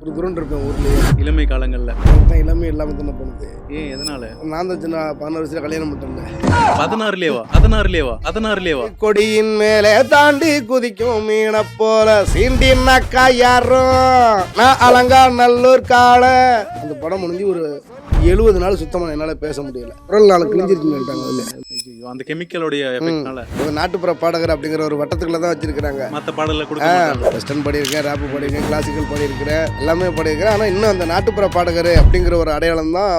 ஒரு துருண்டு இருப்பேன் ஊர்லேயே. இளமை காலங்களில் எனக்கு தான் இளமே இல்லாமல் தானே போனது. ஏன் எதனால? நான் தான் சின்ன 16 வயசுல கல்யாணம் பண்ணிட்டேன். 16 கொடியின் மேலே தாண்டி குதிக்கும் மீனை போல சீண்டினாக்கா யாரும் நான் அலங்கா நல்லூர் கால. அந்த படம் முடிஞ்சு ஒரு 70 நாள் சுத்தமாக என்னால் பேச முடியல. குரல் நாள் கிழிஞ்சிருக்குன்னுட்டாங்க. அதில் அந்த கெமிக்கலோடைய எஃபெக்ட்னால ஒரு நாட்டுப்புற பாடகர் அப்படிங்கிற ஒரு வட்டத்துக்குள்ள தான் வச்சிருக்கிறாங்க. மற்ற பாடல்ல கொடுக்க வெஸ்டர்ன் பாடியிருக்கேன், ரேப்பு பாடியிருக்கேன், கிளாசிக்கல் பாடியிருக்கிறேன், எல்லாமே பாடியிருக்கிறேன். ஆனால் இன்னும் அந்த நாட்டுப்புற பாடகர் அப்படிங்கிற ஒரு அடையாளம் தான்.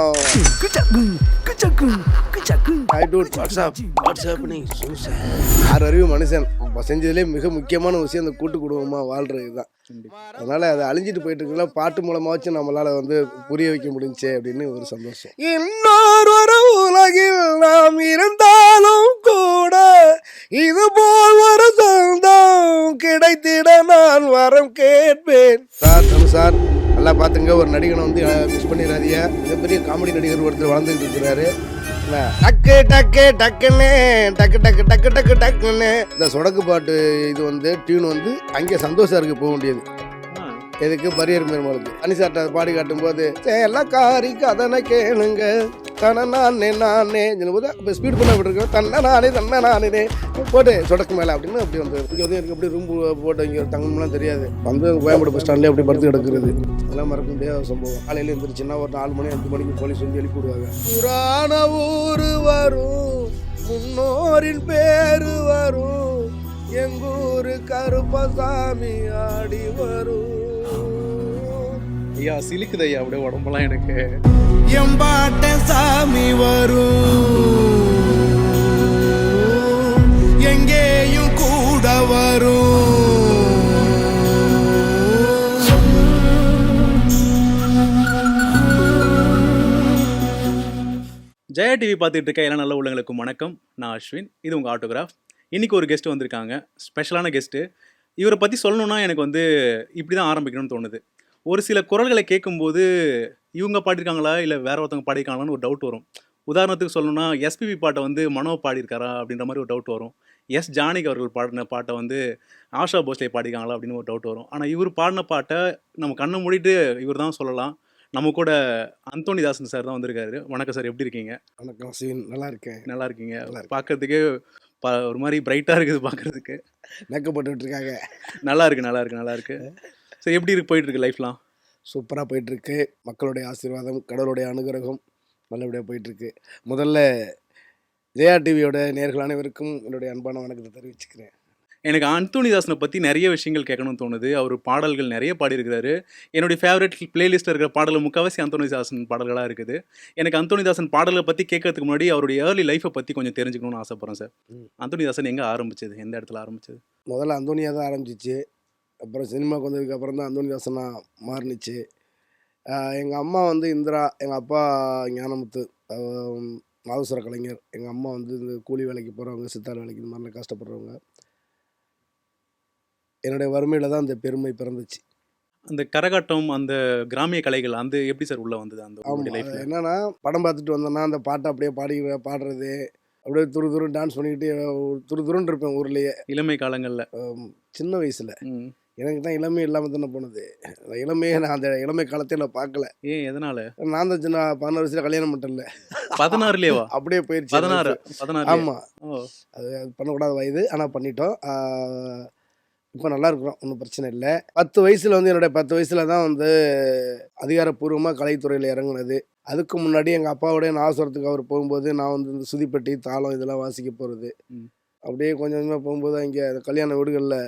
ஆறு அறிவு மனுஷன் செஞ்சதுலேயே மிக முக்கியமான விஷயம் அந்த கூட்டு குடும்பமாக வாழ்றது தான். அதனால அதை அழிஞ்சிட்டு போயிட்டு இருக்குல்ல, பாட்டு மூலமா வச்சு நம்மளால புரிய வைக்க முடிஞ்சே அப்படின்னு ஒரு சந்தோஷம். இன்னொரு உலகில் நாம் இருந்தாலும் கூட இது போல் ஒரு சொந்தம் கிடைத்திட நான் வரம் கேட்பேன். சார் நல்லா பார்த்துங்க, ஒரு நடிகனை மிஸ் பண்ணிடாதீங்க. மிகப்பெரிய காமெடி நடிகர் ஒருத்தர் வளர்ந்துட்டு இருக்கிறாரு. டக்கு டக்கு டக்குன்னு டக்கு டக்கு டக்கு டக்கு டக்குன்னு இந்த சொடக்கு பாட்டு இது டியூன் அங்கே சந்தோஷம் இருக்கு போக வேண்டியது. எதுக்கு பரியர் பெருமாளுக்கு அனிசார்ட்ட பாடி காட்டும் போது காரி கதனை கேளுங்க தன நானே நானே இப்போ ஸ்பீட் பண்ண விட்டுருக்கோம். தன்ன நானே போட்டு சொடக்கு மேலே அப்படின்னு அப்படி இங்கே எனக்கு எப்படி ரூம் போட்டு இங்கே தங்கம்லாம் தெரியாது. கோயம்பேடு பஸ் ஸ்டாண்ட்லேயே அப்படி படுத்து கிடக்குறது அதெல்லாம் மறக்க முடியாத சம்பவம். காலையில் எழுந்திரிச்சுன்னா ஒரு 4 மணி 5 மணிக்கு போலீஸ் எழுப்பி விடுவாங்க. புராண ஊர் வரும், முன்னோரின் பேரு வரும், எங்கூரு கருப்பசாமி ஆடி வரும். ஐயா சிலிக்குது ஐயா அப்படியே உடம்பெல்லாம் எனக்கு. எம்பாட்ட சாமி வரும், எங்கேயும் கூட வரும். ஜெயா டிவி பார்த்துட்டு இருக்க எல்லா நல்ல உள்ளங்களுக்கும் வணக்கம். நான் அஸ்வின், இது உங்கள் ஆட்டோகிராஃப். இன்றைக்கி ஒரு கெஸ்ட் வந்திருக்காங்க, ஸ்பெஷலான கெஸ்ட்டு. இவரை பற்றி சொல்லணுன்னா எனக்கு இப்படி தான் ஆரம்பிக்கணும்னு தோணுது. ஒரு சில குரல்களை கேட்கும்போது இவங்க பாடியிருக்காங்களா இல்லை வேற ஒருத்தவங்க பாடியிருக்காங்களான்னு ஒரு டவுட் வரும். உதாரணத்துக்கு சொல்லணும்னா எஸ்பிபி பாட்டை மனோ பாடியிருக்காரா அப்படின்ற மாதிரி ஒரு டவுட் வரும். எஸ் ஜானகி அவர்கள் பாடின பாட்டை ஆஷா போஸ்லே பாடிக்காங்களா அப்படின்னு ஒரு டவுட் வரும். ஆனால் இவர் பாடின பாட்டை நம்ம கண்ணை மூடிட்டு இவர் தான் சொல்லலாம். நம்ம கூட அந்தோணிதாசன் சார் தான் வந்திருக்காரு. வணக்கம் சார், எப்படி இருக்கீங்க? வணக்கம் சீன், நல்லா இருக்கேன். நல்லா இருக்கீங்க. பார்க்கறதுக்கே ஒரு மாதிரி பிரைட்டாக இருக்குது பார்க்குறதுக்கு. மேக்கப்பட்டு இருக்காங்க. நல்லா இருக்கு. ஸோ எப்படி போயிட்டுருக்கு லைஃப்லாம்? சூப்பராக போயிட்டுருக்கு. மக்களுடைய ஆசீர்வாதம், கடவுளுடைய அனுகிரகம் நல்லபடியாக போயிட்டுருக்கு. முதல்ல ஜெயா டிவியோட நேயர்கள் அனைவருக்கும் என்னுடைய அன்பான வணக்கத்தை தெரிவிச்சுக்கிறேன். எனக்கு அந்தோணிதாசனை பற்றி நிறைய விஷயங்கள் கேட்கணும்னு தோணுது. அவர் பாடல்கள் நிறைய பாடியிருக்கிறாரு. என்னுடைய ஃபேவரட் பிளேலிஸ்ட்டில் இருக்கிற பாடல்கள் முக்கால்வாசி அந்தோணிதாசன் பாடல்களாக இருக்குது. எனக்கு அந்தோணிதாசன் பாடலை பற்றி கேட்கறதுக்கு முன்னாடி அவருடைய ஏர்லி லைஃப்பை பற்றி கொஞ்சம் தெரிஞ்சுக்கணும்னு ஆசைப்பட்றேன் சார். அந்தோணிதாசன் எங்கே ஆரம்பிச்சது, எந்த இடத்துல ஆரம்பிச்சது? முதல்ல அந்தோணியாக தான் ஆரம்பிச்சிச்சு. அப்புறம் சினிமாவுக்கு வந்ததுக்கு அப்புறம் தான் அந்தோணிதாசனாக மாறினுச்சு. எங்கள் அம்மா இந்திரா, எங்கள் அப்பா ஞானமுத்து நாதஸ்வர கலைஞர். எங்கள் அம்மா இந்த கூலி வேலைக்கு போகிறவங்க, சித்தார் வேலைக்கு, இந்த மாதிரிலாம் கஷ்டப்படுறவங்க. என்னுடைய வறுமையில் தான் அந்த பெருமை பிறந்துச்சு. அந்த கரகாட்டம், அந்த கிராமிய கலைகள் எப்படி சார் உள்ளே வந்தது அந்த லைஃப்? என்னன்னா, படம் பார்த்துட்டு வந்தேன்னா அந்த பாட்டை அப்படியே பாடுறது, அப்படியே துரு டான்ஸ் பண்ணிக்கிட்டு துருன்னு இருப்பேன் ஊர்லேயே. இளமை காலங்களில் சின்ன வயசில் எனக்கு தான் இளமை இல்லாமல் தானே போனது. இளமையே நான் அந்த இளமை காலத்தையும் நான் பார்க்கல. ஏன் எதனால? நான் தான் சின்ன 16 வயசுல கல்யாணம் பண்ணிட்டேன்ல. 16 அப்படியே போயிடுச்சு. 16 ஆமாம், அது பண்ணக்கூடாத வயது, ஆனால் பண்ணிட்டோம். இப்போ நல்லா இருக்கிறோம், ஒன்றும் பிரச்சனை இல்லை. 10 வயசில் என்னுடைய 10 வயசில் தான் அதிகாரப்பூர்வமாக கலைத்துறையில் இறங்குனது. அதுக்கு முன்னாடி எங்கள் அப்பாவோடைய நாசுரத்துக்கு அவர் போகும்போது நான் இந்த சுதிப்பட்டி, தாளம் இதெல்லாம் வாசிக்க போகிறது. அப்படியே கொஞ்சம் கொஞ்சமாக போகும்போது அங்கே கல்யாண வீடுகளில்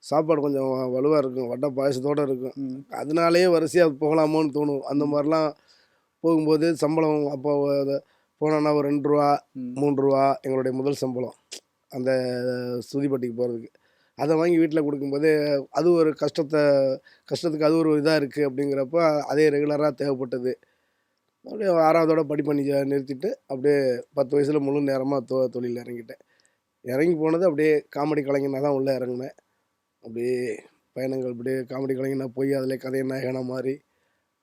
சாப்பாடு கொஞ்சம் வலுவாக இருக்கும், வடை பாயசத்தோடு இருக்கும். அதனாலேயே வரிசையாக போகலாமோன்னு தோணும். அந்த மாதிரிலாம் போகும்போது சம்பளம் அப்போ போனோன்னா ஒரு 2 ரூபா 3 ரூபா எங்களுடைய முதல் சம்பளம் அந்த சுதிப்பட்டிக்கு போகிறதுக்கு. அதை வாங்கி வீட்டில் கொடுக்கும்போது அது ஒரு கஷ்டத்துக்கு அது ஒரு இதாக இருக்குது. அப்படிங்கிறப்ப அதே ரெகுலராக தேவைப்பட்டது. அப்படியே 6வதோட படிப்பணி நிறுத்திட்டு அப்படியே 10 வயசில் முழு நேரமாக தொழில் இறங்கிட்டேன். இறங்கி போனது அப்படியே காமெடி கலைஞனாக தான் உள்ளே இறங்கினேன். அப்படியே பயணங்கள் அப்படியே காமெடி கலைஞனாக போய் அதில் கதை நாயகனாக மாறி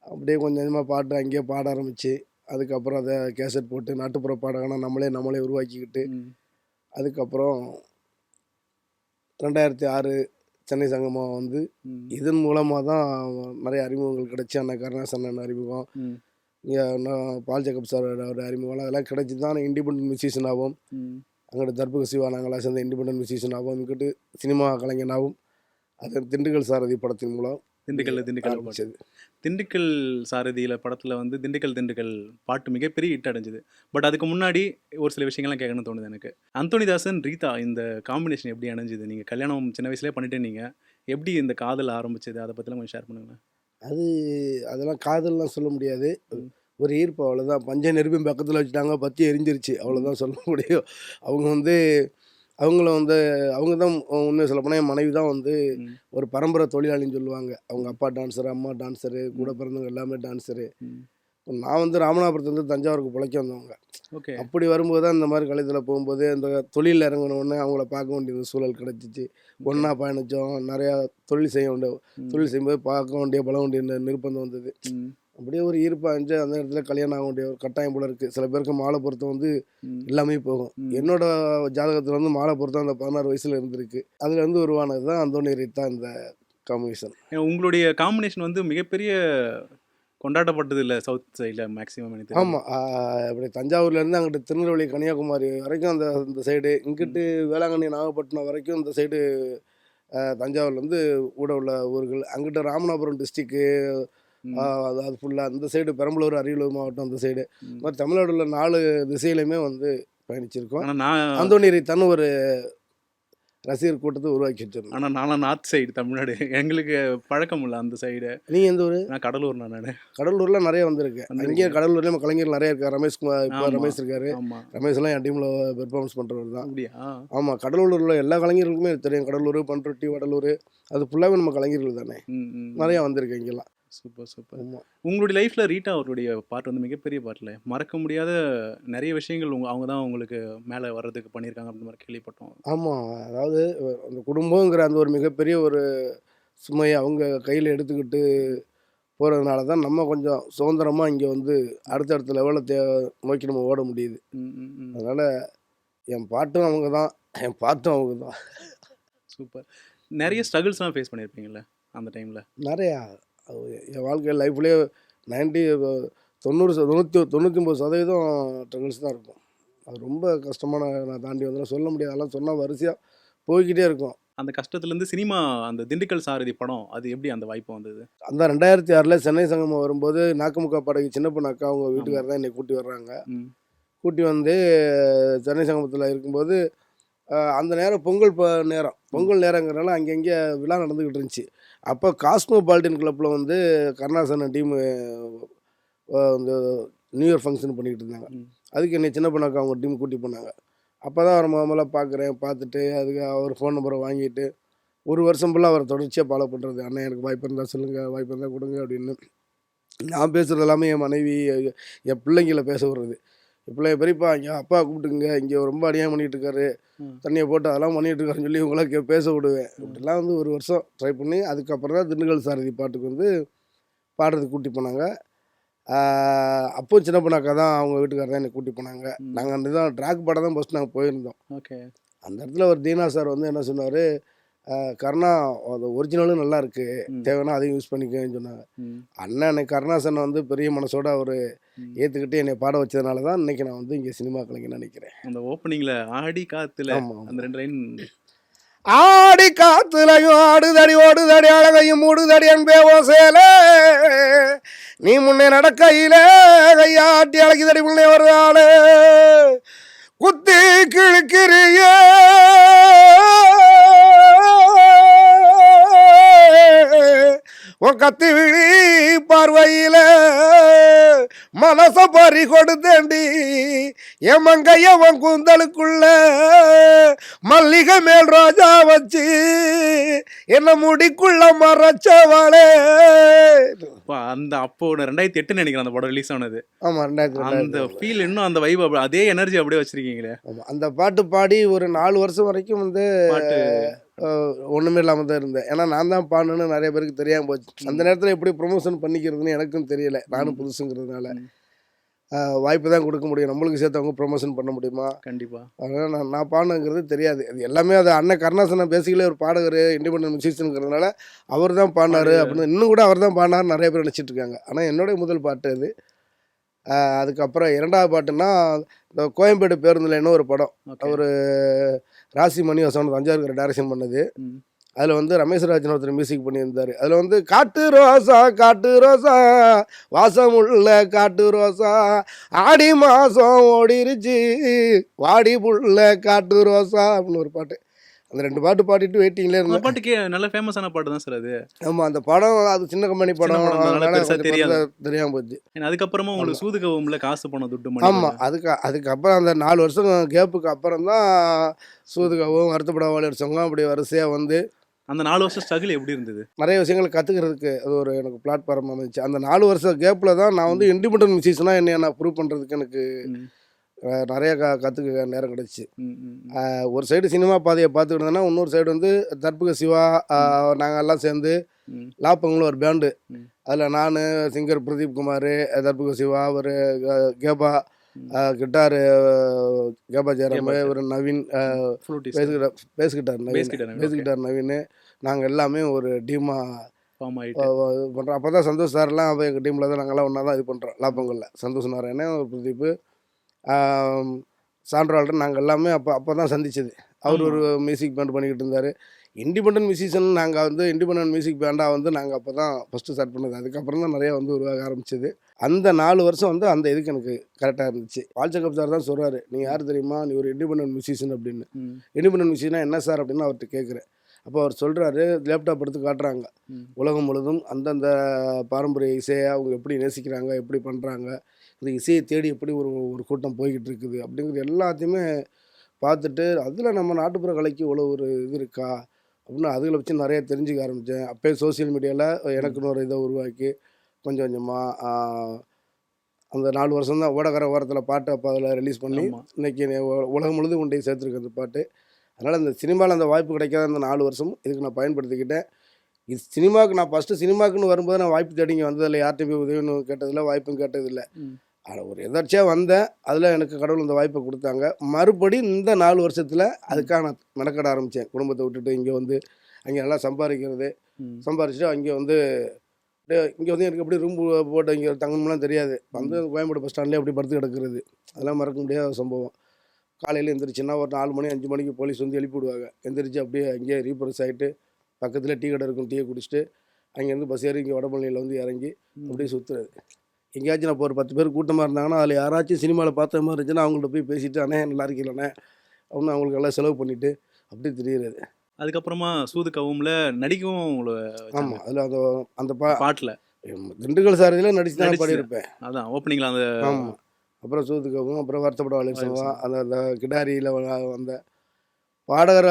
அப்படியே கொஞ்சம் கொஞ்சமாக பாட்டு அங்கேயே பாட ஆரம்பித்து, அதுக்கப்புறம் அதை கேசட் போட்டு நாட்டுப்புற பாடகனாக நம்மளே உருவாக்கிக்கிட்டு, அதுக்கப்புறம் 2006 சென்னை சங்கமம் வந்து ம். இதன் மூலமாக தான் நிறைய அறிமுகங்கள் கிடைச்சி. அண்ணன் கருணாசன் அறிமுகம், ம். இங்கே பால் ஜேக்கப் சாரோட அறிமுகம் அதெல்லாம் கிடைச்சி தான் இண்டிபெண்டன்ட் மியூசிஷியன் ஆகும். ம். அங்கிட்டு தர்பக சிவா நாங்களாம் சேர்ந்த இண்டிபெண்டன்ட் மியூசிஷியன் ஆகும். இங்கிட்டு சினிமா கலைஞனாகவும் அது திண்டுக்கல் சாரதி படத்தின் மூலம் திண்டுக்கல் பாட்டு. ஆரம்பிச்சது. திண்டுக்கல் சாரதியில படத்துல வந்து திண்டுக்கல் பாட்டு மிகப்பெரிய ஹிட் அடைஞ்சது. பட் அதுக்கு முன்னாடி ஒரு சில விஷயங்கள்லாம் கேட்கணும்னு தோணுது எனக்கு. அந்தோணிதாசன், ரீதா இந்த காம்பினேஷன் எப்படி அணைஞ்சது? நீங்க கல்யாணம் சின்ன வயசுலயே பண்ணிட்டேன்னீங்க. எப்படி இந்த காதல் ஆரம்பிச்சது? அதை பத்திலாம் கொஞ்சம் ஷேர் பண்ணுங்களேன். அது அதெல்லாம் காதல்லாம் சொல்ல முடியாது. ம். ஒரு ஈர்ப்பு அவ்வளோதான். பஞ்ச நெருப்பையும் பக்கத்தில் வச்சுட்டாங்க, பற்றி எரிஞ்சிருச்சு அவ்வளோதான் சொல்ல முடியும். அவங்க வந்து அவங்கள வந்து அவங்க தான் உண்மையை சொல்லப்போனால் என் மனைவி தான் வந்து ம். ஒரு பரம்பரை தொழிலாளின்னு சொல்லுவாங்க. அவங்க அப்பா டான்ஸரு, அம்மா டான்ஸரு, கூட பிறந்தவங்க எல்லாமே டான்ஸரு. ம். நான் வந்து ராமநாதபுரத்துலேருந்து தஞ்சாவூருக்கு பிழைக்க வந்தவங்க. ஓகே. அப்படி வரும்போது தான் இந்த மாதிரி கலைத்தில் போகும்போது அந்த தொழிலில் இறங்கினோடனே அவங்கள பார்க்க வேண்டிய சூழல் கிடச்சிச்சு. ஒன்றா பயணித்தோம். நிறையா தொழில் செய்ய வேண்டிய ம். தொழில் செய்யும்போது பார்க்க வேண்டிய பழக வேண்டிய நிர்பந்தம் வந்தது. ம். அப்படியே ஒரு ஈர்ப்பாக இருந்துச்சு. அந்த இடத்துல கல்யாணம் ஆக வேண்டிய ஒரு கட்டாயம் போல இருக்குது. சில பேருக்கு மாலை பொருத்தம் வந்து ம். எல்லாமே போகும். ம். என்னோட ஜாதகத்தில் வந்து மாலை பொருத்தம் அந்த 16 வயசில் இருந்திருக்கு. அதுலேருந்து உருவானது தான் அந்தோணி ரீத்தா இந்த காம்பினேஷன். உங்களுடைய காம்பினேஷன் வந்து மிகப்பெரிய கொண்டாடப்பட்டது இல்லை சவுத் சைடில் மேக்ஸிமம் எனக்கு தெரியும். ஆமாம். இப்படி தஞ்சாவூர்லேருந்து அங்கிட்டு திருநெல்வேலி கன்னியாகுமரி வரைக்கும் இந்த சைடு, இங்கிட்டு வேளாங்கண்ணி நாகப்பட்டினம் வரைக்கும் இந்த சைடு தஞ்சாவூர்லேருந்து கூட உள்ள ஊர்கள். அங்கிட்ட ராமநாதபுரம் டிஸ்ட்ரிக்கு ம். அது ஃபுல்லாக அந்த சைடு பெரம்பலூர், அரியலூர் மாவட்டம் அந்த சைடு. ம். இந்த மாதிரி தமிழ்நாடுல 4 திசையிலையுமே வந்து பயணிச்சிருக்கோம். ஆனால் நான் அந்தோணி ரீத்தான்னு ஒரு ரசிகர் கூட்டத்தை உருவாக்கி வச்சிருந்தோம். ஆனால் நான்லாம் நார்த் சைடு தமிழ்நாடு. எங்களுக்கு பழக்கம் இல்லை அந்த சைடு. நீங்கள் எந்த ஊர்? நான் கடலூர் நான். கடலூரில் நிறைய வந்திருக்கேன். அங்கேயே கடலூர்லேயே நம்ம கலைஞர் நிறைய இருக்கார். ரமேஷ் குமார், இப்போ ஆமா. ரமேஷ் இருக்காரு. ஆமாம். ரமேஷ்லாம் என் டீமில் பெர்ஃபார்மன்ஸ் பண்ணுறவர் தான். அப்படியா? ஆமாம். கடலூரில் எல்லா கலைஞர்களுக்குமே தெரியும். கடலூர், பண்ருட்டி, வடலூர் அது ஃபுல்லாகவே நம்ம கலைஞர்கள் தானே. ம். ம். நிறையா வந்திருக்கு இங்கெல்லாம். Super super. ஆமாம். உங்களுடைய லைஃப்பில் ரீட்டா அவருடைய பாட்டு வந்து மிகப்பெரிய பாட்டில் மறக்க முடியாத நிறைய விஷயங்கள் அவங்க தான் உங்களுக்கு மேலே வர்றதுக்கு பண்ணியிருக்காங்க அப்படின்ற மாதிரி கேள்விப்பட்டோம். ஆமாம். அதாவது அந்த குடும்பங்கிற அந்த ஒரு மிகப்பெரிய ஒரு சுமையை அவங்க கையில் எடுத்துக்கிட்டு போகிறதுனால தான் நம்ம கொஞ்சம் சுதந்திரமாக இங்கே வந்து அடுத்தடுத்த லெவலில் நோக்கி நம்ம ஓட முடியுது. ம். ம். ம். அதனால் என் பாட்டும் அவங்க தான், என் பாட்டும் அவங்க தான். சூப்பர். நிறைய ஸ்ட்ரகிள்ஸ்லாம் ஃபேஸ் பண்ணியிருப்பீங்கள்ல அந்த டைமில்? நிறையா என் வாழ்க்கை லைஃப்லேயே 99% ஸ்ட்ரகிள்ஸ் தான் இருக்கும். அது ரொம்ப கஷ்டமான நான் தாண்டி வந்தேன் சொல்ல முடியாது. அதெல்லாம் சொன்னால் வரிசையாக போய்கிட்டே இருக்கும். அந்த கஷ்டத்துலேருந்து சினிமா அந்த திண்டுக்கல் சாரதி படம் அது எப்படி அந்த வாய்ப்பு வந்தது? அந்த 2006 சென்னை சங்கமம் வரும்போது நாக்குமுக்கா பாடகி சின்ன பொண்ணு அக்கா அவங்க வீட்டுக்காரர் தான் என்னை கூட்டி வர்றாங்க. ம். கூட்டி வந்து சென்னை சங்கமத்தில் இருக்கும்போது அந்த நேரம் பொங்கல் நேரங்கிறனால அங்கங்கே விழா நடந்துக்கிட்டு இருந்துச்சு. அப்போ காஸ்மோபாலிட்டன் கிளப்பில் வந்து கருணாசன் டீமு இந்த நியூ இயர் ஃபங்க்ஷன் பண்ணிக்கிட்டு இருந்தாங்க. ம். அதுக்கு என்னை சின்ன பொண்ணாக்கா அவங்க டீம் கூட்டி போனாங்க. அப்போ தான் அவரை முதல்ல பார்க்குறேன். பார்த்துட்டு அதுக்கு அவர் ஃபோன் நம்பரை வாங்கிட்டு 1 வருஷம் ஃபுல்லாக அவரை தொடர்ச்சியாக ஃபாலோ பண்ணுறது. அண்ணன் எனக்கு வாய்ப்பு இருந்தால் சொல்லுங்கள், வாய்ப்பு இருந்தால் கொடுங்க அப்படின்னு. நான் பேசுகிறது எல்லாமே என் மனைவி, என் பிள்ளைங்கள பேச விடுறது. என் பிள்ளைய பெரியப்பா இங்கே அப்பா கூப்பிட்டுங்க, இங்கே ரொம்ப அநியாயம் பண்ணிகிட்டு இருக்காரு, ம். தண்ணியை போட்டு அதெல்லாம் பண்ணிகிட்டு இருக்காருன்னு சொல்லி இவங்கள பேச விடுவேன். இப்படிலாம் வந்து 1 வருஷம் ட்ரை பண்ணி அதுக்கப்புறம் தான் திண்டுக்கல் சாரதி பாட்டுக்கு வந்து பாடுறதுக்கு கூட்டி போனாங்க. அப்போ சின்ன பொண்ணாக்கா தான் அவங்க வீட்டுக்காரர் தான் என்னை கூட்டி போனாங்க. ம். நாங்கள் அந்த தான் ட்ராக் பாட தான் ஃபஸ்ட் நாங்கள் போயிருந்தோம். ஓகே. அந்த இடத்துல ஒரு தீனா சார் வந்து என்ன சொன்னார், கருணா அது ஒரிஜினலும் நல்லா இருக்குது, ம். தேவைன்னா அதையும் யூஸ் பண்ணிக்கன்னு சொன்னாங்க. ம். அண்ணன் அன்னைக்கு கருணாசன் வந்து பெரிய மனசோட அவர் ம். ஏற்றுக்கிட்டு என்னை பாட வச்சதுனால தான் இன்றைக்கி நான் வந்து இங்கே சினிமா கலைஞன்னு நினைக்கிறேன். அந்த ஓப்பனிங்கில் ஆடி காத்துல ஆமாம். அந்த 2 லைன் ஆடி காத்துலையும் ஆடுதடி ஓடுதடி அழகையும் மூடுதடி என்பே ஓ சேல, நீ முன்னே நடக்கையிலே கையாட்டி அழகிதடி முன்னே வருவாளே, குத்தி கிழக்கிறிய உன் கத்தி விழி பார்வையில மனச பறி கொடுத்தேண்டி என் மங்கைய உன் கூந்தலுக்குள்ள மல்லிகை மேல் ரோஜா வச்சு என்ன முடிக்குள்ள மறைச்சவாளே. அந்த அப்போ 2008 நினைக்கிறேன் அந்த படம் ரிலீஸ் ஆனது. ஆமாம், அந்த 2002. ஃபீல் இன்னும் அந்த வைப் அதே எனர்ஜி அப்படியே வச்சிருக்கீங்களே. ஆமாம், அந்த பாட்டு பாடி ஒரு 4 வருஷம் வரைக்கும் வந்து பாட்டு ஒன்றுமே இல்லாமல் தான் இருந்தேன். ஏன்னா நான் தான் பாடணுன்னு நிறைய பேருக்கு தெரியாமல் போச்சு. அந்த நேரத்தில் எப்படி ப்ரொமோஷன் பண்ணிக்கிறதுன்னு எனக்கும் தெரியல, நானும் புதுசுங்கிறதுனால. ம். வாய்ப்பு தான் கொடுக்க முடியும், நம்மளுக்கு சேர்த்து அவங்க ப்ரொமோஷன் பண்ண முடியுமா? கண்டிப்பா. அதனால் நான் பாடினங்கிறது தெரியாது. அது எல்லாமே அது அண்ணன் கருணாசனம் பேசிக்கலே ஒரு பாடகர், இண்டிபெண்டன்ட் மியூசிஷியனுங்கிறதுனால அவர் தான் பாடினாரு அப்படின்னு இன்னும் கூட அவர் தான் பாடினார் நிறைய பேர் நினச்சிட்டு இருக்காங்க. ஆனால் என்னுடைய முதல் பாட்டு அது. அதுக்கப்புறம் 2வது பாட்டுன்னா, இந்த கோயம்பேடு பேருந்தில் இன்னும் ஒரு படம். ஓகே. அவர் ராசி மணி வசனம் தஞ்சாவூர் டைரக்ஷன் பண்ணது. ம். அதில் வந்து ரமேஷ் ராஜன் ஒருத்தர் மியூசிக் பண்ணியிருந்தார். அதில் வந்து காட்டு ரோசா வாசமுள்ள காட்டு ரோசா ஆடி மாதம் ஓடிருச்சு வாடி புள்ள காட்டு ரோசா அப்படின்னு ஒரு பாட்டு. அந்த 2 பாட்டு பாடிட்டு வெயிட்டிங்லேயே அந்த இருந்தேன். பாட்டுக்கு நல்ல ஃபேமஸான பாட்டு தான் சார் அது. ஆமாம், அந்த படம் அது சின்ன கம்பெனி படம், படம் தான், அதனால பெருசா கொஞ்சம் தெரியாது. தெரியாமல் போச்சு. ஏன்னா அதுக்கப்புறமா உங்களுக்கு சூதுகவும்ல காசு பணம் துட்டு மணி ஆமாம், அதுக்கப்புறம் அந்த 4 வருஷம் கேப்புக்கு அப்புறம் தான் சூதுகவும் வருத்தப்பட வாழர் சங்கம் அப்படி வரிசையாக வந்து அந்த 4 வருஷம் ஸ்ட்ரகிள் எப்படி இருந்தது? நிறைய விஷயங்கள் கற்றுக்கிறதுக்கு அது ஒரு எனக்கு பிளாட்ஃபார்ம் அமைச்சு. அந்த 4 வருஷம் கேப்பில் தான் நான் வந்து இண்டிபெண்டன்ட் மியூசிஷனாக என்னை நான் ப்ரூவ் பண்ணுறதுக்கு எனக்கு ம். நிறைய கற்றுக்க நேரம் கிடச்சி. ம், ம், ஒரு சைடு சினிமா பாதையை பார்த்துக்கிட்டு இருந்தேன்னா, இன்னொரு சைடு வந்து தற்புக சிவா, நாங்கள் எல்லாம் சேர்ந்து ம், லாப்பங்களும் ஒரு பேண்டு. ம், அதில் நான், சிங்கர் பிரதீப் குமார், தற்புக சிவா, ஒரு கேபா, ம். கிட்டாரு கேபா ஜெயராம், கேபா ஜெயராம். ஒரு Naveen, flutist. Bass guitar Naveen, bass guitar. Okay. Bass guitar Naveen, நாங்கள் எல்லாமே ஒரு டீமாக ஃபார்ம் ஆயிட்டு. இது பண்ணுறோம். அப்போ தான் சந்தோஷ் சார்லாம் அப்போ எங்கள் டீமில் தான் நாங்கள்லாம் ஒன்றா தான் இது பண்ணுறோம். லாப்பங்களில் சந்தோஷ் நாராயணன், ஒரு பிரதீப், சாண்ட்ரால்டன், நாங்கள் எல்லாமே அப்போ தான் சந்திச்சது. அவர் ஆமா. ஒரு மியூசிக் பேண்ட் பண்ணிக்கிட்டு இருந்தார். இண்டிபெண்டன்ட் மியூசிஷியன் நாங்கள் வந்து இண்டிபெண்டன்ட் மியூசிக் பேண்டாக வந்து நாங்கள் அப்போ தான் ஃபஸ்ட்டு ஸ்டார்ட் பண்ணது. அதுக்கப்புறம் தான் நிறையா வந்து உருவாக ஆரம்பிச்சது. அந்த 4 வருஷம் வந்து அந்த இதுக்கு எனக்கு கரெக்டாக இருந்துச்சு. பால்சக்கப் சார் தான் சொல்கிறாரு, நீ யார் தெரியுமா, நீ ஒரு இண்டிபெண்டன்ட் மியூசிஷியன் அப்படின்னு. ம், இண்டிபெண்டன்ட் மியூசிஷனா என்ன சார் அப்படின்னு அவர்கிட்ட கேட்குறேன். அப்போ அவர் சொல்கிறாரு, லேப்டாப் எடுத்து காட்டுறாங்க. ம், உலகம் முழுதும் அந்தந்த பாரம்பரிய இசையை அவங்க எப்படி நேசிக்கிறாங்க, எப்படி பண்ணுறாங்க, இந்த இசையை தேடி எப்படி ஒரு ஒரு கூட்டம் போய்கிட்டு இருக்குது அப்படிங்கிறது எல்லாத்தையுமே பார்த்துட்டு, அதில் நம்ம நாட்டுப்புற கலைக்கு இவ்வளோ ஒரு இது இருக்கா அப்படின்னு அதில் வச்சு நிறைய தெரிஞ்சுக்க ஆரம்பித்தேன். அப்போயே சோசியல் மீடியாவில் எனக்குன்னு ஒரு இதை உருவாக்கி கொஞ்சம் கொஞ்சமாக அந்த 4 வருஷம் தான் ஓடக்கர ஓரத்தில் பாட்டு அப்போ அதில் ரிலீஸ் பண்ணி ஆமா. இன்றைக்கி உலகம் முழுதும் கொண்டு போய் சேர்த்துருக்கு அந்த பாட்டு. அதனால் அந்த சினிமாவில் அந்த வாய்ப்பு கிடைக்காத அந்த 4 வருஷமும் இதுக்கு நான் பயன்படுத்திக்கிட்டேன். இது சினிமாவுக்கு நான் ஃபஸ்ட்டு சினிமாக்குன்னு வரும்போது நான் வாய்ப்பு தேடி இங்கே வந்ததில்லை, யார்கிட்ட போய் உதவின்னு கேட்டதில்லை, வாய்ப்பும் கேட்டதில்லை. ம். அதில் ஒரு எதர்ச்சியாக வந்தேன். அதில் எனக்கு கடவுள் இந்த வாய்ப்பை கொடுத்தாங்க. மறுபடி இந்த 4 வருஷத்தில் அதுக்காக நான் மெனக்கட ஆரம்பித்தேன். குடும்பத்தை விட்டுட்டு இங்கே வந்து அங்கே நல்லா சம்பாதிக்கிறது, ம். சம்பாரிச்சுட்டு அங்கே வந்து இங்கே வந்து எனக்கு எப்படி ரூம் போட்டு இங்கே தங்கணும்லாம் தெரியாது. வந்து கோயம்பேடு பஸ் ஸ்டாண்ட்லேயே அப்படி படுத்து கிடக்கிறது, அதெல்லாம் மறக்க முடியாத சம்பவம். காலையில் எந்திரிச்சுன்னா ஒரு 4 மணி 5 மணிக்கு போலீஸ் வந்து எழுப்பி விடுவாங்க. எந்திரிச்சு அப்படியே அங்கேயே ரீப்ரஸ் ஆகிட்டு பக்கத்தில் டீ கடை இருக்கும், டீயை குடிச்சிட்டு அங்கேருந்து பஸ் ஏறி இங்கே வடபழனியில் வந்து இறங்கி அப்படியே சுற்றுறது. எங்கேயாச்சும் நான் இப்போ ஒரு 10 பேர் கூட்டமாக இருந்தாங்கன்னா அதில் யாராச்சும் சினிமாவில் பார்த்த மாதிரி இருந்துச்சுன்னா அவங்கள்ட்ட போய் பேசிவிட்டு, அண்ணே நல்லா இருக்கீங்களண்ணே அப்படின்னு அவங்களுக்கு எல்லாம் செலவு பண்ணிவிட்டு அப்படியே தெரியுறது. அதுக்கப்புறமா சூதுகவும்ல நடிக்கவும் உங்களை வச்சாங்க. ஆமாம், அதில் அந்த அந்த பாட்டுல. திண்டுக்கல் சார் இதில் நடிச்சு தான் நடிச்சு. பாடியிருப்பேன். அதான் ஓப்பனிங்ல அந்த ஆமாம், அப்புறம் சூதுக்கவும், அப்புறம் வருத்தப்பட வாழிசவா, அந்த அந்த கிடாரியில் வந்த பாடகர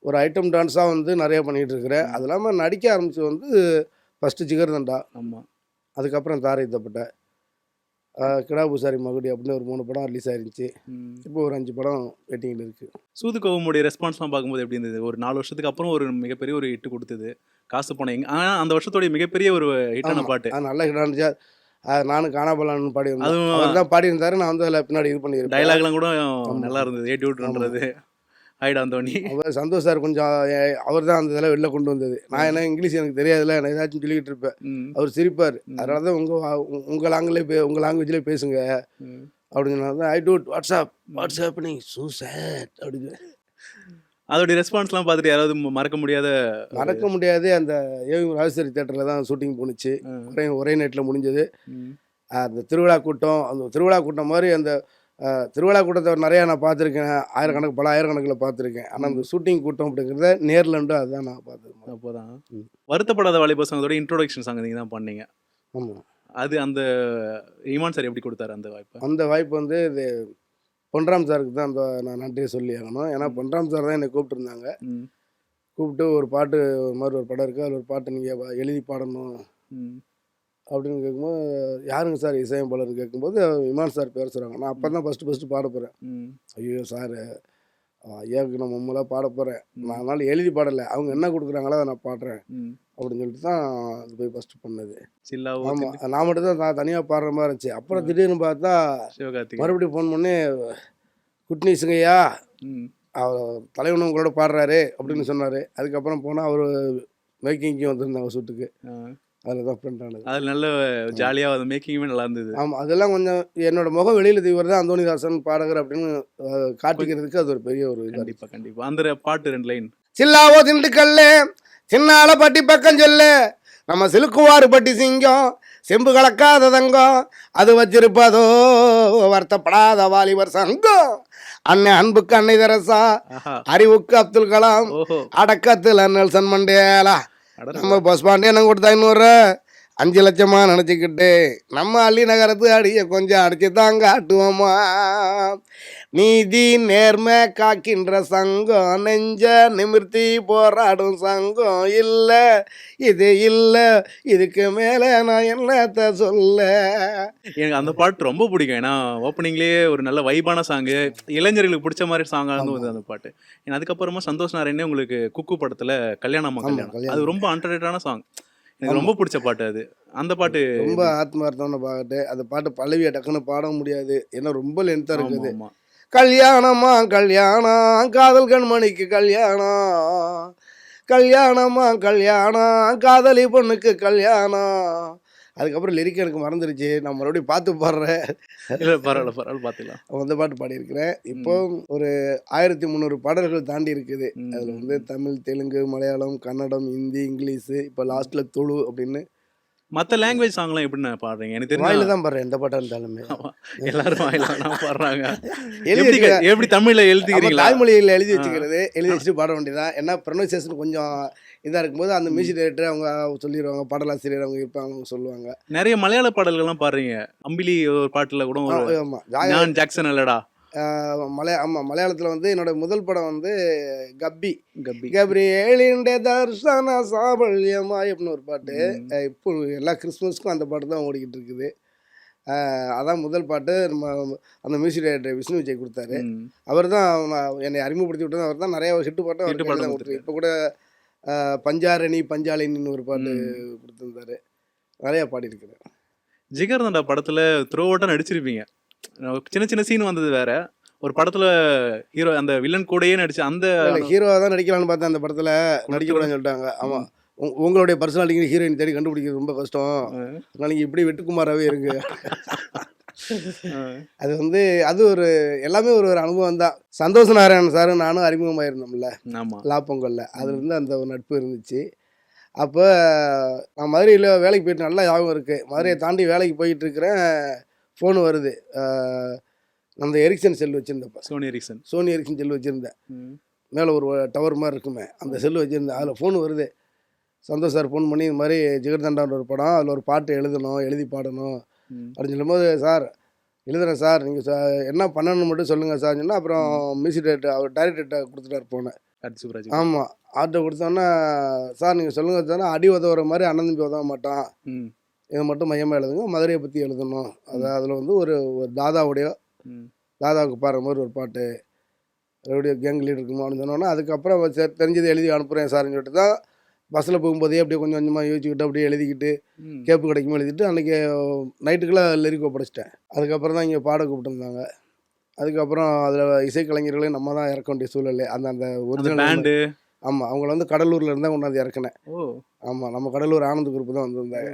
ஒரு ஐட்டம் டான்ஸாக வந்து நிறைய பண்ணிகிட்டு இருக்கிறேன். அது இல்லாமல் நடிக்க ஆரம்பித்து வந்து ஃபஸ்ட்டு ஜிகர்தண்டா, ஆமா. அதுக்கப்புறம் தாரை தப்பட்ட, கிடா பூசாரி மகுடி அப்படின்னு ஒரு 3 படம் ரிலீஸ் ஆயிருந்துச்சு. ம். இப்போ ஒரு 5 படம் வெயிட்டிங்கில் இருக்குது. சூதுகவுமுடைய ரெஸ்பான்ஸ்லாம் பார்க்கும்போது எப்படி இருந்தது? ஒரு 4 வருஷத்துக்கு அப்புறம் ஒரு மிகப்பெரிய ஒரு ஹிட் கொடுத்தது. காசு பணம் எங்க ஆனா அந்த வருஷத்தோடைய மிகப்பெரிய ஒரு ஹிட்டான ஆமாம், பாட்டு. அது நல்லா ஹிட் ஆனிச்சா. நானும் காணாபலான்னு பாடியிருந்தேன். அதுவும் அவர் தான் பாடியிருந்தாரு, நான் வந்து அதில் பின்னாடி இது பண்ணியிருப்பேன். டயலாக்லாம் கூட நல்லா இருந்தது. ஏடியூட்ன்றது ஹைட் ஆந்தோனி. அவர் சந்தோஷ் சார் கொஞ்சம் அவர் தான் அந்த இதெல்லாம் வெளில கொண்டு வந்தது. நான் என்ன இங்கிலீஷ் எனக்கு தெரியாதுல்ல, நான் ஏதாச்சும் சொல்லிக்கிட்டு இருப்பேன். ம். அவர் சிரிப்பார். ம். அதனால தான் உங்கள் உங்கள் லாங்குவேஜ்லேயே பேசுங்க ம். அப்படின்னு சொன்னார். I dude what's happening so sad அப்படின்னு. அதோடைய ரெஸ்பான்ஸ்லாம் பார்த்துட்டு யாராவது மறக்க முடியாத மறக்க முடியாது. அந்த ஏவி ராஜேஸ்வரி தேட்டரில் தான் ஷூட்டிங் போணுச்சு. ஒரே நைட்டில் முடிஞ்சது. ம். அந்த திருவிழா கூட்டம் மாதிரி அந்த திருவிழா கூட்டத்தை நிறையா நான் பார்த்துருக்கேன். பல ஆயிரக்கணக்கில் பார்த்துருக்கேன். ஆனால் அந்த ஷூட்டிங் கூட்டம் அப்படிங்கிறத நேர்லண்டு அதுதான் நான் பார்த்தது. அப்போதான் ம். வருத்தப்படாத வாலிபர் சாங்கோட இன்ட்ரோடக்ஷன் சாங் நீங்கள் தான் பண்ணீங்க. ஆமாம், அது அந்த இமான் சார் எப்படி கொடுத்தாரு அந்த வாய்ப்பை? அந்த வாய்ப்பு வந்து இது பொன்ராம் சாருக்கு தான் நான் நன்றியை சொல்லி ஆகணும். ஏன்னா பொன்ராம் சார் தான் என்னை கூப்பிட்டுருந்தாங்க. ம். கூப்பிட்டு ஒரு பாட்டு மாதிரி ஒரு படம் இருக்குது, அதில் ஒரு பாட்டு நீங்கள் எழுதி பாடணும் ம். அப்படின்னு கேட்கும்போது, யாருங்க சார் இசையமைப்பாளர்னு கேட்கும்போது இமான் சார் பேர் சொல்கிறாங்க. நான் அப்போ தான் ஃபஸ்ட்டு பாட போகிறேன். ம். ஐயோ சார், ஐயாவுக்கு நான் மும்மலாக பாட போகிறேன். ம். நான் அதனால் எழுதி பாடலை, அவங்க என்ன கொடுக்குறாங்களோ அதை நான் பாடுறேன். ம். அப்படின்னு சொல்லிட்டு தான் அது போய் ஃபஸ்ட்டு பண்ணது. சில்லாவோ ஆமாம், நான் மட்டும் தான் தனியாக பாடுற மாதிரி இருந்துச்சு. அப்புறம் திடீர்னு பார்த்தா சிவகார்த்திகேயன். மறுபடியும் ஃபோன் பண்ணி குட் நியூஸுங்கய்யா, ம். தலைவன் உங்களோட பாடுறாரு அப்படின்னு சொன்னார். அதுக்கப்புறம் போனால் அவர் மேக்கிங்க்கு வந்திருந்தாங்க ஷூட்டுக்கு. ஆ. அதில் தான் ஃப்ரெண்ட் ஆனது. அது நல்ல ஜாலியா அது மேக்கிங்குமே நல்லா இருந்தது. ஆமாம், அதெல்லாம் கொஞ்சம் என்னோட முகம் வெளியில் இவர் தான் அந்தோணிதாசன் பாடகர் அப்படின்னு காட்டிக்கிறதுக்கு அது ஒரு பெரிய ஒரு இது. கண்டிப்பா கண்டிப்பா. அந்த பாட்டு 2 லைன். சில்லாவோ திண்டுக்கல்லு சின்னால பட்டி பக்கம் சொல்லு, நம்ம சிலுக்குவாறு பட்டி சிங்கம், செம்பு கலக்காத தங்கம், அது வச்சிருப்பதோ வருத்தப்படாத வாலிபர் சங்கம், அண்ணன் அன்புக்கு அன்னை தெரசா, ஆஹா. அறிவுக்கு அப்துல் கலாம், ஓஹோ. அடக்கத்தில் நெல்சன் மண்டேலா, அடடா. நம்ம பஸ் பாண்டே என்ன கொடுத்தா 500 5 லட்சமா நினச்சிக்கிட்டு நம்ம அள்ளி நகரத்து அடிய கொஞ்சம் அடிச்சு தான் காட்டுவோமா, நீதி நேர்மை காக்கின்ற சங்கம், நெஞ்ச நிமிர்த்தி போராடும் சங்கம், இல்லை இது இல்லை இதுக்கு மேலே நான் என்னத்த சொல்ல. எனக்கு அந்த பாட்டு ரொம்ப பிடிக்கும். ஏன்னா ஓப்பனிங்லேயே ஒரு நல்ல வைபான சாங்கு, இளைஞர்களுக்கு பிடிச்ச மாதிரி சாங்காக இருந்தது அந்த பாட்டு. ஏன்னா அதுக்கப்புறமா சந்தோஷ் நாராயணே உங்களுக்கு குக்கு படத்தில் கல்யாணமா கல்யாணம், கல்யாணம். அது ரொம்ப அண்டர்ரேட்டான சாங். எனக்கு ரொம்ப பிடிச்ச பாட்டு அது. அந்த பாட்டு ரொம்ப ஆத்மார்த்தமான பாட்டு. அந்த பாட்டு பல்லவியை டக்குன்னு பாட முடியாது, ஏன்னா ரொம்ப லென்த்தாக இருக்குது. ஆமா. கல்யாணமா கல்யாணம் காதல் கண்மணிக்கு கல்யாணம், கல்யாணமா கல்யாணம் காதலி பொண்ணுக்கு கல்யாணம். அதுக்கப்புறம் லிரிக் எனக்கு மறந்துருச்சு, நான் மறுபடியும் பார்த்து பாடுறேன். இல்லை பரவாயில்ல பரவாயில்ல பார்த்துக்கலாம். அந்த பாட்டு பாடியிருக்கிறேன். இப்போ ஒரு 1300 பாடல்கள் தாண்டி இருக்குது. அதில் வந்து தமிழ், தெலுங்கு, மலையாளம், கன்னடம், ஹிந்தி, இங்கிலீஷு, இப்போ லாஸ்ட்டில் துளு அப்படின்னு மற்ற லாங்குவேஜ் சாங்லாம் எப்படி பாடுறீங்க? எனக்கு தெரியும் வாயில தான் பாடுறேன் எந்த பாட்டாக இருந்தாலுமே. எல்லாரும் வாயில தான் பாடுறாங்க. எழுதி எப்படி வச்சுக்க- எப்படி தமிழ்ல நம்ம எழுதிக்கிறீங்களா? தாய்மொழியில் எழுதி வச்சுக்கிறது, எழுதி வச்சுட்டு பாட வேண்டியதான். ஏன்னா ப்ரொனன்சியேஷன் கொஞ்சம் இதாக இருக்கும்போது அந்த மியூசிக் டைரக்டர் அவங்க சொல்லிடுவாங்க, பாடலாசிரியர் அவங்க இருப்பாங்க, அவங்க சொல்லுவாங்க. நிறைய மலையாள பாடல்கள்லாம் பாடுறீங்க. அம்பிலி ஒரு பாட்டுல கூட ஒரு ஆமாம், நான் ஜாக்சன் இல்லடா மலையாளத்தில் வந்து என்னோட முதல் படம் வந்து கப்பி, கப்பி. கப்ரியேலின்டே தர்சன சாபல்யமாய் அப்படின்னு ஒரு பாட்டு. இப்போ எல்லா கிறிஸ்மஸ்க்கும் அந்த பாட்டு தான் ஓடிக்கிட்டு இருக்குது. அதான் முதல் பாட்டு. நம்ம அந்த மியூசிக் டைரக்டர் விஷ்ணு விஜய் கொடுத்தாரு. ம். அவர் தான் என்னை அறிமுகப்படுத்தி விட்டது. அவர் தான் நிறைய ஹிட்டு பாட்டு Hit பாட்டு அவர் கொடுத்துரு. இப்போ கூட பஞ்சாரணி பஞ்சாலினின்னு ஒரு பாட்டு கொடுத்துருந்தாரு. நிறையா பாடியிருக்கிறேன். ஜிகர்தண்டா படத்துல த்ரோ அவுட்டா நடிச்சிருப்பீங்க. சின்ன சின்ன சீன் வந்தது வேற. ஒரு படத்துல ஹீரோ அந்த வில்லன் கூடயே நடிச்சு அந்த ஹீரோவாக தான் நடிக்கலாம்னு பார்த்தேன், அந்த படத்தில் நடிக்கக்கூடாதுன்னு சொல்லிட்டாங்க. ஆமாம், உங்களுடைய பர்சனாலிட்டி ஹீரோயின் தேடி கண்டுபிடிக்கிறது ரொம்ப கஷ்டம், அதனால் நீங்கள் இப்படி வெட்டுக்குமாராகவே இருங்க. அது வந்து அது ஒரு எல்லாமே ஒரு ஒரு அனுபவம் தான். சந்தோஷ் நாராயணன் சார் நானும் அறிமுகமாயிருந்தோம்ல ஆமா. லா பொங்கலில், அதுலேருந்து அந்த ஒரு நட்பு இருந்துச்சு. அப்போ நான் மதுரையில் வேலைக்கு போயிட்டு நல்லா ஞாபகம் இருக்குது. மதுரையை தாண்டி வேலைக்கு போயிட்டு இருக்கிறேன், ஃபோன் வருது. அந்த எரிக்சன் செல் வச்சுருந்தப்போ, சோனி எரிக்சன். சோனி எரிக்சன் செல் வச்சுருந்தேன். மேலே ஒரு டவர் மாதிரி இருக்குமே, அந்த செல்லு வச்சுருந்தேன். அதில் ஃபோன் வருது. சந்தோஷ் சார் ஃபோன் பண்ணி, இது மாதிரி ஜிகர்தண்டான்ற ஒரு படம், அதில் ஒரு பாட்டு எழுதணும், எழுதி பாடணும் அப்படின்னு சொல்லும்போது, சார் எழுதுறேன் சார், நீங்கள் என்ன பண்ணணும்னு மட்டும் சொல்லுங்கள் சார் சொன்னால், அப்புறம் மியூசிக் டைரக்டர் அவர் டைரக்டர்கிட்ட கொடுத்துட்டார் ஃபோனை. சுப்ராஜ். ஆமாம், ஆர்டர் கொடுத்தோன்னா, சார் நீங்கள் சொல்லுங்கள் சார், அடி உதவுற மாதிரி அண்ணன் தம்பி உதவ மாட்டான், இதை மட்டும் மையமாக எழுதுங்க, மதுரையை பற்றி எழுதணும். அதில் வந்து ஒரு தாதாவுடைய தாதாவுக்கு பாடுற மாதிரி ஒரு பாட்டு, அதோடைய கேங் லீடர் இருக்குமா அப்படின்னு சொன்னோன்னா, அதுக்கப்புறம் தெரிஞ்சதை எழுதி அனுப்புகிறேன் சார்ன்னு சொல்லிட்டு தான் பஸ்ஸில் போகும்போதே அப்படியே கொஞ்சம் கொஞ்சமாக யோசிச்சுக்கிட்டு அப்படியே எழுதிக்கிட்டு கேப்பு கிடைக்குமோ எழுதிட்டு அன்றைக்கி நைட்டுக்குள்ளே லிரிக் ஒப்படைச்சிட்டேன். அதுக்கப்புறம் தான் இங்கே பாட கூப்பிட்டுருந்தாங்க. அதுக்கப்புறம் அதில் இசைக்கலைஞர்களையும் நம்ம தான் இறக்க வேண்டிய சூழல். அந்த அந்த ஒரிஜினல் பேண்டு. ஆமாம், அவங்கள வந்து கடலூரில் இருந்தால் கொண்டாந்து இறக்குனேன். ஆமாம், நம்ம கடலூர் ஆனந்த் குரூப் தான் வந்திருந்தாங்க.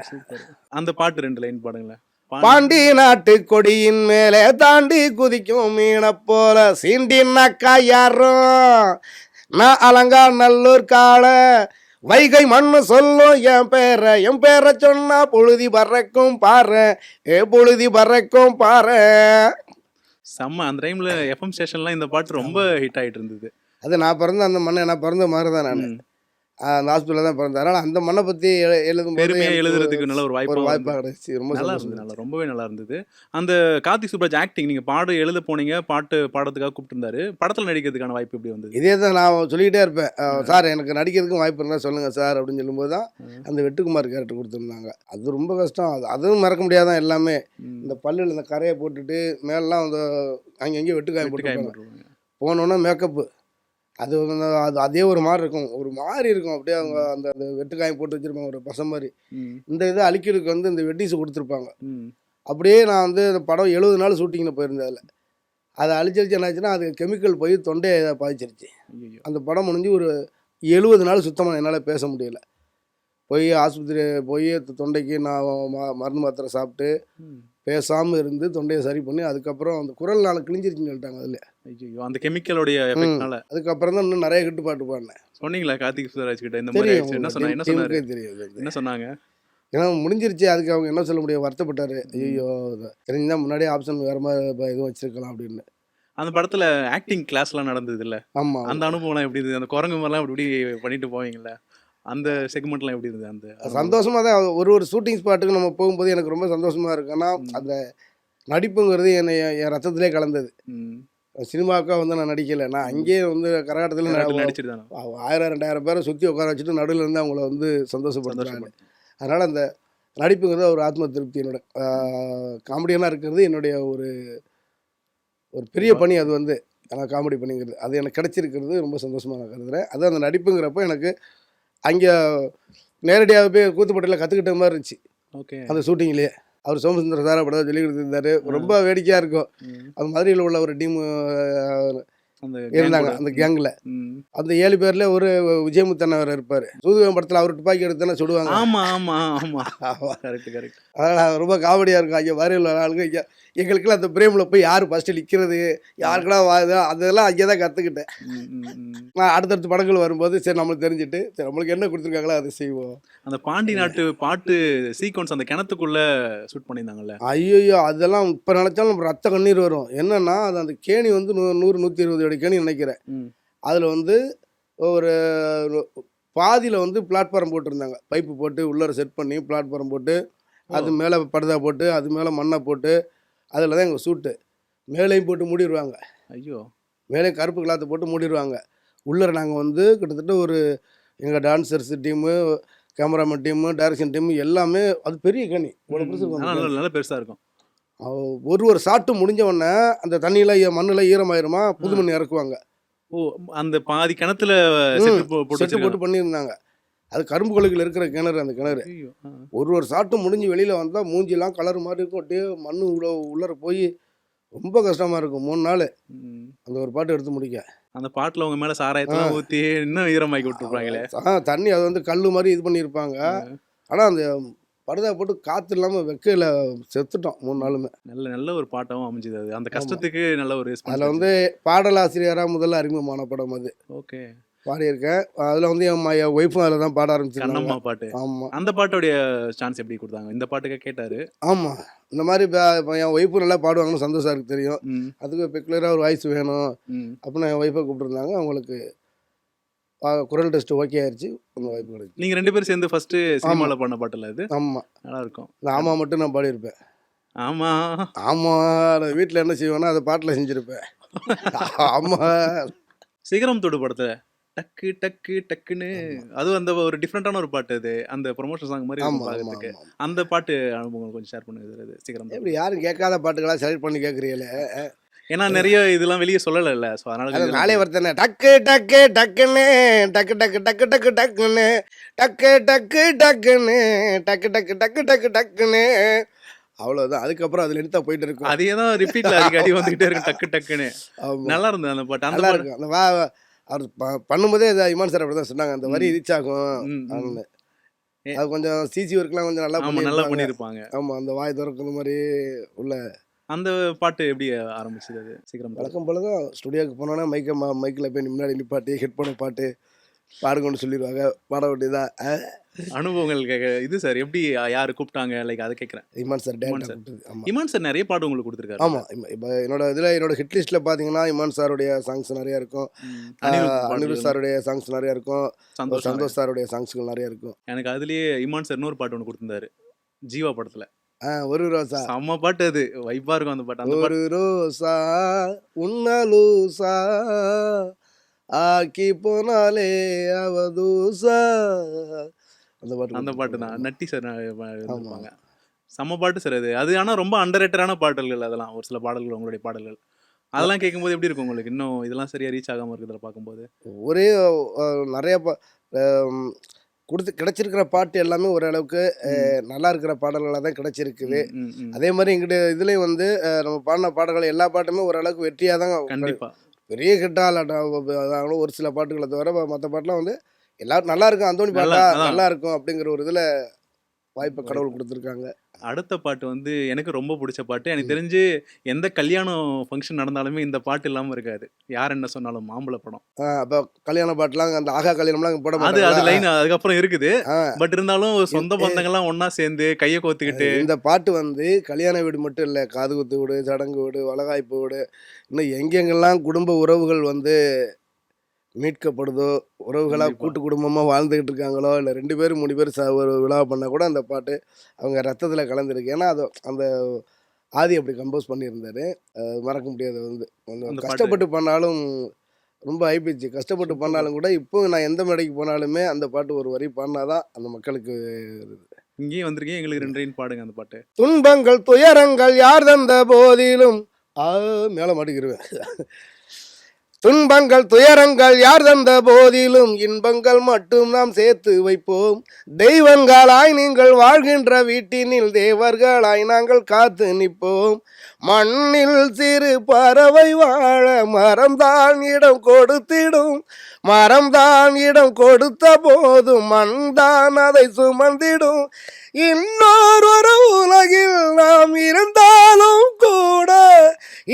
அந்த பாட்டு 2 லைன் பாடுங்களேன். பாண்டி நாட்டு கொடியின் மேலே தாண்டி குதிக்கும் மீனை போல சீண்டினாக்கா யாரும் நான் அலங்கா நல்லூர் கால வைகை மண்ணு சொல்லும் என் பேரை சொன்னா பொழுதி பறக்கும் பாரு, பொழுதி பறக்கும் பாரு. செம்ம. அந்த டைம்ல எஃப்எம் ஸ்டேஷன்லாம் இந்த பாட்டு ரொம்ப ஹிட் ஆகிட்டு இருந்தது. அது நான் பிறந்த அந்த மண்ணை, நான் பிறந்த மாதிரி தான் நான் அந்த ஹாஸ்பிட்டலில் தான் பிறந்தேன். அதனால் அந்த மண்ணை பற்றி எழுதும் பெருமையாக எழுதுறதுக்கு நல்ல ஒரு வாய்ப்பாக கிடைச்சி ரொம்ப நல்லா இருந்தது. ரொம்பவே நல்லா இருந்தது. அந்த கார்த்திக் சுப்ராஜ் ஆக்டிங், நீங்கள் பாடு எழுத போனீங்க, பாட்டு பாடுறதுக்காக கூப்பிட்டுருந்தாரு, படத்தில் நடிக்கிறதுக்கான வாய்ப்பு எப்படி வந்தது? இதே தான் நான் சொல்லிக்கிட்டே இருப்பேன், சார் எனக்கு நடிக்கிறதுக்கும் வாய்ப்பு இருந்தால் சொல்லுங்கள் சார் அப்படின்னு சொல்லும்போது தான் அந்த வெட்டுக்குமார் கேரக்டர் கொடுத்துருந்தாங்க. அது ரொம்ப கஷ்டம், அதுவும் மறக்க முடியாதான். எல்லாமே இந்த பல்லில் இந்த கரையை போட்டுட்டு மேலாம் அந்த அங்கங்கே வெட்டுக்காயம் போட்டு போனோன்னா மேக்கப்பு, அது வந்து அது அதே ஒரு மாதிரி இருக்கும், ஒரு மாதிரி இருக்கும். அப்படியே அவங்க அந்த அந்த வெட்டுக்காயம் போட்டு வச்சுருப்பாங்க ஒரு பசை மாதிரி. ம். இந்த இதை அழிக்கிறதுக்கு வந்து இந்த வெட்டிஸ் கொடுத்துருப்பாங்க. ம். அப்படியே நான் வந்து அந்த படம் 70 நாள் ஷூட்டிங்கில் போயிருந்தேன். அதில் அதை அழிச்சு என்னாச்சுன்னா அது கெமிக்கல் போய் தொண்டையை பாதிச்சிருச்சு. ஐயோ. அந்த படம் முடிஞ்சு ஒரு 70 நாள் சுத்தமாக என்னால் பேச முடியல. போய் ஆஸ்பத்திரி போய் தொண்டைக்கு நான் மருந்து மாத்திரை சாப்பிட்டு ம். பேசாமல் இருந்து தொண்டையை சரி பண்ணி அதுக்கப்புறம் அந்த குரல் நாளை கிழிஞ்சிருச்சுன்னு சொல்லிட்டாங்க அதில். ஐயோ, அந்த கெமிக்கலோடைய எஃபெக்ட்னால. அதுக்கப்புறம் தான் இன்னும் நிறைய கட்டு பாட்டு பாடினேன். சொன்னீங்களா கார்த்திக் சுப்ராஜ் கிட்ட இந்த மாதிரி தெரியும், ஆயிடுச்சு? என்ன சொன்னாங்க? என்ன சொன்னாரு? டீமுக்கே தெரியும் அது. என்ன சொன்னாங்க? ஏன்னா முடிஞ்சிருச்சு, அதுக்கு அவங்க என்ன சொல்ல முடியும், வருத்தப்பட்டார். ஐயோ தெரிஞ்சுதான் முன்னாடியே ஆப்ஷன் வேறு மாதிரி எதுவும் வச்சிருக்கலாம் அப்படின்னு. அந்த படத்துல ஆக்டிங் கிளாஸ்லாம் நடந்தது இல்ல? ஆமாம், அந்த அனுபவம்லாம் எப்படி இருந்தது? அந்த குரங்கு மாதிரிலாம் இப்படி இப்படி பண்ணிட்டு போவீங்கல்ல, அந்த செக்மெண்ட்லாம் எப்படி இருந்தது? அந்த சந்தோஷமாக தான் ஒரு ஷூட்டிங் ஸ்பாட்டுக்கு நம்ம போகும்போது எனக்கு ரொம்ப சந்தோஷமாக இருக்கு. ஆனால் அந்த நடிப்புங்கிறது என் ரத்தத்திலே கலந்தது. ம். சினிமாவுக்காக வந்து நான் நடிக்கலை, நான் அங்கேயே வந்து கரகாட்டத்தில் நடிச்சிட்டு தானே 1000 2000 பேரை சுற்றி உட்கார வச்சுட்டு நடுவில் இருந்து அவங்கள வந்து சந்தோஷப்படுத்துறாங்க. சந்தோஷம். அதனால் அந்த நடிப்புங்கிறது ஒரு ஆத்ம திருப்தி. என்னோட காமெடியனாக இருக்கிறது என்னுடைய ஒரு ஒரு பெரிய பணி. அது வந்து நான் காமெடி பண்ணிங்கிறது அது எனக்கு கிடச்சிருக்கிறது ரொம்ப சந்தோஷமாக நான் கருதுகிறேன். அது அந்த நடிப்புங்கிறப்போ எனக்கு அங்கே நேரடியாக போய் கூத்துப்பட்டியில் கற்றுக்கிட்ட மாதிரி இருந்துச்சு. ஓகே. அந்த ஷூட்டிங்லேயே அவர் சோமசுந்தர சாரை படம் சொல்லி கொடுத்துருந்தாரு. ரொம்ப வேடிக்கையாக இருக்கும். அது மதுரையில் உள்ள ஒரு டீமு அந்த இருந்தாங்க அந்த கேங்கில். ம். அந்த 7 பேர்ல ஒரு விஜயமுத்தன் அவர் இருப்பார். சூதுவம் படத்தில் அவர் துப்பாக்கி எடுத்தானே சுடுவாங்க. ஆமா ஆமா ஆமா. Correct correct. அதனால் ரொம்ப காமெடியாக இருக்கும். ஐயா வரையில் உள்ள ஆளுங்க ஐயா எங்களுக்கெல்லாம் அந்த பிரேமில் போய் யார் ஃபஸ்ட்டு நிற்கிறது, யாருக்கெல்லாம் வாது, அதெல்லாம் அங்கே தான் கற்றுக்கிட்டேன். நான் அடுத்தடுத்த படங்கள் வரும்போது சரி நம்மளுக்கு தெரிஞ்சுட்டு சரி நம்மளுக்கு என்ன கொடுத்துருக்காங்களோ அதை செய்வோம். அந்த பாண்டி நாட்டு பாட்டு சீக்வன்ஸ் அந்த கிணத்துக்குள்ள ஷூட் பண்ணியிருந்தாங்கல்ல? ஐயோ அதெல்லாம் இப்போ நினச்சாலும் நம்ம ரத்த கண்ணீர் வரும். என்னன்னா அது அந்த கேணி வந்து 100 120 அடி கேணி நினைக்கிறேன். அதில் வந்து ஒரு பாதியில் வந்து பிளாட்ஃபார்ம் போட்டிருந்தாங்க. பைப்பு போட்டு உள்ளே செட் பண்ணி பிளாட்ஃபார்ம் போட்டு அது மேலே படுதா போட்டு அது மேலே மண்ணை போட்டு அதில் தான் எங்கள் ஷூட்டு. மேலேயும் போட்டு மூடிடுவாங்க. ஐயோ. மேலே கருப்பு கிளாத்தை போட்டு மூடிடுவாங்க. உள்ளே நாங்கள் வந்து கிட்டத்தட்ட ஒரு எங்கள் dancers team, cameraman team, direction team எல்லாமே அது பெரிய கேணி. இவ்வளோ பெருசு நல்ல பெருசாக இருக்கும். ஒரு ஷாட்டு முடிஞ்ச உடனே அந்த தண்ணியில் மண்ணில் ஈரமாயிருமா புது மண் இறக்குவாங்க. ஓ, அந்த பாதி கிணத்துல செட்டு போட்டு பண்ணியிருந்தாங்க. அது கரும்பு கொழுக்கில் இருக்கிற கிணறு அந்த கிணறு. ஒரு ஷாட்டு முடிஞ்சு வெளியில் வந்தால் மூஞ்சிலாம் கலர் மாதிரி இருக்கும். அப்படியே மண் உள்ளர போய் ரொம்ப கஷ்டமாக இருக்கும் 3 நாள் அந்த ஒரு பாட்டு எடுத்து முடிக்க. அந்த பாட்டில் உங்க மேலே சாராயத்தெல்லாம் ஊற்றி இன்னும் ஈரமாக்கி விட்டுருப்பாங்களே. தண்ணி அது வந்து கல் மாதிரி இது பண்ணியிருப்பாங்க. ஆனால் அந்த படுதா போட்டு காற்று இல்லாமல் வெக்கையில் செத்துட்டோம் 3 நாளுமே. நல்ல ஒரு பாட்டாகவும் அமைஞ்சுது. அது அந்த கஷ்டத்துக்கு நல்ல ஒரு அதில் வந்து பாடலாசிரியராக முதல்ல அறிமுகமான படம் அது. ஓகே. பாடியிருக்கேன். அதில் வந்து என் ஒய்ஃபும் அதில் தான் பாட ஆரம்பிச்சிருக்காங்க. கண்ணம்மா பாட்டு. ஆமாம். அந்த பாட்டோடைய சான்ஸ் எப்படி கொடுத்தாங்க? இந்த பாட்டுக்கு கேட்டாரு. ஆமாம், இந்த மாதிரி இப்போ என் ஒய்ஃபு நல்லா பாடுவாங்கன்னு சந்தோஷம் சாருக்கு தெரியும். அதுக்கு பெக்குலராக ஒரு வாய்ஸ் வேணும் அப்படின்னு என் ஒய்ஃபை கூப்பிட்டுருந்தாங்க. அவங்களுக்கு குரல் டெஸ்ட் ஓகே ஆயிடுச்சு. உங்கள் வாய்ப்பு கிடைக்கும். நீங்கள் 2 பேரும் சேர்ந்து ஃபர்ஸ்ட்டு சினிமாவில் பண்ண பாட்டில் அது? ஆமாம், நல்லா இருக்கும். இந்த ஆமா மட்டும் நான் பாடியிருப்பேன். ஆமாம் ஆமாம், நான் வீட்டில் என்ன செய்வேன்னா அதை பாட்டில் செஞ்சுருப்பேன். ஆமாம். சிகரம் தொடு படத்தில் டக்கு டக்கு டக்குன்னு அது அந்த ஒரு டிஃப்ரெண்டான ஒரு பாட்டு. அது அந்த ப்ரொமோஷன் சாங் மாதிரி இருக்கும் பார்க்கறதுக்கு. அந்த பாட்டு அனுபவங்கள் கொஞ்சம் ஷேர் பண்ணுங்க. அது சிகரம் எப்படி யாரும் கேட்காத பாட்டுகளாக செலக்ட் பண்ணி கேட்குறீங்களே? ஏன்னா நிறைய இதெல்லாம் வெளியே சொல்லலைல்ல, ஸோ அதனால நாளே வருத்தனே டக்கு டக்கு டக்குன்னு டக்கு டக்கு டக்கு டக்கு டக்குன்னு டக்கு டக்கு டக்குன்னு டக்கு டக்கு டக்கு டக்கு டக்குன்னு அவ்வளோதான். அதுக்கப்புறம் அதில் எடுத்தா போயிட்டு இருக்கும். அதே தான் ரிப்பீட்ல அடிக்கடி வந்துகிட்டே இருக்கும் டக்கு டக்குன்னு. நல்லா இருந்தது அந்த பாட்டு. நல்லா இருக்கும். அந்த அவர் பண்ணும்போதே இமான் சார் அப்படி தான் சொன்னாங்க, அந்த வரி ரீச் ஆகும். அது கொஞ்சம் சிசி ஒர்க்லாம் கொஞ்சம் நல்லா பண்ணியிருப்பாங்க. ஆமாம், அந்த வாய் திறக்கிற மாதிரி உள்ள அந்த பாட்டு எப்படி ஆரம்பிச்சது? அது சீக்கிரம் வழக்கம் போல தான். ஸ்டுடியோவுக்கு போனோன்னா மைக்கில் போய் முன்னாடி நிப்பாட்டி ஹெட்ஃபோனை பாட்டு பாடுங்கன்னு சொல்லிடுவாங்க, பாட வேண்டியதான். அனுபவங்கள் இது சார் எப்படி யார் கூப்பிட்டாங்க லைக் அதை கேட்குறேன். இமான் சார் இமான் சார் நிறைய பாட்டு உங்களுக்கு கொடுத்துருக்காரு. ஆமாம், இப்போ என்னோட ஹிட் லிஸ்ட்டில் பார்த்தீங்கன்னா இமான் சாருடைய சாங்ஸ் நிறையா இருக்கும், அனிருத் சாருடைய சாங்ஸ் நிறையா இருக்கும், சந்தோஷ் சாருடைய சாங்ஸ்கள் நிறையா இருக்கும். எனக்கு அதுலேயே இமான் சார் இன்னொரு பாட்டு ஒன்று கொடுத்துருந்தாரு ஜீவா படத்தில். ஒரு ரோசா செம்ம பாட்டு, அது வைப்பா இருக்கும் அந்த பாட்டு. ஒரு ரோசா உன்னலூசா ஆக்கி போனாலே அவதூசா அந்த பாட்டு தான் நட்டி சார் இருப்பாங்க. செம்ம பாட்டு சார் அது. அது ஆனால் ரொம்ப அண்டர்ரேட்டடான பாடல்கள் அதெல்லாம். ஒரு சில பாடல்கள் உங்களுடைய பாடல்கள் அதெல்லாம் கேட்கும்போது எப்படி இருக்கும் உங்களுக்கு? இன்னும் இதெல்லாம் சரியா ரீச் ஆகாம இருக்கிறத பார்க்கும்போது? ஒரே நிறைய கிடைச்சிருக்கிற பாட்டு எல்லாமே ஓரளவுக்கு நல்லா இருக்கிற பாடல்களாக தான் கிடைச்சிருக்குது. ம், ம், ம். அதே மாதிரி எங்கிட்ட இதுலேயும் வந்து நம்ம பாடின பாடல்கள் எல்லா பாட்டுமே ஓரளவுக்கு வெற்றியாக தான் கண்டிப்பா. பெரிய ஹிட்டாக இல்லாட்டாலும் ஒரு சில பாட்டுகளை தவிர மற்ற பாட்டுலாம் வந்து எல்லாரும் நல்லா இருக்கும். அந்தோணி பாட்டா அதான். நல்லா இருக்கும் அப்படிங்கிற ஒரு இதில் வாய்ப்பை கடவுள் கொடுத்துருக்காங்க. அடுத்த பாட்டு வந்து எனக்கு ரொம்ப பிடிச்ச பாட்டு. எனக்கு தெரிஞ்சு எந்த கல்யாணம் ஃபங்க்ஷன் நடந்தாலுமே இந்த பாட்டு இல்லாம இருக்காது. யார் என்ன சொன்னாலும் மாம்பழ படம். அப்போ கல்யாண பாட்டுலாம் அந்த ஆகா கல்யாணம்லாம் அங்கே போட அது மாட்டாங்க. லைன் அதுக்கப்புறம் இருக்குது. ஆ பட் இருந்தாலும் சொந்த பந்தங்கள்லாம் ஒண்ணா சேர்ந்து கைய கோத்துக்கிட்டு இந்த பாட்டு வந்து கல்யாண வீடு மட்டும் இல்லை, காது குத்து வீடு, சடங்கு வீடு, வளகாய்ப்பு வீடு, இன்னும் எங்கெங்கெல்லாம் குடும்ப உறவுகள் வந்து மீட்கப்படுதோ, உறவுகளாக கண்டிப்பா. கூட்டு குடும்பமாக வாழ்ந்துக்கிட்டு இருக்காங்களோ, இல்லை 2 பேர் 3 பேர் ஒரு விழா பண்ணால் கூட அந்த பாட்டு அவங்க ரத்தத்தில் கலந்துருக்கு. ஏன்னா அது அந்த ஆதி அப்படி கம்போஸ் பண்ணியிருந்தாரு. மறக்க முடியாது வந்து கொஞ்சம் அந்த பாட்டு கஷ்டப்பட்டு பண்ணாலும் ரொம்ப ஐபிச்சு கஷ்டப்பட்டு சூப்பர். பண்ணாலும் கூட இப்போ நான் எந்த மேடைக்கு போனாலுமே அந்த பாட்டு ஒரு வரி பாடினாதான் அந்த மக்களுக்கு இங்கேயும் வந்திருக்கீங்க. எங்களுக்கு 2 லைன் பாடுங்க அந்த பாட்டு. துன்பங்கள் துயரங்கள் யார் தந்த போதிலும் மேலே மாட்டிக்கிருவேன். துன்பங்கள் துயரங்கள் யார் தந்த போதிலும் இன்பங்கள் மட்டும் நாம் சேர்த்து வைப்போம். தெய்வங்களாய் நீங்கள் வாழ்கின்ற வீட்டினில் தேவர்களாய் நாங்கள் காத்து நிற்போம். மண்ணில் சிறு பறவை வாழ மரம்தான் இடம் கொடுத்திடும். மரம்தான் இடம் கொடுத்த போதும் மண்தான் அதை சுமந்திடும். இன்னொரு உலகில் நாம் இருந்தாலும் கூட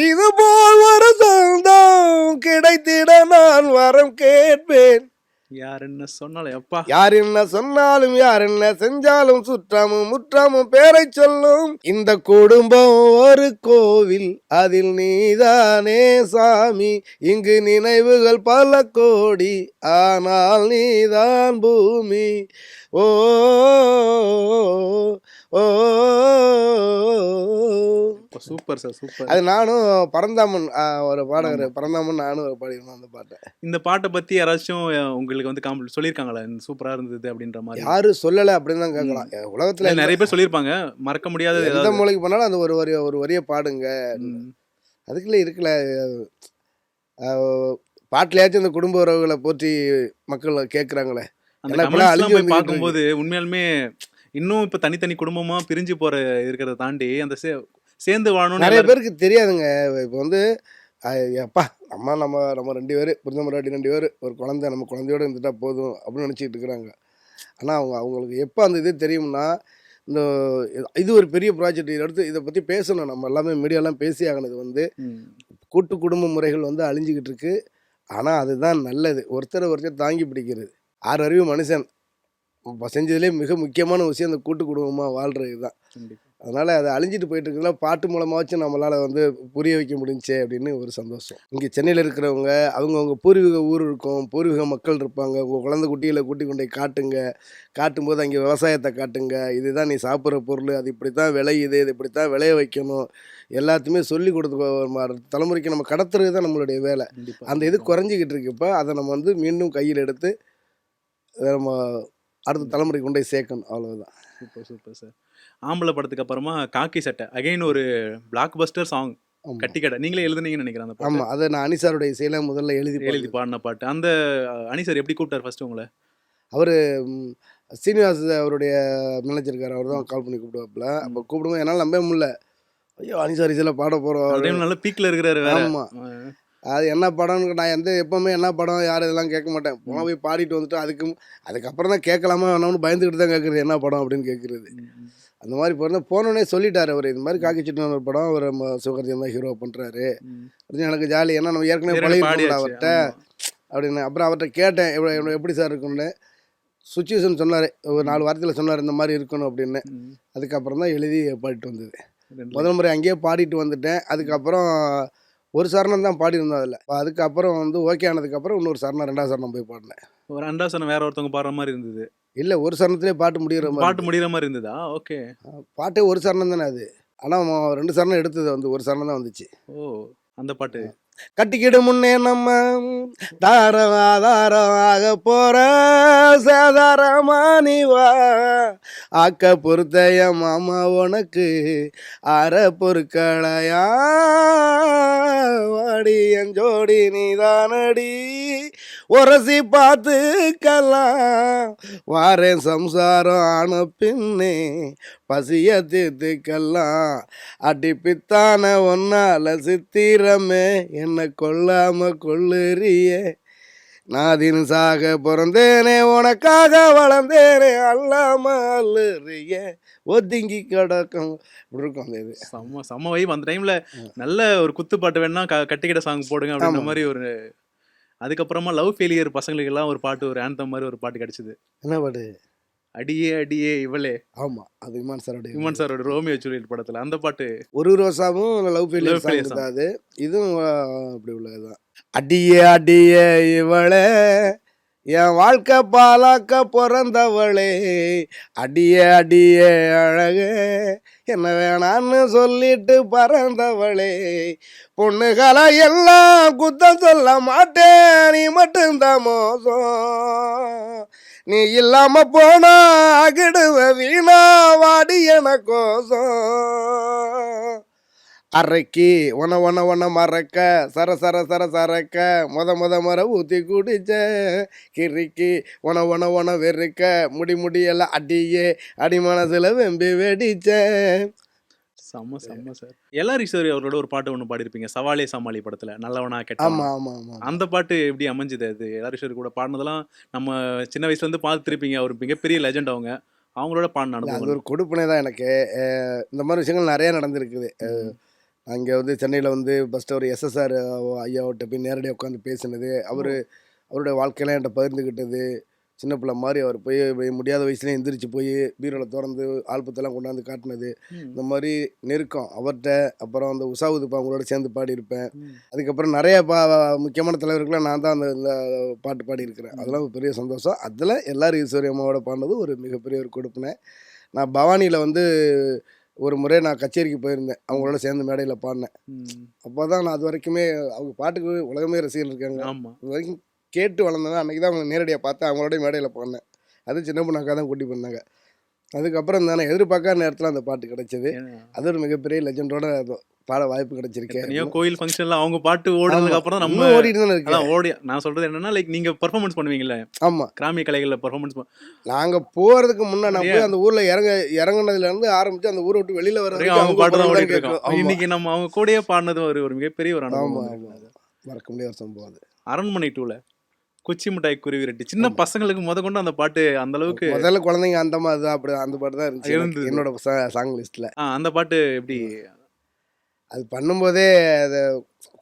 இதுபோல் ஒரு சொந்தம் கிடைத்திட நான் வரம் கேட்பேன். யார் என்ன சொன்னாலும் எப்பா யார் என்ன சொன்னாலும் யார் என்ன செஞ்சாலும் சுற்றமும் முற்றமும் பேரை சொல்லும். இந்த குடும்பம் ஒரு கோவில், அதில் நீதானே சாமி. இங்கு நினைவுகள் பல கோடி, ஆனால் நீதான் பூமி. ஓ ஓ சூப்பர் சார், சூப்பர். அது நானும் பரந்தாமன் ஒரு பாடகர் பரந்தாமன் நானும் பாடியிருந்தோம் அந்த பாட்டை. இந்த பாட்டை பத்தி யாராச்சும் உங்களுக்கு வந்து சொல்லியிருக்காங்களா சூப்பரா இருந்தது அப்படின்ற மாதிரி? யாரும் சொல்லலை அப்படின்னு தான் கேட்கலாம். உலகத்துல நிறைய பேர் சொல்லியிருப்பாங்க. மறக்க முடியாத எந்த ஏதாவது. மூலைக்கு போனாலும் அந்த ஒரு வரியை பாடுங்க. ம். அதுக்குள்ளே இருக்கல பாட்டிலையாச்சும் அந்த குடும்ப உறவுகளை போற்றி மக்கள் கேட்குறாங்களே. அந்த ஏன்னா இப்பெல்லாம் கமெண்ட்ஸ்லாம் அழிஞ்சு போய் வந்துகிட்டு பார்க்கும்போது உண்மையாலுமே இன்னும் இப்ப தனித்தனி குடும்பமா பிரிஞ்சு போற இருக்கிறத தாண்டி அந்த சேர்ந்து வாழணும்னு நிறைய எல்லாரும் பேருக்கு தெரியாதுங்க. இப்போ வந்து எப்பா நம்ம நம்ம நம்ம 2 பேர் புரிஞ்ச முன்னாடி 2 பேர் ஒரு குழந்தை, நம்ம குழந்தையோட இருந்துட்டா போதும் அப்படின்னு நினச்சிக்கிட்டு இருக்கிறாங்க. ஆனால் அவங்களுக்கு எப்போ அந்த இது தெரியும்னா, இந்த இது ஒரு பெரிய ப்ராஜெக்ட். இதை அடுத்து இதை பற்றி பேசணும். நம்ம எல்லாமே மீடியாலாம் பேசி ஆகினது வந்து ம். கூட்டு குடும்ப முறைகள் வந்து அழிஞ்சிக்கிட்டு இருக்கு. ஆனால் அதுதான் நல்லது. ஒருத்தரை ஒருத்தர் தாங்கி பிடிக்கிறது. 6 அறிவு மனுஷன் செஞ்சதுலேயே மிக முக்கியமான விஷயம் அந்த கூட்டு குடும்பமாக வாழ்கிறது தான். கண்டிப்பா. அதனால் அது அழிஞ்சிட்டு போயிட்டு இருக்குல்ல, பாட்டு மூலமாச்சும் நம்மளால் வந்து புரிய வைக்க முடிஞ்சே அப்படின்னு ஒரு சந்தோஷம். இங்கே சென்னையில் இருக்கிறவங்க அவங்கவுங்க பூர்வீக ஊர் இருக்கும், பூர்வீக மக்கள் இருப்பாங்க. உங்கள் குழந்தை குட்டிகளை கூட்டி கொண்டு போய் காட்டுங்க. காட்டும்போது அங்கே விவசாயத்தை காட்டுங்க. இதுதான் நீ சாப்பிட்ற பொருள், அது இப்படி தான் விளையுது, இது இப்படி தான் விளைய வைக்கணும், எல்லாத்தையுமே சொல்லி கொடுத்து தலைமுறைக்கு நம்ம கடத்துறது தான் நம்மளுடைய வேலை. கண்டிப்பா. அந்த இது குறைஞ்சிக்கிட்டு இருக்கு. இப்போ அதை நம்ம வந்து மீண்டும் கையில் எடுத்து நம்ம அடுத்த தலைமுறைக்கு கொண்டு போய் சேர்க்கணும். அவ்வளவுதான். Super, super sir. ஆம்பளை படத்துக்கு அப்புறமா காக்கி சட்டை அகைன் ஒரு பிளாக் பஸ்டர் சாங். ஆமாம் கட்டிக்கடை நீங்களே எழுதுனீங்கன்னு நினைக்கிறேன் அந்த பாட்டு. ஆமாம் அதை நான் அனிசாருடைய இசையில முதல்ல எழுதி எழுதி பாடின பாட்டு. அந்த அனி சார் எப்படி கூப்பிட்டார் ஃபர்ஸ்ட் உங்களை? அவர் சீனிவாஸ் அவருடைய மேனேஜர் இருக்கார். அவர் தான் கால் பண்ணி கூப்பிடுவாப்புல. அப்போ கூப்பிடும்போது என்னால் நம்பவே முடியல. ஐயோ அனிசார் இசையில் பாட அந்த போகிறோம். டைம் நல்ல பீக்ல இருக்கிறாரு வேற. ஆமாம் அது என்ன படம்னு நான் எப்போவுமே என்ன படம் யார் இதெல்லாம் கேட்க மாட்டேன். போனால் போய் பாடிட்டு வந்துட்டு அதுக்கப்புறம் தான் கேட்கலாமா வேணாம்னு பயந்துக்கிட்டு தான் கேட்குறது என்ன படம் அப்படின்னு கேட்குறது. அந்த மாதிரி போனோடனே சொல்லிட்டார் அவர். இது மாதிரி காக்கி சட்டன் ஒரு படம் அவர் சிவகார்த்திகேயன் தான் ஹீரோ பண்ணுறாரு அப்படின்னு. எனக்கு ஜாலி, ஏன்னா நம்ம ஏற்கனவே பழகிருக்கோம்ல அவர்கிட்ட அப்படின்னு. அப்புறம் அவர்கிட்ட கேட்டேன் எப்படி சார் இருக்குன்னு. சுச்சுவேஷன் சொன்னார், ஒரு 4 வாரத்தில் சொன்னார் இந்த மாதிரி இருக்கணும் அப்படின்னு. அதுக்கப்புறம் தான் எழுதி பாடிட்டு வந்தது. முதல் முறை அங்கேயே பாடிட்டு வந்துட்டேன். அதுக்கப்புறம் ஒரு சரணம் தான் பாடியிருந்தோம் அதில். அதுக்கப்புறம் வந்து ஓகே ஆனதுக்கப்புறம் இன்னொரு சரணம் 2வது சரணம் போய் பாடினேன். ஒரு 2வது சரணம் வேற ஒருத்தவங்க பாடுற மாதிரி இருந்தது. இல்லை ஒரு சரணத்திலே பாட்டு முடிகிற மாதிரி. பாட்டு முடிகிற மாதிரி இருந்ததா? ஓகே. பாட்டே ஒரு சரணம் தானே அது. ஆனால் 2 சரணம் எடுத்தது வந்து ஒரு சரணம் தான் வந்துச்சு. ஓ அந்த பாட்டு. கட்டிக்கிடு முன்னே நம்ம தாரம் ஆதாரம் ஆக போற சேதாரமா நீ வா ஆக்க பொறுத்தைய மாமா உனக்கு அற பொறுக்களையா வாடி என் ஜோடி நீதானடி உரசி பார்த்துக்கலாம் வாரேன் சம்சாரம் ஆன பின்னே பசிய தீர்த்துக்கலாம் அடி பித்தான ஒன்னால சித்திரமே என்னை கொல்லாம கொள்ளுறியே நாதின் சாக பிறந்தேனே உனக்காக வளர்ந்தேனே அல்லாம அல்லுறியே ஒதுங்கி கிடக்கும் இப்படி இருக்கும் அந்த இது. செம்ம செம்ம வைப் அந்த டைம்ல. நல்ல ஒரு குத்துப்பாட்டு வேணா கட்டிக்கிட்ட சாங் போடுங்க அப்படின்ற ஆமா. மாதிரி ஒரு. அதுக்கப்புறமா லவ் ஃபெயிலியர் பசங்களுக்கு எல்லாம் ஒரு பாட்டு, ஒரு ஆந்தம் மாதிரி ஒரு பாட்டு கிடைச்சது. என்ன பாடு? அடியே அடியே இவளே. ஆமா, அது இமான் சாரோட இமான் சாரோட ரோமியோ ஜூலியட் படத்துல அந்த பாட்டு. ஒரு ரோசாவும் love failure Love failure song தான் அது. இதுவும் அப்படி உள்ளதுதான். அடியே அடியே இவளே என் வாழ்க்கை பாலாக்க பிறந்தவளே அடியே அடியே அழகே என்ன வேணான்னு சொல்லிட்டு பறந்தவளே பொண்ணுகளை எல்லாம் குத்தம் சொல்ல மாட்டேன் நீ மட்டும்தான் மோசம் நீ இல்லாம போனா அகிடுவ வீணா வாடி எனக்கோசம் அரைக்கி ஒன மறக்க சர சர சர சரக்க முத மர ஊற்றி குடிச்ச கிறுக்கி ஒன வெறுக்க முடியெல்லாம் அடியே அடி மனசுல வெம்பி வெடிச்சேன். செம்ம செம்ம சார். எல்ஆர் ஈஸ்வரி அவரோட ஒரு பாட்டு ஒன்று பாடியிருப்பீங்க, சவாலே சமாளி படத்துல, நல்லவனா ஆமா கெட்டவனா. ஆமா ஆமா அந்த பாட்டு எப்படி அமைஞ்சுது? அது எல்ஆர் ஈஸ்வரி கூட பாடினதெல்லாம் நம்ம சின்ன வயசுல இருந்து பார்த்துருப்பீங்க. அவர் மிகப்பெரிய லெஜண்ட் அவங்க. அவங்களோட பாடின இல்ல, அது அனுபவம். ஒரு கொடுப்பினை தான் எனக்கு. இந்த மாதிரி விஷயங்கள் நிறைய நடந்திருக்குது. அங்கே வந்து சென்னையில் வந்து ஃபஸ்ட்டு ஒரு எஸ்எஸ்ஆர் ஐயாவிட்ட போய் நேரடியாக உட்காந்து பேசினது, அவருடைய வாழ்க்கையெல்லாம் என்கிட்ட பகிர்ந்துக்கிட்டது, சின்ன பிள்ளை மாதிரி அவர் போய் முடியாத வயசுலேயே எந்திரிச்சு போய் பீரோவில் திறந்து ஆல்பத்தெல்லாம் கொண்டாந்து காட்டினது, ம், இந்த மாதிரி நெருக்கம் அவர்கிட்ட. அப்புறம் அந்த உசாவுதுப்பா அவங்களோட சேர்ந்து பாடியிருப்பேன். ம். அதுக்கப்புறம் நிறைய முக்கியமான தலைவர்கள்லாம் நான் தான் இந்த பாட்டு பாடியிருக்கிறேன். அதெல்லாம் ஒரு பெரிய சந்தோஷம். அதில் எல்லாரும் ஈஸ்வரி அம்மாவோட பாடினது ஒரு மிகப்பெரிய ஒரு கொடுப்பினை. நான் பவானியில் வந்து ஒரு முறை நான் கச்சேரிக்கு போயிருந்தேன், அவங்களோட சேர்ந்து மேடையில் பாடினேன். ம். அப்போ தான் நான் அது வரைக்குமே அவங்க பாட்டுக்கு உலகமே ரசிகர்கள் இருக்காங்க. ஆமா. இது வரைக்கும் கேட்டு வளர்ந்தேன். அன்றைக்கி தான் அவங்க நேரடியாக பார்த்தேன், அவங்களோட மேடையில் பாடினேன். அது சின்ன பொண்ணாக்கா தான் கூட்டி பண்ணாங்க. அதுக்கப்புறம் தானே எதிர்பார்க்காத நேரத்தில் அந்த பாட்டு கிடைச்சது. ஏன்னா, அது ஒரு மிகப்பெரிய லெஜண்டோட பாட வாய்ப்பு கிடைச்சிருக்கேன். எத்தனையோ கோயில் ஃபங்க்ஷன்ல அவங்க பாட்டு ஓடுனதுக்கு அப்புறம் நம்ம இன்னும் ஓடிட்டு தானே இருக்கேன். அதான் ஓடி. நான் சொல்றது என்னன்னா, லைக் நீங்க பெர்ஃபார்மன்ஸ் பண்ணுவீங்கல்ல, ஆமாம், கிராமிய கலைகள்ல பெர்ஃபார்மன்ஸ். நாங்கள் போகிறதுக்கு முன்னே நான் போய் அந்த ஊரில் இறங்குனதுலேருந்து ஆரம்பித்து அந்த ஊரை விட்டு வெளியில் வர வரைக்கும் அவங்க பாட்டு தான் ஓடிட்டு இருக்கோம். கேட்கும். இன்னைக்கு நம்ம அவங்க கூடயே பாடினது ஒரு மிகப்பெரிய ஒரு ஆமாம் அனுபவம். ஆமாம், மறக்க முடியாத ஒரு சம்பவம் அது. அரண்மனை 2ல குச்சி மிட்டாய் குருவி ரெட்டி சின்ன பசங்களுக்கு கொண்டு அந்த பாட்டு அந்த அளவுக்கு. முதல்ல குழந்தைங்க அந்த மாதிரி தான், அப்படி அந்த பாட்டு தான் இருந்துச்சு இருந்தது. என்னோட சாங் லிஸ்ட்டில். அந்த பாட்டு எப்படி? அது பண்ணும்போதே அது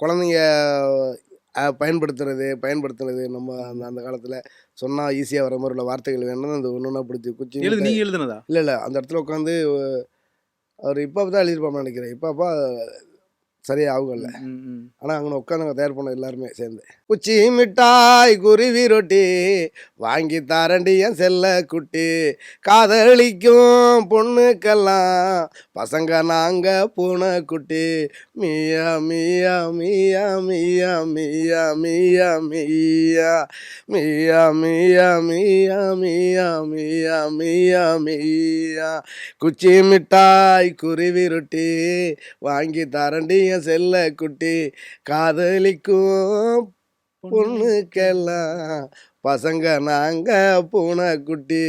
குழந்தைங்க பயன்படுத்துறது நம்ம அந்த காலத்தில் சொன்னால் ஈஸியாக வர மாதிரி உள்ள வார்த்தைகள் வேணும்னு அந்த ஒன்று ஒன்றா பிடிச்சி குச்சி நீங்க எழுதுனதா? இல்லை அந்த இடத்துல உட்காந்து அவர் இப்போ தான் எழுதியிருப்பான்னு நினைக்கிறேன். இப்போ சரியா ஆகும்ல. ம், ம். ஆனால் அங்கே உட்காந்து தயார் பண்ண எல்லாருமே சேர்ந்து குச்சி மிட்டாய் குருவி ரொட்டி வாங்கி தாரண்டி என் செல்ல குட்டி காதலிக்கும் பொண்ணுக்கெல்லாம் பசங்க நாங்க பூனை குட்டி மியா மியா மியா மியா மியா மியா மியா மியா மியா மியா மியா மியா மியா மியா குச்சி மிட்டாய் குருவி ரொட்டி வாங்கி தாரண்டி செல்ல குட்டி காதலிக்கும் பொண்ணுக்கெல்லாம் பசங்க நாங்க பூனை குட்டி.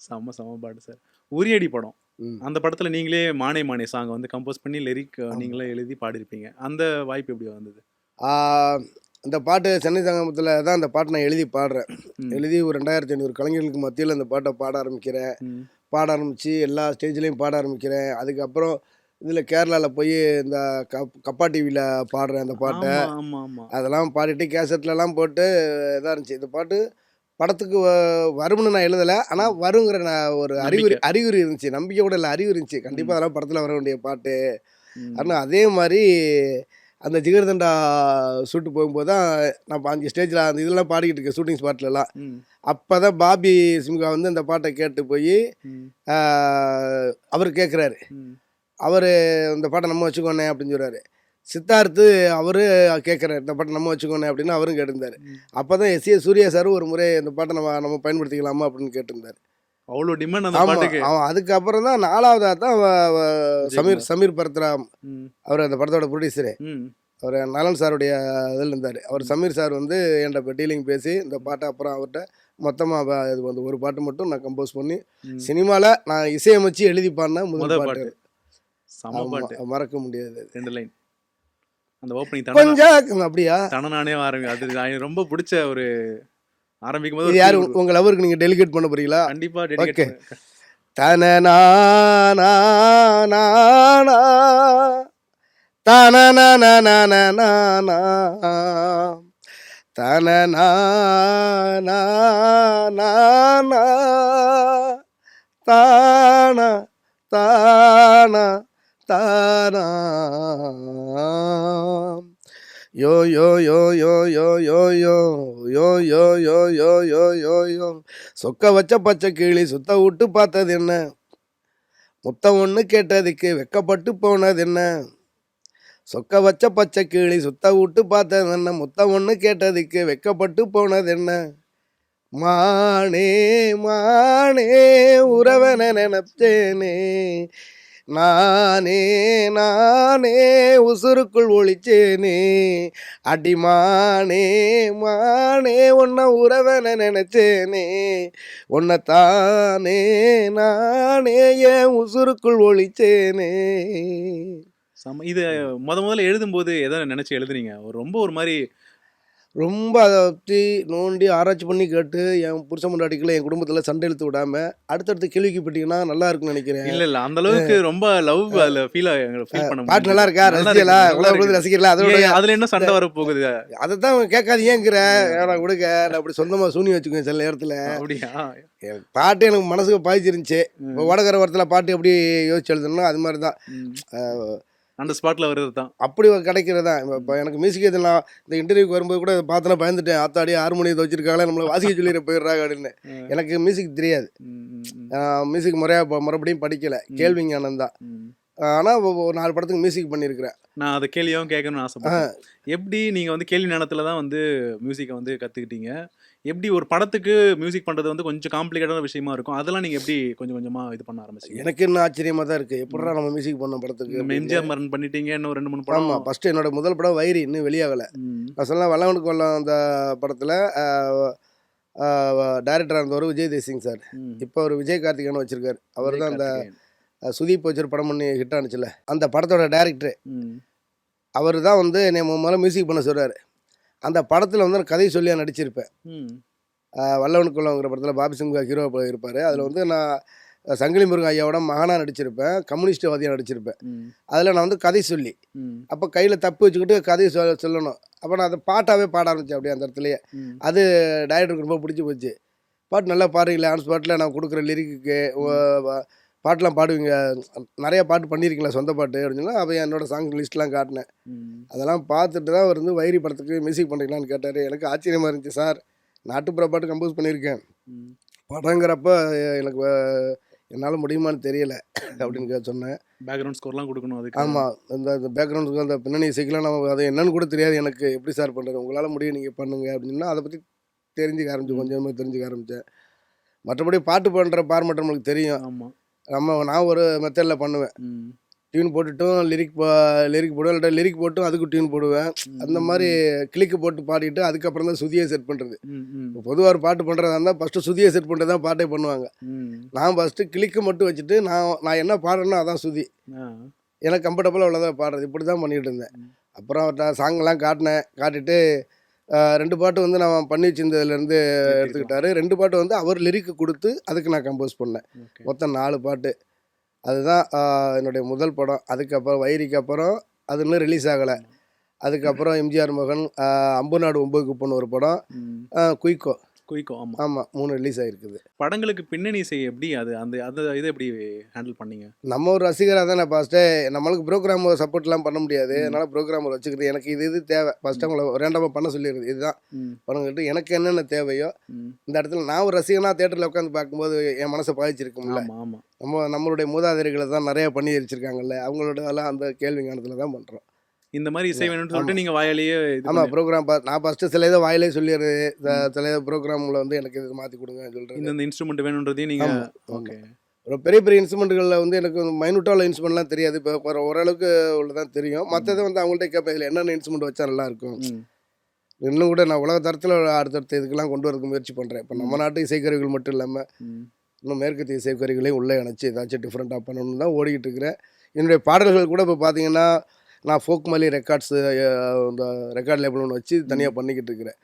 செம்ம செம்ம பாட்டு சார். உரியடி படம். ம். அந்த படத்துல நீங்களே மானே மானே சாங் கம்போஸ் பண்ணி லிரிக் நீங்களே எழுதி பாடியிருப்பீங்க. அந்த வாய்ப்பு எப்படி வந்தது? இந்த பாட்டு சென்னை சங்கமத்தில் தான் அந்த பாட்டை நான் எழுதி பாடுறேன். ம். எழுதி ஒரு 2500 கலைஞர்களுக்கு மத்தியில் அந்த பாட்டை பாட ஆரம்பிக்கிறேன். ம். பாட ஆரம்பித்து எல்லா ஸ்டேஜ்லேயும் பாட ஆரம்பிக்கிறேன். அதுக்கப்புறம் இதில் கேரளாவில் போய் இந்த கப்பா டிவியில் பாடுறேன் அந்த பாட்டை. ஆமா ஆமா ஆமா. அதெல்லாம் பாடிட்டு கேசட்லலாம் போட்டு இதாக இருந்துச்சு. இந்த பாட்டு படத்துக்கு வரும்னு நான் எழுதலை, ஆனால் வருங்கிற நான் ஒரு அறிகுறி இருந்துச்சு. நம்பிக்கை கூட இல்லை, அறிகுறி இருந்துச்சு. கண்டிப்பாக அதெல்லாம் படத்தில் வர வேண்டிய பாட்டு. ம். ஆனால் அதே மாதிரி அந்த ஜிகர்தண்டா ஷூட்டு போகும்போது தான் நான் 5 ஸ்டேஜில் அந்த இதெல்லாம் பாடிக்கிட்டு இருக்கேன், ஷூட்டிங் ஸ்பாட்லலாம். ம். அப்போ தான் பாபி சிம்கா வந்து அந்த பாட்டை கேட்டு போய் ம். அவர் கேட்குறாரு, ம். அவர் இந்த பாட்டை நம்ம வச்சுக்கோனே அப்படின்னு சொல்கிறாரு. சித்தார்த்து அவரு கேட்குறாரு இந்த பாட்டை நம்ம வச்சுக்கோனே அப்படின்னு அவரும் கேட்டிருந்தாரு. அப்போ தான் எஸ் ஏ சூர்யா சார் ஒரு முறை இந்த பாட்டை நம்ம பயன்படுத்திக்கலாமா அப்படின்னு கேட்டிருந்தாரு. அவ்வளோ டிமாண்ட் அந்த ஆமாம், பாட்டுக்கு. அவன் அதுக்கப்புறம் தான் 4வதாக தான் சமீர் விஜயகுமார். சமீர் பரத்ராம் ம். அவர் அந்த படத்தோட ப்ரொடியூசரு. ம். அவர் நலன் சாருடைய இதில் இருந்தார். அவர் சமீர் சார் வந்து என்கிட்ட இப்போ டீலிங் பேசி இந்த பாட்டை அப்புறம் அவர்கிட்ட மொத்தமாக இது வந்து ஒரு பாட்டு மட்டும் நான் கம்போஸ் பண்ணி ம். சினிமாவில் நான் இசையமைச்சு எழுதி பாடின முத முதல் பாட்டு. பாட்டு. செம பாட்டு. ஆமாம், மறக்க முடியாது. 2 லைன். அந்த ஓப்பனிங் கொஞ்சம் அப்படியா? தனநானே ஆரம்பி அது எனக்கு ரொம்ப பிடிச்ச ஒரு ஆரம்பிக்கும் போது இது ஒரு யார் feel உங்கள் லவருக்கு நீங்கள் டெலிகேட் பண்ண போறீங்களா? கண்டிப்பா ஓகே. டெடிகேட் தனனா தனனா தனனா தானா தானா தானா யோ யோ யோ யோ யோ யோ யோ யோ யோ யோ யோ யோ யோ யோ சொக்க வச்ச பச்சை கிளி சுத்த விட்டு பார்த்தது என்ன, முத்தம் ஒன்று கேட்டதுக்கு வெக்கப்பட்டு போனது என்ன, சொக்க வச்ச பச்சை கிளி சுத்த விட்டு பார்த்தது என்ன, முத்தம் ஒன்று கேட்டதுக்கு வெக்கப்பட்டு போனது என்ன, மானே மானே உறவன நினைச்சேனே, நானே நானே உசுருக்குள் ஒளிச்சேனே, அடிமானே மானே உன்னை உறவன நினைச்சேனே, உன்னை தானே நானே என் உசுருக்குள் ஒளிச்சேனே. இது முதல்ல எழுதும்போது எதை நினைச்சு எழுதுனீங்க? ரொம்ப ஒரு மாதிரி ரொம்ப அதை பற்றி நோண்டி ஆராய்ச்சி பண்ணி கேட்டு என் புருஷன் முன்னாடிக்குள்ள என் குடும்பத்தில் சண்டை இழுத்து விடாமல் அடுத்தடுத்து கேள்விக்கு போட்டிங்கன்னா நல்லா இருக்குன்னு நினைக்கிறேன். இல்ல அந்த அளவுக்கு ரொம்ப லவ் அதுல ஃபீல் பண்ண பாட்டு நல்லா முடியுது. இருக்கா? நல்லா ரசிகலா இருக்கு, நல்லா உலக இருக்கு. ரசிகர்களா அதோட ஏன் அதுல என்ன சண்டை வர போகுது? அதை தான் கேட்காது ஏங்கிற நான் கொடுக்க நான் அப்படி சொந்தமாக சூனி வச்சுக்கோங்க சில நேரத்தில். அப்படியா? எனக்கு பாட்டு எனக்கு மனசுக்கு பாய்ச்சிருந்துச்சு. இப்போ வடகர வரத்தில் பாட்டு எப்படி யோசிச்சு எழுதணும் அது மாதிரி தான் ம். அந்த ஸ்பாட்ல வர்றது தான். அப்படி கிடைக்கிறது தான். இப்போ எனக்கு மியூசிக் எதுனா இந்த இன்டர்வியூக்கு வரும்போது கூட பார்த்தனா பயந்துட்டேன். ஆத்தாடி ஹார்மோனியத்தை வச்சிருக்காங்களே நம்மளை வாசிக்க சொல்லிட போயிடுறாங்க அப்படின்னு. எனக்கு மியூசிக் தெரியாது. மியூசிக் மறுபடியும் படிக்கலை, கேள்வி ஞானம் தான். ஆனால் ஒரு 4 படத்துக்கு மியூசிக் பண்ணியிருக்கிறேன். நான் அதை கேள்வியாகவும் கேட்கணும்னு ஆசைப்பட்டேன். எப்படி நீங்கள் வந்து கேள்வி நேரத்தில் தான் வந்து மியூசிக்கை வந்து கற்றுக்கிட்டீங்க? எப்படி ஒரு படத்துக்கு மியூசிக் பண்ணுறது வந்து கொஞ்சம் காம்ப்ளிகேட்டான விஷயமா இருக்கும். அதெல்லாம் நீங்கள் எப்படி கொஞ்சம் கொஞ்சமாக இது பண்ண ஆரம்பிச்சீங்க? எனக்கு இன்னும் ஆச்சரியமாக தான் இருக்குது. எப்படிடா நம்ம மியூசிக் பண்ண படத்துக்கு? நம்ம எம்ஜிஆர் மரன் பண்ணிட்டீங்க, இன்னும் 2-3 படம். ஆமாம், ஃபஸ்ட்டு என்னோட முதல் படம் வைரி இன்னும் வெளியாகலை. ம். நான் சொன்னேன் வல்லவனுக்கு வல்லம் அந்த படத்தில் டைரக்டராக இருந்தவர் விஜய் தேசிங் சார். ம். இப்போ அவர் விஜய் கார்த்திகேயன் வச்சுருக்காரு. அவர் தான் அந்த கார்த்திகேயன். சுதீப் வச்சு ஒரு படம் பண்ணி ஹிட் ஆனிச்சுல அந்த படத்தோட டைரக்டரு. ம். அவர் தான் வந்து என்னை முதல்ல மியூசிக் பண்ண சொல்கிறார். அந்த படத்தில் வந்து நான் கதை சொல்லியாக நடிச்சிருப்பேன். ம். வல்லவனுக்குள்ளங்கிற படத்தில் பாபி சிங் ஹீரோ இருப்பார். அதில் வந்து நான் சங்கிலி முருகன் ஐயாவோட மகனாக நடிச்சிருப்பேன், கம்யூனிஸ்ட்வாதியாக நடிச்சிருப்பேன். ம். அதில் நான் வந்து கதை சொல்லி ம். அப்போ கையில் தப்பு வச்சுக்கிட்டு கதையை சொல்லணும். அப்போ நான் அதை பாட்டாகவே பாட ஆரம்பித்தேன் அப்படியே அந்த இடத்துலையே. ம். அது டைரக்டருக்கு ரொம்ப பிடிச்சி போச்சு. பாட்டு நல்லா பாடுறீங்களே, ஆன் ஸ்பாட்டில் நான் கொடுக்குற லிரிக்கு பாட்டெலாம் பாடுவீங்க, நிறையா பாட்டு பண்ணியிருக்கீங்களா சொந்த பாட்டு அப்படின்னு சொன்னால் அப்போ என்னோட சாங் லிஸ்ட்லாம் காட்டினேன். ம். அதெல்லாம் பார்த்துட்டு தான் அவர் வந்து வைரி படத்துக்கு மியூசிக் பண்ணுறீங்களான்னு கேட்டார். எனக்கு ஆச்சரியமாக இருந்துச்சு. சார் நாட்டுப்புற பாட்டு கம்போஸ் பண்ணியிருக்கேன், ம். படங்கிறப்ப எனக்கு என்னால் முடியுமான்னு தெரியலை அப்படின்னு சொன்னேன். பேக்ரவுண்ட் ஸ்கோர்லாம் கொடுக்கணும் அதுக்கு. ஆமாம், இந்த பேக்ரவுண்டுக்கு அந்த பின்னணி இசைக்கெலாம் நம்ம அது என்னன்னு கூட தெரியாது எனக்கு. எப்படி சார் பண்ணுறது? உங்களால் முடியும், நீங்கள் பண்ணுங்க அப்படின்னா அதை பற்றி தெரிஞ்சுக்க ஆரம்பிச்சு கொஞ்சமாக தெரிஞ்சுக்க ஆரம்பித்தேன். மற்றபடி பாட்டு பண்ணுற ஃபார்மேட் நம்மளுக்கு தெரியும். ஆமாம். நான் ஒரு மெத்தடில் பண்ணுவேன். ம். டியூன் போட்டுட்டும் லிரிக் போடுவேன், இல்லாட்டா லிரிக் போட்டும் அதுக்கு டியூன் போடுவேன். அந்த மாதிரி கிளிக்கு போட்டு பாடிட்டு அதுக்கப்புறம் தான் சுதியை செட் பண்ணுறது. ம். ம். இப்போ பொதுவாக ஒரு பாட்டு பண்ணுறதா இருந்தால் ஃபஸ்ட்டு சுதியை செட் பண்ணுறது தான் பாட்டே பண்ணுவாங்க. ம். நான் ஃபஸ்ட்டு கிளிக்கு மட்டும் வச்சுட்டு நான் என்ன பாடுறேனோ அதான் சுதி. ஆ. எனக்கு கம்ஃபர்டபுளாக அவ்வளோதான் பாடுறது. இப்படி தான் பண்ணிகிட்டு இருந்தேன். அப்புறம் அவர்கிட்ட சாங்கெல்லாம் காட்டிட்டு 2 பாட்டு வந்து நான் பண்ணி வச்சிருந்ததுலேருந்து எடுத்துக்கிட்டாரு. 2 பாட்டு வந்து அவர் லிரிக்கு கொடுத்து அதுக்கு நான் கம்போஸ் பண்ணேன். ஓகே. மொத்தம் 4 பாட்டு. அதுதான் என்னுடைய முதல் படம். அதுக்கப்புறம் வைரிக்கு அப்புறம் அது இன்னும் ரிலீஸ் ஆகலை. அதுக்கப்புறம் எம்ஜிஆர் மகன், அம்புநாடு 9 குப்பன்னு ஒரு படம், குயிக்கோ. ஆமாம். ஆமாம், 3 ரிலீஸ் ஆகிருக்குது. படங்களுக்கு பின்னணி இசை எப்படி அது அந்த அந்த இதை எப்படி ஹேண்டில் பண்ணீங்க? நம்ம ஒரு ரசிகராக தானே ஃபஸ்ட்டே நம்மளுக்கு ப்ரோக்ராம் சப்போர்ட்லாம் பண்ண முடியாது. அதனால் ப்ரோக்ராமர் வச்சுக்கிட்டு எனக்கு இது தேவை ஃபஸ்ட்டு அவங்கள ரேண்டமாக பண்ண சொல்லிடுது. இதுதான் ம். பண்ணுங்கிட்டு எனக்கு என்னென்ன தேவையோ ம். இந்த இடத்துல நான் ஒரு ரசிகனாக தேட்டரில் உட்காந்து பார்க்கும்போது என் மனசை பாதிச்சிருக்கும்ல. ஆமாம். ஆமாம். நம்மளுடைய மூதாதையர்களை தான் நிறையா பண்ணி வச்சுருக்காங்கல்ல, அவங்களோட எல்லாம் அந்த கேள்வி ஞானத்தில் தான் பண்ணுறோம். இந்த மாதிரி இசை வேணும்னு சொல்லிட்டு நீங்கள் வாயாலேயே இது ஆமாம் ப்ரோக்ராம் நான் ஃபஸ்ட்டு சில இதை வாயிலே சொல்லிடுறது சில ப்ரோக்ராமில் வந்து எனக்கு இது மாற்றி கொடுங்க சொல்கிறது. இந்த இன்ஸ்ட்ருமெண்ட் வேணுன்றதையும் நீங்கள் ஓகே. ஒரு பெரிய பெரிய இன்ஸ்ட்ருமெண்ட்டுகளில் வந்து எனக்கு மைனூட்டாக உள்ள இன்ஸ்ட்ருமெண்ட்லாம் தெரியாது. இப்போ ஓரளவுக்கு உள்ளதான் தெரியும். மற்றதை வந்து அவங்கள்ட்ட கேட்பேன், இதில் என்னென்ன இன்ஸ்ட்ருமெண்ட் வச்சா நல்லாயிருக்கும். இன்னும் கூட நான் உலக தரத்தில் அடுத்தடுத்த இதுக்கெல்லாம் கொண்டு வரதுக்கு முயற்சி பண்ணுறேன். இப்போ நம்ம நாட்டு இசைக்கருவிகள் மட்டும் இல்லாமல் இன்னும் மேற்கத்திய இசைக்கருவிகளையும் உள்ளே இணைச்சி ஏதாச்சும் டிஃப்ரெண்ட்டாக பண்ணணும்னு தான் ஓடிக்கிட்டு இருக்கிறேன். என்னுடைய பாடல்கள் கூட இப்போ பார்த்தீங்கன்னா நான் ஃபோக் மலி ரெக்கார்ட்ஸு இந்த ரெக்கார்ட் லேபிள் ஒன்று வச்சு தனியாக பண்ணிக்கிட்டு இருக்கிறேன்.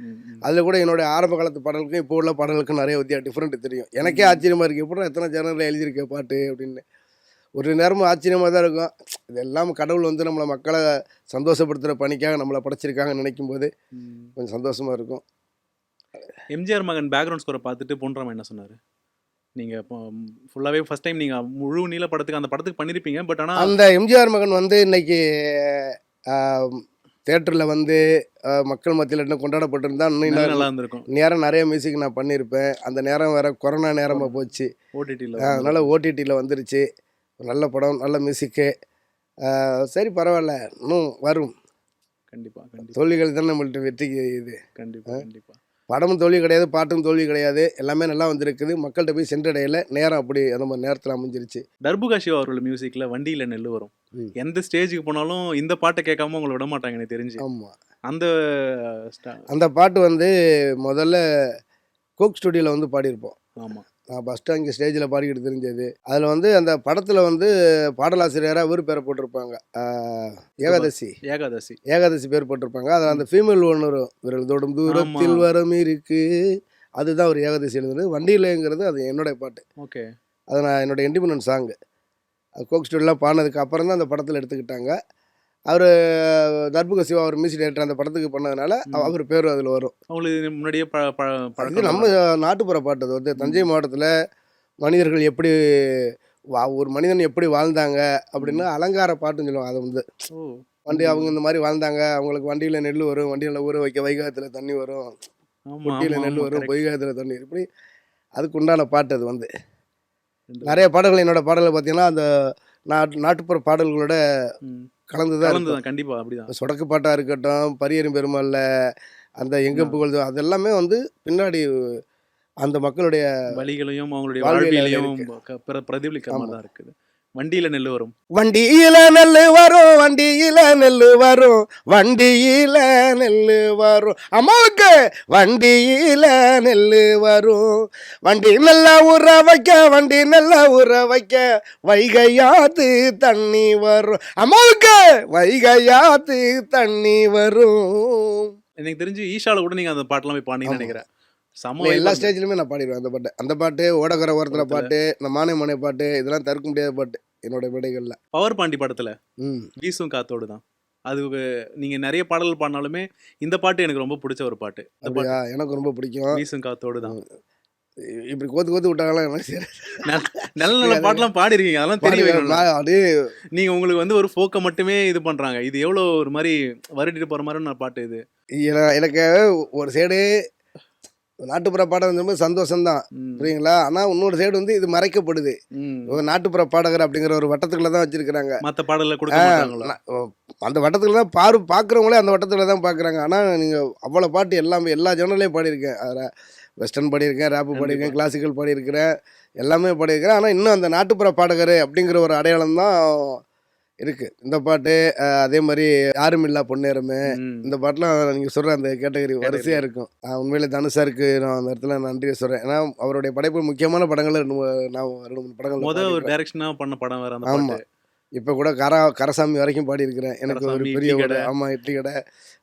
அதில் கூட என்னுடைய ஆரம்ப காலத்து பாடலுக்கும் இப்போ உள்ள பாடலுக்கும் நிறைய டிஃப்ரெண்ட் தெரியும். எனக்கே ஆச்சரியமாக இருக்குது, எப்படி எத்தனை ஜேனரில் எழுதியிருக்கேன் பாட்டு அப்படின்னு. ஒரு நேரமும் ஆச்சரியமாக தான் இருக்கும். இது எல்லாம் கடவுள் வந்து நம்மளை மக்களை சந்தோஷப்படுத்துகிற பணிக்காக நம்மளை படைச்சிருக்காங்கன்னு நினைக்கும் போது கொஞ்சம் சந்தோஷமாக இருக்கும். எம்ஜிஆர் மகன் பேக்ரவுண்ட் ஸ்கோரை பார்த்துட்டு பொன்ராமன் என்ன சொன்னார்? நீங்கள் இப்போ ஃபுல்லாகவே ஃபஸ்ட் டைம் நீங்கள் முழு நீள படத்துக்கு அந்த படத்துக்கு பண்ணியிருப்பீங்க. பட் ஆனால் அந்த எம்ஜிஆர் மகன் வந்து இன்னைக்கு தேட்டரில் வந்து மக்கள் மத்தியில் இன்னும் கொண்டாடப்பட்டிருந்தா இன்னும் நல்லா இருந்திருக்கும். நேரம் நிறைய மியூசிக் நான் பண்ணியிருப்பேன். அந்த நேரம் வேறு கொரோனா நேரமாக போச்சு. ஓடிடியில் அதனால் ஓடிடியில் வந்துருச்சு. நல்ல படம், நல்ல மியூசிக்கு. சரி பரவாயில்ல, இன்னும் வரும். கண்டிப்பாக தோல்விகள் தான் நம்மள்ட்ட வெற்றிக்கு இது. கண்டிப்பாக படமும் தோல்வி கிடையாது, பாட்டும் தோல்வி கிடையாது, எல்லாமே நல்லா வந்திருக்குது. மக்கள்கிட்ட போய் சென்றடையில நேரம் அப்படி நம்ம நேரத்தில் அமைஞ்சிருச்சு. தர்புகா சிவா அவர்கள் மியூசிக்கில் வண்டியில் நெல் வரும். எந்த ஸ்டேஜுக்கு போனாலும் இந்த பாட்டை கேட்காம உங்களை விட மாட்டாங்க எனக்கு தெரிஞ்சு. ஆமாம், அந்த பாட்டு வந்து முதல்ல கோக் ஸ்டுடியோவில் வந்து பாடியிருப்போம். ஆமாம், நான் ஃபஸ்ட்டு அங்கே ஸ்டேஜில் பாடிக்கிட்டு தெரிஞ்சது. அதில் வந்து அந்த படத்தில் வந்து பாடலாசிரியராக இவர் பேரை போட்டிருப்பாங்க, ஏகாதசி பேர் போட்டிருப்பாங்க. அதில் அந்த ஃபீமேல் ஒன்று வரும், விரல் தொடும் தூரத்தில் வரம் இருக்கு, அதுதான் ஒரு ஏகாதசி எழுதுனது. வண்டியிலங்கிறது அது என்னுடைய பாட்டு. ஓகே, அது நான் என்னோடய இண்டிபெண்டன்ட் சாங்கு. அது கோக் ஸ்டுடியோலாம் பாடினதுக்கு அப்புறம் தான் அந்த படத்தில் எடுத்துக்கிட்டாங்க. அவர் தர்புகா சிவா அவர் மியூசிக் டைரக்டர் அந்த படத்துக்கு பண்ணதுனால அவர் பேரும் அதில் வரும். அவங்களுக்கு முன்னாடியே இது நம்ம நாட்டுப்புற பாட்டு. அது வந்து தஞ்சை மாவட்டத்தில் மனிதர்கள் எப்படி ஒரு மனிதன் எப்படி வாழ்ந்தாங்க அப்படின்னு அலங்கார பாட்டுன்னு சொல்லுவாங்க. அதை வந்து வண்டி அவங்க இந்த மாதிரி வாழ்ந்தாங்க, அவங்களுக்கு வண்டியில் நெல் வரும், வண்டியில் ஊற வைக்க வைகாயத்தில் தண்ணி வரும், பொட்டியில் நெல் வரும், பொய்காயத்தில் தண்ணி, இப்படி அதுக்கு உண்டான பாட்டு. அது வந்து நிறைய பாடல்கள் என்னோட பாடல்கள் பார்த்தீங்கன்னா அந்த நாட்டுப்புற பாடல்களோட கலந்துதான். கண்டிப்பாக அப்படிதான். சொடக்கு பாட்டாக இருக்கட்டும், பரியரும் பெருமாள்ல அந்த எங்கும் புகழ், அதெல்லாமே வந்து பின்னாடி அந்த மக்களுடைய வழிகளையும் அவங்களுடைய வாழ்வியலையும் பிரதிபலிக்கிற மாதிரி தான் இருக்குது. வண்டியில் நெல் வரும், வண்டியில நெல் வரும், வண்டியில நெல் வரும், வண்டியில நெல் வரும், அம்மாவுக்கு வண்டியில நெல் வரும், வண்டி நல்லா ஊற வைக்க, வண்டி நல்லா ஊற வைக்க, வைகையாத்து தண்ணி வரும், அம்மாவுக்கு வைகையாத்து தண்ணி வரும். எனக்கு தெரிஞ்சு ஈஷால கூட நீங்க அந்த பாட்டெல்லாம் போய் பாடினீங்கன்னு நினைக்கிறேன். எல்லா ஸ்டேஜ்லையுமே நான் பாடிடுவேன் அந்த பாட்டு ஓடக்கரை ஓரத்தில் பாட்டு, இந்த மானே மானே பாட்டு, இதெல்லாம் தவிர்க்க முடியாத பாட்டு என்னோட விடைகள்ல. பவர் பாண்டி படத்துல வீசும் காத்தோடு தான். அது நீங்க நிறைய பாடல்கள் பாடினாலுமே இந்த பாட்டு எனக்கு ரொம்ப பிடிச்ச ஒரு பாட்டு. எனக்கு ரொம்ப பிடிக்கும். வீசும் காத்தோடு தான். இப்படி கோத்து விட்டாங்களா எனக்கு நல்ல நல்ல பாட்டெல்லாம் பாடிருக்கீங்க, அதெல்லாம் தெரியும். நீங்க உங்களுக்கு வந்து ஒரு ஃபோக்கை மட்டுமே இது பண்றாங்க. இது எவ்வளவு ஒரு மாதிரி வருடிட்டு போற மாதிரி நான் பாட்டு இது. எனக்கு ஒரு சைடு நாட்டுப்புற பாடல் வந்து சந்தோஷம்தான், புரியுங்களா? ஆனால் இன்னொரு சைடு வந்து இது மறைக்கப்படுது. நாட்டுப்புற பாடகர் அப்படிங்கிற ஒரு வட்டத்துக்குள்ள தான் வச்சிருக்கிறாங்க. மற்ற பாடலில் கொடுக்க அந்த வட்டத்துக்குள்ள தான் பார்க்குறவங்களே அந்த வட்டத்தில் தான் பார்க்குறாங்க. ஆனால் நீங்கள் அவ்வளோ பாட்டு எல்லாமே எல்லா ஜேர்னல்லையும் பாடியிருக்கேன். அதில் வெஸ்டர்ன் பாடியிருக்கேன், ரேப்பு பாடியிருக்கேன், கிளாசிக்கல் பாடியிருக்கிறேன், எல்லாமே பாடியிருக்கிறேன். ஆனால் இன்னும் அந்த நாட்டுப்புற பாடகர் அப்படிங்கிற ஒரு அடையாளம் தான் இருக்குது இந்த பாட்டு. அதே மாதிரி யாரும் இல்லா பொன்னேரமே, இந்த பாட்டுலாம் நீங்கள் சொல்கிற அந்த கேட்டகரி வரிசையாக இருக்கும். உண்மையிலே தனுஷாருக்கு நான் அந்த இடத்துல நன்றியை சொல்கிறேன். ஏன்னா அவருடைய படைப்பு முக்கியமான படங்கள் நான் 2-3 படங்கள் ஒரு டைரக்ஷனாக பண்ண படம் வேறு. ஆமாம், இப்போ கூட கரசாமி வரைக்கும் பாடியிருக்கிறேன். எனக்கு ஒரு பெரிய கடை, ஆமாம், இட்லி கடை,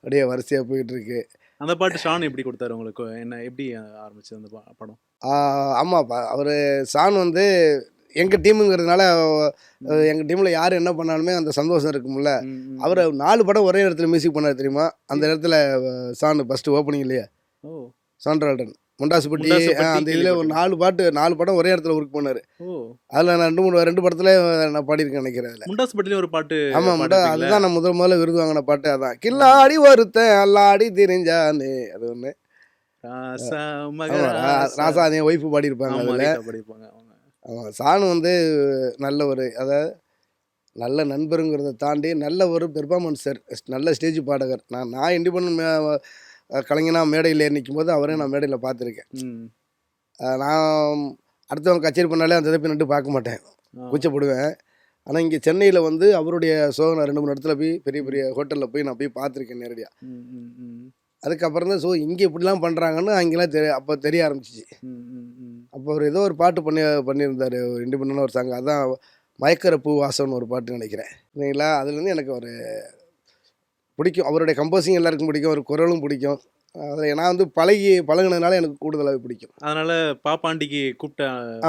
அப்படியே வரிசையாக போயிட்டு இருக்கு. அந்த பாட்டு ஷான் எப்படி கொடுத்தாரு உங்களுக்கு? என்ன எப்படி ஆரம்பிச்சது அந்த படம்? ஆமாப்பா, அவர் ஷான் வந்து எங்கள் டீமுங்கிறதுனால எங்கள் டீமில் யார் என்ன பண்ணாலுமே அந்த சந்தோஷம் இருக்கும்ல. அவர் 4 படம் ஒரே இடத்துல மியூசிக் பண்ணார் தெரியுமா? அந்த இடத்துல ஷான் ஃபஸ்ட்டு ஓப்பனிங் இல்லையா, சாண்ட்ரால்டன் முண்டாசுப்பட்டி, அந்த இதில் ஒரு 4 படம் ஒரே இடத்துல ஒர்க் பண்ணார். அதில் நான் 2 படத்தில் நான் பாடியிருக்கேன் நினைக்கிறேன். முண்டாசுப்பட்டியில் ஒரு பாட்டு. ஆமாம், அதுதான் நான் முதல்ல விருது வாங்கின பாட்டு. அதான் கில்லாடி ஒருத்தன் அல்லாடி தெரிஞ்சானே, அது ஒன்று. ராசா அதே ஒய்ஃபு பாடியிருப்பாங்க அதில். ஆமாம், ஷான் வந்து நல்ல ஒரு, அதாவது நல்ல நண்பருங்கிறத தாண்டி நல்ல ஒரு பெர்ஃபார்மன்ஸர், நல்ல ஸ்டேஜ் பாடகர். நான் இண்டிபெண்டன்ட் கலைஞனா மேடையில் நிக்கும்போது அவரையும் நான் மேடையில் பார்த்துருக்கேன். ம். நான் அடுத்தவங்க கச்சேரி பண்ணாலே அந்த இதை போய் நின்று பார்க்க மாட்டேன், ஆ. கூச்சப்படுவேன். ஆனால் இங்கே சென்னையில் வந்து அவருடைய ஷோ நான் 2, 3 இடத்துல போய் பெரிய பெரிய ஹோட்டலில் போய் நான் போய் பார்த்துருக்கேன் நேரடியாக. ம், ம், ம். அதுக்கப்புறம் தான் இங்கே இப்படிலாம் பண்ணுறாங்கன்னு அங்கெல்லாம் அப்போ தெரிய ஆரம்பிச்சிச்சு. ம், ம், ம். அப்போ அவர் ஏதோ ஒரு பாட்டு பண்ணியிருந்தார், இண்டிபெண்டனாக ஒரு சாங். அதான் மயக்கர பூ வாசம்னு ஒரு பாட்டு நினைக்கிறேன் இல்லைங்களா. அதுலேருந்து எனக்கு ஒரு பிடிக்கும், அவருடைய கம்போசிங் எல்லாருக்கும் பிடிக்கும், ஒரு குரலும் பிடிக்கும். அதில் நான் வந்து பழகுனதுனால எனக்கு கூடுதலாகவே பிடிக்கும். அதனால பாப்பாண்டிக்கு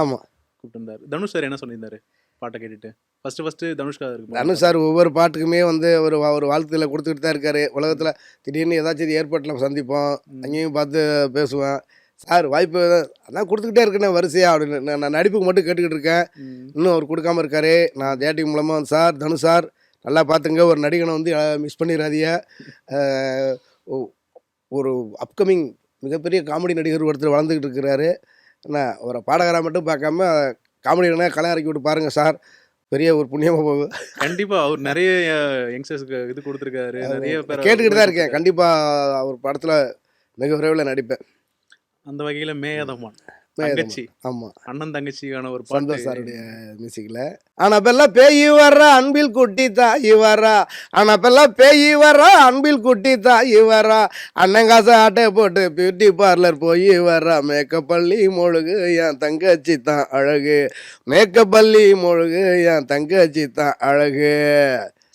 ஆமாம், கூப்பிட்டுருந்தாரு. தனுஷ் சார் என்ன சொல்லியிருந்தாரு பாட்டை கேட்டுட்டு? ஃபர்ஸ்ட் தனுஷ்கா இருக்கு. தனுஷ் சார் ஒவ்வொரு பாட்டுக்குமே வந்து ஒரு வாழ்த்துல கொடுத்துக்கிட்டு தான் இருக்காரு. உலகத்தில் திடீர்னு ஏதாச்சும் ஏற்பாட்டில் சந்திப்போம், அங்கேயும் பார்த்து பேசுவேன். சார் வாய்ப்பு அதான் கொடுத்துக்கிட்டே இருக்கேன் வரிசையா அப்படின்னு. நான் நடிப்புக்கு மட்டும் கேட்டுக்கிட்டு இருக்கேன், இன்னும் அவர் கொடுக்காம இருக்காரு. நான் தேட்டிங் மூலமாக வந்து சார் தனுஷ் சார் நல்லா பார்த்துங்க, ஒரு நடிகனை வந்து மிஸ் பண்ணிடாதீங்க. ஒரு அப்கமிங் மிகப்பெரிய காமெடி நடிகர் ஒருத்தர் வளர்ந்துக்கிட்டு இருக்கிறாரு. என்ன ஒரு பாடகராக மட்டும் பார்க்காம காமெடினா கலை இறக்கி விட்டு பாருங்கள் சார், பெரிய ஒரு புண்ணியமாக போகும். கண்டிப்பா அவர் நிறைய யங்ஸ்டர்ஸ்க்கு இது கொடுத்துருக்காரு, நிறைய பேர் கேட்டுக்கிட்டு தான் இருக்கேன். கண்டிப்பாக அவர் படத்தில் மிக விரைவில் நடிப்பேன். அந்த வகையில மேயதமான் தங்கச்சி, ஆமாம், அண்ணன் தங்கச்சிக்கான ஒரு பாட்டு சந்தோஷ் சாருடைய மியூசிக்கில். ஆனப்பெல்லாம் பேய் வர்றா அன்பில் குட்டி தாயி வர்றா, ஆனப்பெல்லாம் பேய் வர்றா அன்பில் குட்டி தாயி வர்றா, அண்ணங்காசை ஆட்டை போட்டு பியூட்டி பார்லர் போய் வர்றா, மேக்கப் பள்ளி மொழுகு என் தங்கச்சி தான் அழகு, மேக்கப் பள்ளி மொழுகு என் தங்கச்சி தான் அழகு.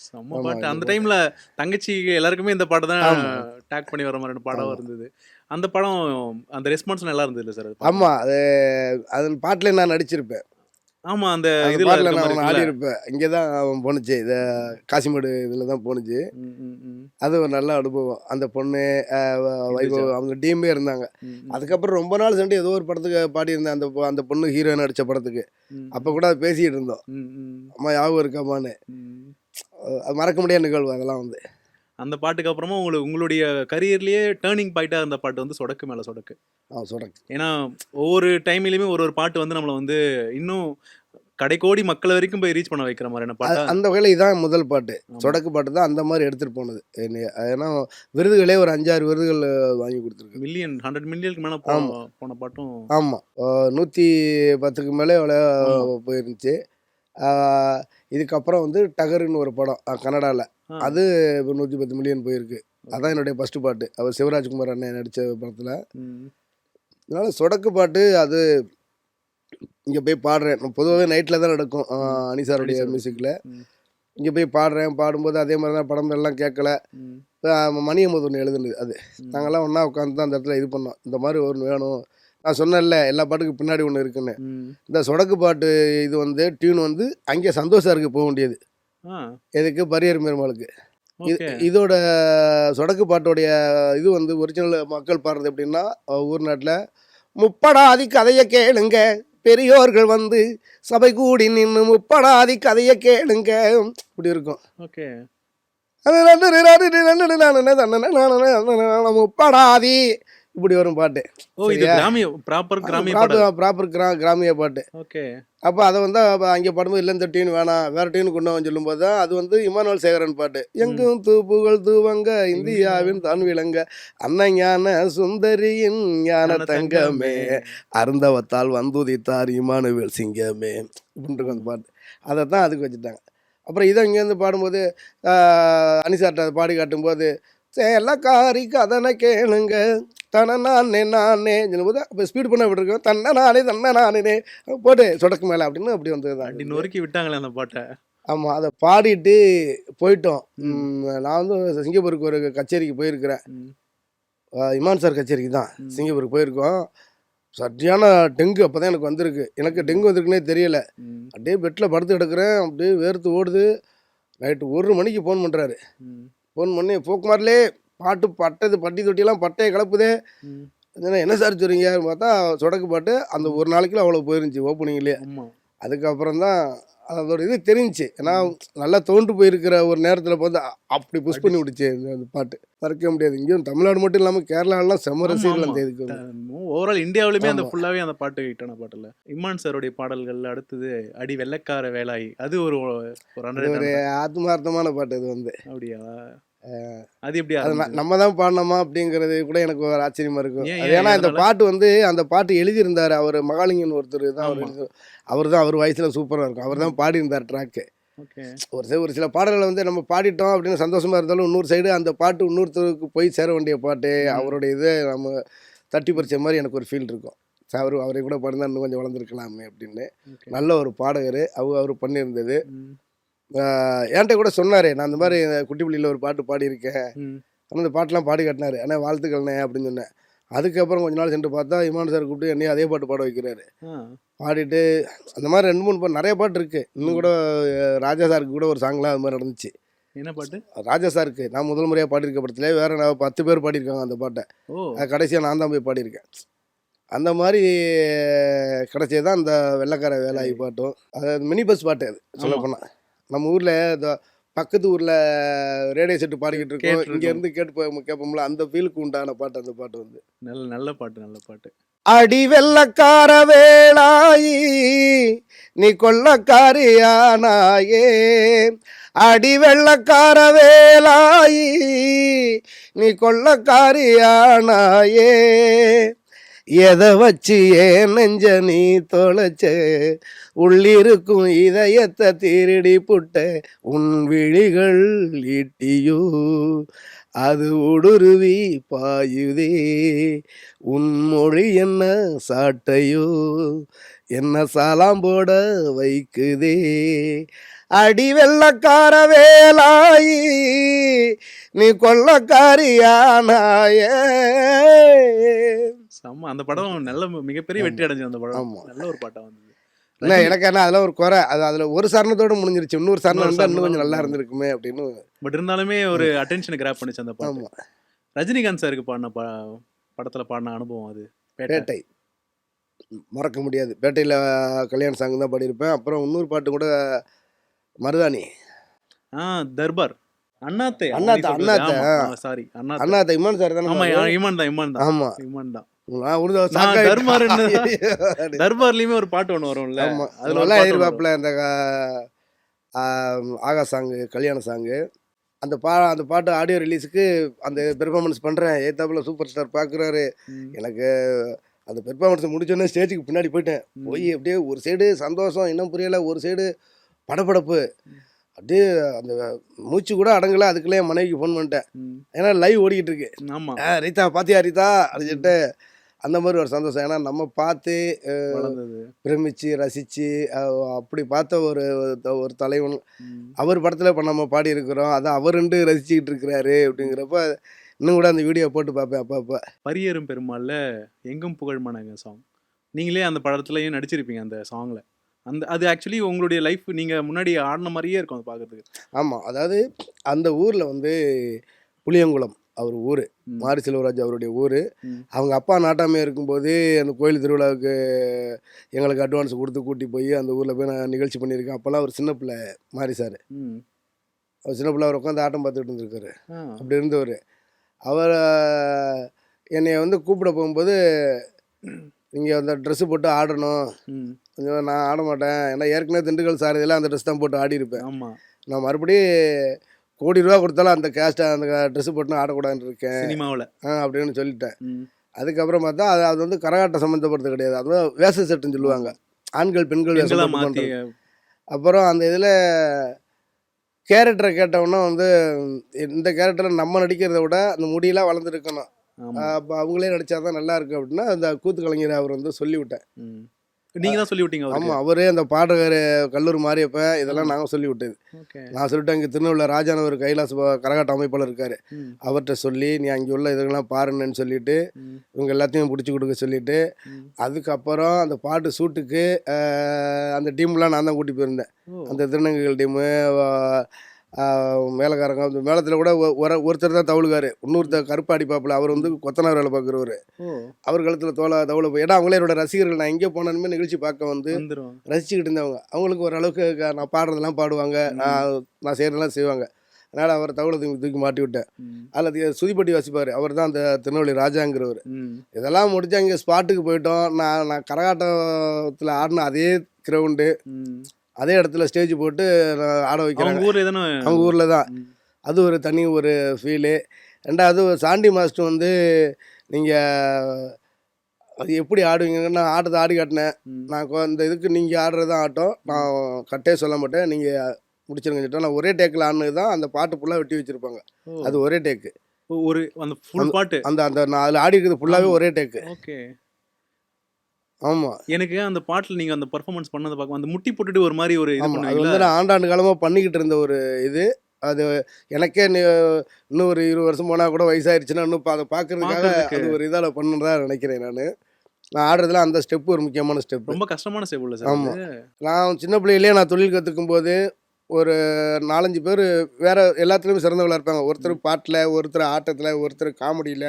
செம்ம பாட்டு. அந்த டைம்ல தங்கச்சி எல்லாருக்குமே இந்த பாட்டு தான் டேக் பண்ணி வர மாதிரி பாடம் இருந்தது. அந்த படம் அந்த ரெஸ்பான்ஸ் நல்லா இருந்தது இல்லை சார்? ஆமாம், அது பாட்டில் நான் நடிச்சிருப்பேன். ஆமா, அந்த பாட்டில் இதுல நான் ஆடியிருப்பேன். இங்கே தான் அவன் போணுச்சு, இதை காசிமேடு இதில் தான் போணுச்சு. அது ஒரு நல்ல அனுபவம். அந்த பொண்ணு வைபவ் அவங்க டீமே இருந்தாங்க. அதுக்கப்புறம் ரொம்ப நாள் சென்று ஏதோ ஒரு படத்துக்கு பாடியிருந்தேன், அந்த பொண்ணு ஹீரோயின் நடித்த படத்துக்கு. அப்போ கூட அதை பேசிக்கிட்டு இருந்தோம், அம்மா ஞாபகம் இருக்காமான்னு. அது மறக்க முடியாத நிகழ்வு அதெல்லாம் வந்து. அந்த பாட்டுக்கு அப்புறமா உங்களுடைய கரியர்லயே டேர்னிங் பாயிண்டா இருந்த பாட்டு வந்து சொடக்கு மேல சொடக்கு. சொடக்கு. ஏன்னா ஒவ்வொரு டைம்லயுமே ஒரு பாட்டு வந்து நம்மளை வந்து இன்னும் கடைக்கோடி மக்கள் வரைக்கும் போய் ரீச் பண்ண வைக்கிற மாதிரியான பாட்டு. அந்த வகையில் இதான் முதல் பாட்டு, சொடக்கு பாட்டு தான் அந்த மாதிரி எடுத்துகிட்டு போனது. ஏன்னா விருதுகளே ஒரு 5-6 விருதுகள் வாங்கி கொடுத்துருக்கு. 100 மில்லியனுக்கு மேலே போன பாட்டும். ஆமாம், 110க்கு மேலே போயிருந்துச்சு. இதுக்கப்புறம் வந்து டகருன்னு ஒரு படம் கன்னடாவில், அது 110 மில்லியன் போயிருக்கு. அதான் என்னுடைய ஃபஸ்ட்டு பாட்டு, அவர் சிவராஜ்குமார் அண்ணன் நடித்த படத்தில். அதனால் சொடக்கு பாட்டு அது இங்கே போய் பாடுறேன். பொதுவாகவே நைட்டில் தான் நடக்கும், அனிசாருடைய மியூசிக்கில். இங்கே போய் பாடும்போது அதே மாதிரி தான் படம் எல்லாம் கேட்கல. மணியம்மது ஒன்று எழுதுனது, அது நாங்கள்லாம் ஒன்றா உட்காந்து தான் அந்த இடத்துல இது பண்ணோம். இந்த மாதிரி ஒன்று வேணும், நான் சொன்னேன்ல எல்லா பாட்டுக்கு பின்னாடி ஒன்று இருக்குன்னு. இந்த சொடக்கு பாட்டு இது வந்து டியூன் வந்து அங்கே சந்தோஷ் சாருக்கு போக வேண்டியது, எதுக்கு பரியர் பெருமாளுக்கு. இதோட சொடக்கு பாட்டோடைய இது வந்து ஒரிஜினல் மக்கள் பாடுறது எப்படின்னா, ஊர் நாட்டில் முப்படாதி கதையை கேளுங்க, பெரியோர்கள் வந்து சபை கூடி நின்று முப்படாதி கதையை கேளுங்க, இப்படி இருக்கும். ஓகே, முப்படாதி இப்படி வரும் பாட்டு. ப்ராப்பர் கிராமிய பாட்டு. ஓகே. அப்போ அதை வந்து அங்கே பாடும்போது இல்லை இந்த டியூன் வேணாம், வேற டியூன் கொண்டு வந்து சொல்லும்போது தான் அது வந்து இமானுவேல் சேகரன் பாட்டு. எங்கும் தூப்புகள் தூவங்க இந்தியாவின் தான் விளங்க, அண்ணன் ஞான சுந்தரியின் ஞான தங்கமே, அருந்தவத்தால் வந்துதித்தார் இமானுவேல் சிங்கமே, இப்படின்னு அந்த பாட்டு. அதை தான் அதுக்கு வச்சுட்டாங்க. அப்புறம் இதை இங்கேருந்து பாடும்போது அனிசார்ட்ட அதை பாடி காட்டும்போது, சேலக்காரி கதனை கேளுங்க தன நானே சொல்லும்போது அப்போ ஸ்பீட் பண்ண விட்டுருக்கோம், தன்ன நானே போட்டு சொடக்கு மேலே அப்படின்னு அப்படி வந்தது அப்படி நொறுக்கி விட்டாங்களே அந்த பாட்டை. ஆமாம், அதை பாடிட்டு போயிட்டோம். நான் வந்து சிங்கப்பூருக்கு ஒரு கச்சேரிக்கு போயிருக்கிறேன், இமான் சார் கச்சேரிக்கு தான் சிங்கப்பூருக்கு போயிருக்கோம். சரியான டெங்கு அப்போ தான் எனக்கு வந்திருக்கு. எனக்கு டெங்கு வந்திருக்குன்னே தெரியலை. அப்படியே பெட்டில் படுத்து கிடக்குறேன், அப்படியே வேர்த்து ஓடுது. நைட்டு 1 மணிக்கு ஃபோன் பண்ணுறாரு. ஃபோன் பண்ணி போக்குமாரிலே பாட்டு பட்டி தொட்டியெல்லாம் பட்டையை கலப்புதே, என்ன சார் சொல்கிறீங்க பார்த்தா சொடக்கு பாட்டு அந்த ஒரு நாளைக்குள்ள அவ்வளோ போயிருந்துச்சு ஓப்பனிங்லேயே. அதுக்கப்புறம் தான் அதோட இது தெரிஞ்சுச்சு. ஏன்னா நல்லா தோண்டு போயிருக்கிற ஒரு நேரத்தில் பார்த்து அப்படி புஷ் பண்ணி விடுச்சு அந்த பாட்டு. மறக்கவே முடியாது. இங்கேயும் தமிழ்நாடு மட்டும் இல்லாமல் கேரளாலாம் செம்ம ரசிகர்கள் அந்த இதுக்கு வந்து. ஓவரால் இந்தியாவிலுமே அந்த ஆமா. ஃபுல்லாவே அந்த பாட்டு ஹிட்டான பாட்டுல. இம்மான் சாருடைய பாடல்கள் அடுத்தது அடி வெள்ளைக்கார வேலாய் அது ஒரு ஒரு அது ஒரு ஆத்மார்த்தமான பாட்டு இது வந்து. அப்படியா? அது எப்படி அது ஆரம்பிச்சது? நம்ம தான் பாடணுமா அப்படிங்கிறது கூட எனக்கு ஒரு ஆச்சரியமா இருக்கும். ஏன் அது ஏன் ஏன்னா இந்த எதனால? பாட்டு வந்து அந்த பாட்டு எழுதியிருந்தார் அவர் மகாலிங்கன் ஒருத்தர் தான் ஆமா. அவர் தான் அவர் வயசில் சூப்பராக இருக்கும். அவர் தான் பாடியிருந்தார் ட்ராக்கு. ஓகே. ஒரு சில பாடல்களை வந்து நம்ம பாடிட்டோம் அப்படின்னு சந்தோஷமா இருந்தாலும் இன்னொரு சைடு அந்த பாட்டு இன்னொருத்தருக்கு போய் சேர வேண்டிய பாட்டு அவருடைய இதை நம்ம தட்டி பறிச்ச மாதிரி எனக்கு ஒரு ஃபீல் இருக்கும். அவரை கூட பாடினா இன்னும் கொஞ்சம் வளர்ந்துருக்கலாமே அப்படின்னு. ஓகே. நல்ல ஒரு பாடகர் அவர் பண்ணியிருந்தது. ம். என்கிட்ட கூட சொன்னார், நான் இந்த மாதிரி குட்டி புள்ளியில் ஒரு பாட்டு பாடியிருக்கேன், ம். ஆனால் இந்த பாட்டெலாம் பாடி காட்டினாரு. ஆனால் வாழ்த்துக்கள்ண்ணே அப்படின்னு சொன்னேன். அதுக்கப்புறம் கொஞ்ச நாள் சென்று பார்த்தா இமான் சார் கூப்பிட்டு என்னையும் அதே பாட்டு பாட வைக்கிறாரு. ஆ. பாடிட்டு அந்த மாதிரி 2 3 பாட்டு நிறைய பாட்டு இருக்குது. இன்னும் கூட ராஜா சாருக்கு கூட ஒரு சாங்லாம் அது மாதிரி நடந்துச்சு. என்ன பாட்டு? ராஜா சாருக்கு நான் முதல் முறையாக பாடியிருக்க படத்துல வேற நான் 10 பேர் பாடியிருக்காங்க அந்த பாட்டை. ஓ. கடைசியாக நான் தான் போய் பாடியிருக்கேன். அந்த மாதிரி கிடைச்சது தான் இந்த வெள்ளைக்கார வேலாயி பாட்டும். அதாவது மினி பஸ் பாட்டு அது சொல்லப்போனால். நம்ம ஊரில் இந்த பக்கத்து ஊரில் ரேடியோ செட்டு பாடிக்கிட்டு இருக்கோம், கேட்டிருக்கோம். இங்கேருந்து கேட்போம்ல அந்த ஃபீலுக்கு உண்டான பாட்டு அந்த பாட்டு வந்து. நல்ல நல்ல பாட்டு நல்ல பாட்டு. அடி வெள்ளக்கார வேளாயி நீ கொள்ளக்காரியானாயே, அடி வெள்ளக்கார வேலாயி நீ கொள்ளக்காரியானாயே, எதை வச்சு ஏன் நெஞ்ச நீ தொலைச்ச, உள்ளிருக்கும் இதயத்தை திருடி புட்ட, உன் விழிகள் ஈட்டியோ அது ஊடுருவி பாயுதே, உன் மொழி என்ன சாட்டையோ என்ன சாலாம் போட வைக்குதே, அடி வெள்ளக்கார வேலாயி நீ கொள்ளக்காரியானாயே. செம்ம. அந்த படம் நல்ல மிகப்பெரிய வெற்றி அடைஞ்சது அந்த படம். ஆமா. நல்ல ஒரு பாட்டா வந்தது. என்ன எனக்கு என்ன அதெல்லாம் ஒரு குறை, அதில் ஒரு சரணத்தோடு முடிஞ்சிருச்சு. இன்னொரு சரணம் இன்னொரு இருந்தால் இன்னும் சரணம் கொஞ்சம் நல்லா இருந்திருக்குமே அப்படின்னு. பட் இருந்தாலுமே ஒரு அட்டென்ஷனை கிராப் பண்ணிச்சு அந்த பாட்டு. ஆமாம். ரஜினிகாந்த் சாருக்கு பாடின படத்துல பாடின அனுபவம் அது. பேட்டை. பேட்டை மறக்க முடியாது. பேட்டையில் கல்யாண சாங் தான் பாடியிருப்பேன். அப்புறம் இன்னொரு பாட்டு கூட மருதாணி தர்பார் அண்ணாத்தை அண்ணாத்தை சாரி அண்ணாத்தை. அண்ணாத்த இமான் சார் தானே. ஆமா இமான் தான் இமான் தான் ஆமாம். இமான் தான். நான் உருது நான் தர்பார்னு தர்பார்லயுமே ஒரு பாட்டு ஒன்று வரும்ல, ஆமாம். அதுல ஒரு அதெல்லாம் பாட்டு எதிர்பார்ப்பில் இந்த ஆகா சாங்கு கல்யாண சாங்கு அந்த பாட்டு ஆடியோ ரிலீஸுக்கு அந்த பெர்ஃபார்மன்ஸ் பண்ணுறேன். ஏத்தாப்புல சூப்பர் ஸ்டார் பார்க்குறாரு. வரும். எனக்கு அந்த பெர்ஃபார்மன்ஸ் முடிச்சோன்னே ஸ்டேஜுக்கு பின்னாடி போயிட்டேன். போய் அப்படியே ஒரு சைடு சந்தோஷம் இன்னும் புரியலை, ஒரு சைடு படபடப்பு. அப்படியே அந்த மூச்சு கூட அடங்கலை. அதுக்குள்ளே என் மனைவிக்கு ஃபோன் பண்ணிட்டேன். ஏன்னா லைவ் ஓடிக்கிட்டு இருக்கு. ஆமா ரீதா பாத்தியா ரீதா அப்படின்னு சொல்லிட்டு அந்த மாதிரி ஒரு சந்தோஷம். ஏன்னா நம்ம பார்த்து வளர்ந்தது. பிரமிச்சு ரசித்து அப்படி பார்த்த ஒரு தலைவன் ம். அவர் படத்தில் இப்போ நம்ம பாடி இருக்கிறோம். அதை அவருண்டு ரசிச்சுக்கிட்டு இருக்கிறாரு. அப்படிங்கிறப்ப இன்னும் கூட அந்த வீடியோ போட்டு பார்ப்பேன் அப்பப்போ. பரியேறும் பெருமாள்ல எங்கும் புகழ் மணங்க சாங், நீங்களே அந்த படத்துலயும் நடிச்சிருப்பீங்க அந்த சாங்ல. அது ஆக்சுவலி உங்களுடைய லைஃப் நீங்க முன்னாடி ஆடின மாதிரியே இருக்கும் அதை பார்க்கறதுக்கு. ஆமாம். அதாவது அந்த ஊரில் வந்து புளியங்குளம் அவர் ஊர், ம். மாரி செல்வராஜ் அவருடைய ஊர். ம். அவங்க அப்பா நாட்டாமையாக இருக்கும்போது அந்த கோயில் திருவிழாவுக்கு எங்களுக்கு அட்வான்ஸ் கொடுத்து கூட்டி போய் அந்த ஊரில் போய் நான் நிகழ்ச்சி பண்ணியிருக்கேன். அப்போல்லாம் அவர் சின்ன பிள்ளை மாரி சார். ம். அவர் சின்ன பிள்ளை அவர் உட்காந்து ஆட்டம் பார்த்துக்கிட்டு இருந்திருக்காரு. ஆ. அப்படி இருந்தவர். அவர் என்னை வந்து கூப்பிட போகும்போது நீங்கள் அந்த ட்ரெஸ்ஸு போட்டு ஆடணும். ம். கொஞ்சம் நான் ஆட மாட்டேன், ஏன்னா ஏற்கனவே திண்டுக்கல் சார் இதெல்லாம் அந்த ட்ரெஸ் தான் போட்டு ஆடி இருப்பேன். ஆமா நான் மறுபடியும் கோடி ரூபா கொடுத்தாலும் அந்த அந்த ட்ரெஸ்ஸு போட்டு நான் ஆடக்கூடாதுன்னு இருக்கேன் சினிமாவில். அப்படின்னு சொல்லிட்டேன். அதுக்கப்புறம் பார்த்தா அது வந்து கரகாட்டம் சம்மந்தப்படுறது கிடையாது. அது வந்து வேஷ செட்டுன்னு சொல்லுவாங்க, ஆண்கள் பெண்கள் வேஷம் பெண்களா போட்டு மாத்தி. பண்றது. அப்புறம் அந்த இதில் கேரக்டரை கேட்டோம்னா வந்து இந்த கேரக்டரை நம்ம நடிக்கிறத விட அந்த முடியெல்லாம் வளர்ந்துருக்கணும், ஆமா. அப்போ அவங்களே நடித்தாதான் நல்லா இருக்கும் அப்படின்னா அந்த கூத்து கலைஞர் அவர் வந்து சொல்லிவிட்டேன். ம். நீங்க தான் சொல்லி விட்டீங்க அவருக்கு. ஆமாம், அவரே அந்த பாடகர் கல்லூர் மாரியப்ப இதெல்லாம் நாங்கள் சொல்லி விட்டது. ஓகே. நான் சொல்லிட்டேன், இங்கே திருநெல்வேலி ராஜான ஒரு கைலாச கரகாட்ட அமைப்பாளர் இருக்கார், ம். அவர்கிட்ட சொல்லி நீ அங்கே உள்ள இதெல்லாம் பாருன்னு சொல்லிட்டு ம். இவங்க எல்லாத்தையும் பிடிச்சி கொடுக்க சொல்லிட்டு ம். அதுக்கப்புறம் அந்த பாட்டு ஷூட்டுக்கு அந்த டீம்லாம் நான் தான் கூட்டி போயிருந்தேன். ஓ. அந்த திருநங்கைகள் டீமு, மேலக்காரங்க அந்த மேளத்தில் கூட ஒருத்தர் தான் தவுளுக்காரு, இன்னொருத்தர் கருப்பு அடிப்பாப்புல, அவர் வந்து கொத்தனார் வேலை பார்க்குறவர். ஓ அவர் கழுத்தில் தவுளை ஏன்னா அவங்களே என்னோட ரசிகர்கள். நான் எங்கே போனாலுமே நிகழ்ச்சி பார்க்க வந்து வந்துரும் ரசிச்சுக்கிட்டு இருந்தவங்க. அவங்களுக்கு ஓரளவுக்கு நான் பாடுறதெல்லாம் பாடுவாங்க, நான் செய்கிறதெல்லாம் செய்வாங்க. அதனால் அவர் தவுளை தூக்கி மாட்டி விட்டேன். அதில் சுதிப்பட்டி வாசிப்பார், அவர் தான் அந்த திருநெல்வேலி ராஜாங்கிறவர். இதெல்லாம் முடிச்சு அங்கே ஸ்பாட்டுக்கு போயிட்டோம். நான் கரகாட்டத்தில் ஆடின அதே கிரவுண்டு, அதே இடத்துல ஸ்டேஜ் போட்டு ஆட வைக்கிறாங்க. அவங்க ஊரில் தான். அது ஒரு தனி ஒரு ஃபீலு. ரெண்டாவது சாண்டி மாஸ்டர் வந்து நீங்கள் அது எப்படி ஆடுவீங்கன்னு நான் ஆட்டத்தை ஆடி காட்டினேன். நான் இந்த இதுக்கு நீங்கள் ஆடுறது தான் ஆட்டம், நான் கட்டே சொல்ல மாட்டேன், நீங்கள் முடிச்சிருங்க சொல்லிட்டு நான் ஒரே டேக்கில் ஆடினது தான். அந்த பாட்டு ஃபுல்லாக வெட்டி வச்சுருப்பாங்க, அது ஒரே டேக்கு. ஒரு அந்த ஃபுல் பாட்டு அந்த நான் அதில் ஆடி இருக்கிறது ஃபுல்லாகவே ஒரே டேக்கு. ஓகே. ஆமாம், எனக்கு அந்த பாட்டில் நீங்கள் அந்த பர்ஃபார்மன்ஸ் பண்ணதை பார்க்க அந்த முட்டி போட்டுட்டு ஒரு மாதிரி ஒரு இது அது பண்ணுவீங்களா? வந்து நான் ஆண்டாண்டு காலமாக பண்ணிக்கிட்டு இருந்த ஒரு இது. அது எனக்கே இன்னும் ஒரு 20 வருஷம் போனால் கூட வயசாயிருச்சுன்னா இன்னும் அதை பார்க்கறதுக்காக அது ஒரு இதால் பண்ணுறதா நினைக்கிறேன். நான் ஆடுறதுல அந்த ஸ்டெப்பு ஒரு முக்கியமான ஸ்டெப்பு. ரொம்ப கஷ்டமான ஸ்டெப் இல்லை சார்? ஆமாம், நான் சின்ன பிள்ளையிலே நான் தொழில் கற்றுக்கும் போது ஒரு 4-5 பேர் வேறு எல்லாத்துலேயுமே சிறந்தவளாக இருப்பாங்க. ஒருத்தர் பாட்டில், ஒருத்தர் ஆட்டத்தில், ஒருத்தர் காமெடியில்.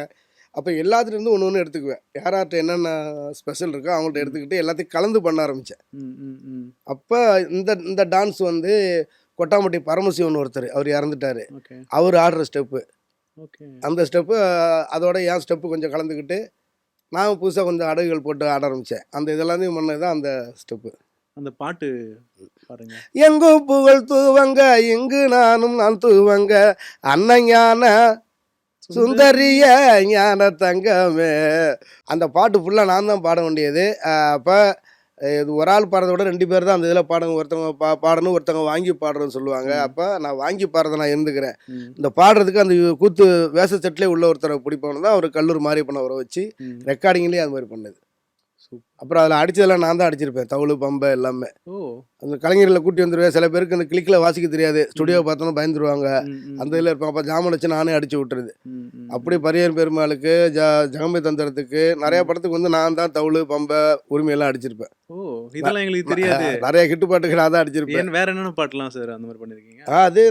அப்போ எல்லாத்துலேருந்து ஒன்று ஒன்று எடுத்துக்குவேன். யார்கிட்ட என்னென்ன ஸ்பெஷல் இருக்கோ அவங்கள்ட்ட எடுத்துக்கிட்டு எல்லாத்தையும் கலந்து பண்ண ஆரம்பித்தேன். அப்போ இந்த டான்ஸ் வந்து கொட்டாம்பட்டி பரமசிவன் ஒருத்தர், அவர் இறந்துட்டார், அவர் ஆடுற ஸ்டெப்பு. அந்த ஸ்டெப்பு அதோட என் ஸ்டெப்பு கொஞ்சம் கலந்துக்கிட்டு நான் புதுசாக கொஞ்சம் அடகுகள் போட்டு ஆட ஆரம்பித்தேன். அந்த இதெல்லாத்தையும் பண்ணது தான் அந்த ஸ்டெப்பு. அந்த பாட்டு பாருங்க. எங்கும் புகழ் தூவங்க, இங்கு நான் தூவங்க, அன்னஞான சுந்தரிய ஞான தங்கமே. அந்த பாட்டு ஃபுல்லாக நான் தான் பாட வேண்டியது. அப்போ இது ஒரு ஆள் பாடுறத விட 2 பேர் தான் அந்த இதில் பாடுங்க. ஒருத்தவங்க பாடணும், ஒருத்தவங்க வாங்கி பாடுறோன்னு சொல்லுவாங்க. அப்போ நான் வாங்கி பாடுறதை நான் இருந்துக்கிறேன். இந்த பாடுறதுக்கு அந்த கூத்து வேச செட்டிலே உள்ள ஒருத்தரை பிடிப்பவனு தான் அவர் கல்லூர் மாதிரி பண்ண வர வச்சு ரெக்கார்டிங்லேயே அது மாதிரி பண்ணது. அப்புறம் அதில் அடித்ததெல்லாம் நான் தான் அடிச்சிருப்பேன், தவுளு பம்பை எல்லாமே. அந்த கலைஞர்களை கூட்டி வந்துடுவேன். சில பேருக்கு அந்த கிளிக்கில் வாசிக்க தெரியாது, ஸ்டுடியோவை பார்த்தோன்னா பயந்துருவாங்க, அந்த இதில் இருப்பாங்க. அப்போ ஜாமன் வச்சு நானே அடிச்சு விட்டுறது. அப்படி பரியர் பெருமாளுக்கு, ஜெகமே தந்திரத்துக்கு, நிறைய படத்துக்கு வந்து நான் தான் தவுளு பம்பை உரிமையெல்லாம் அடிச்சிருப்பேன். இதெல்லாம் எங்களுக்கு தெரியாது. நிறைய ஹிட்டு பாட்டுக்கு நான் தான் அடிச்சிருப்பேன். வேற என்னென்ன பாட்டுலாம் சார் அந்த மாதிரி பண்ணியிருக்கீங்க? அது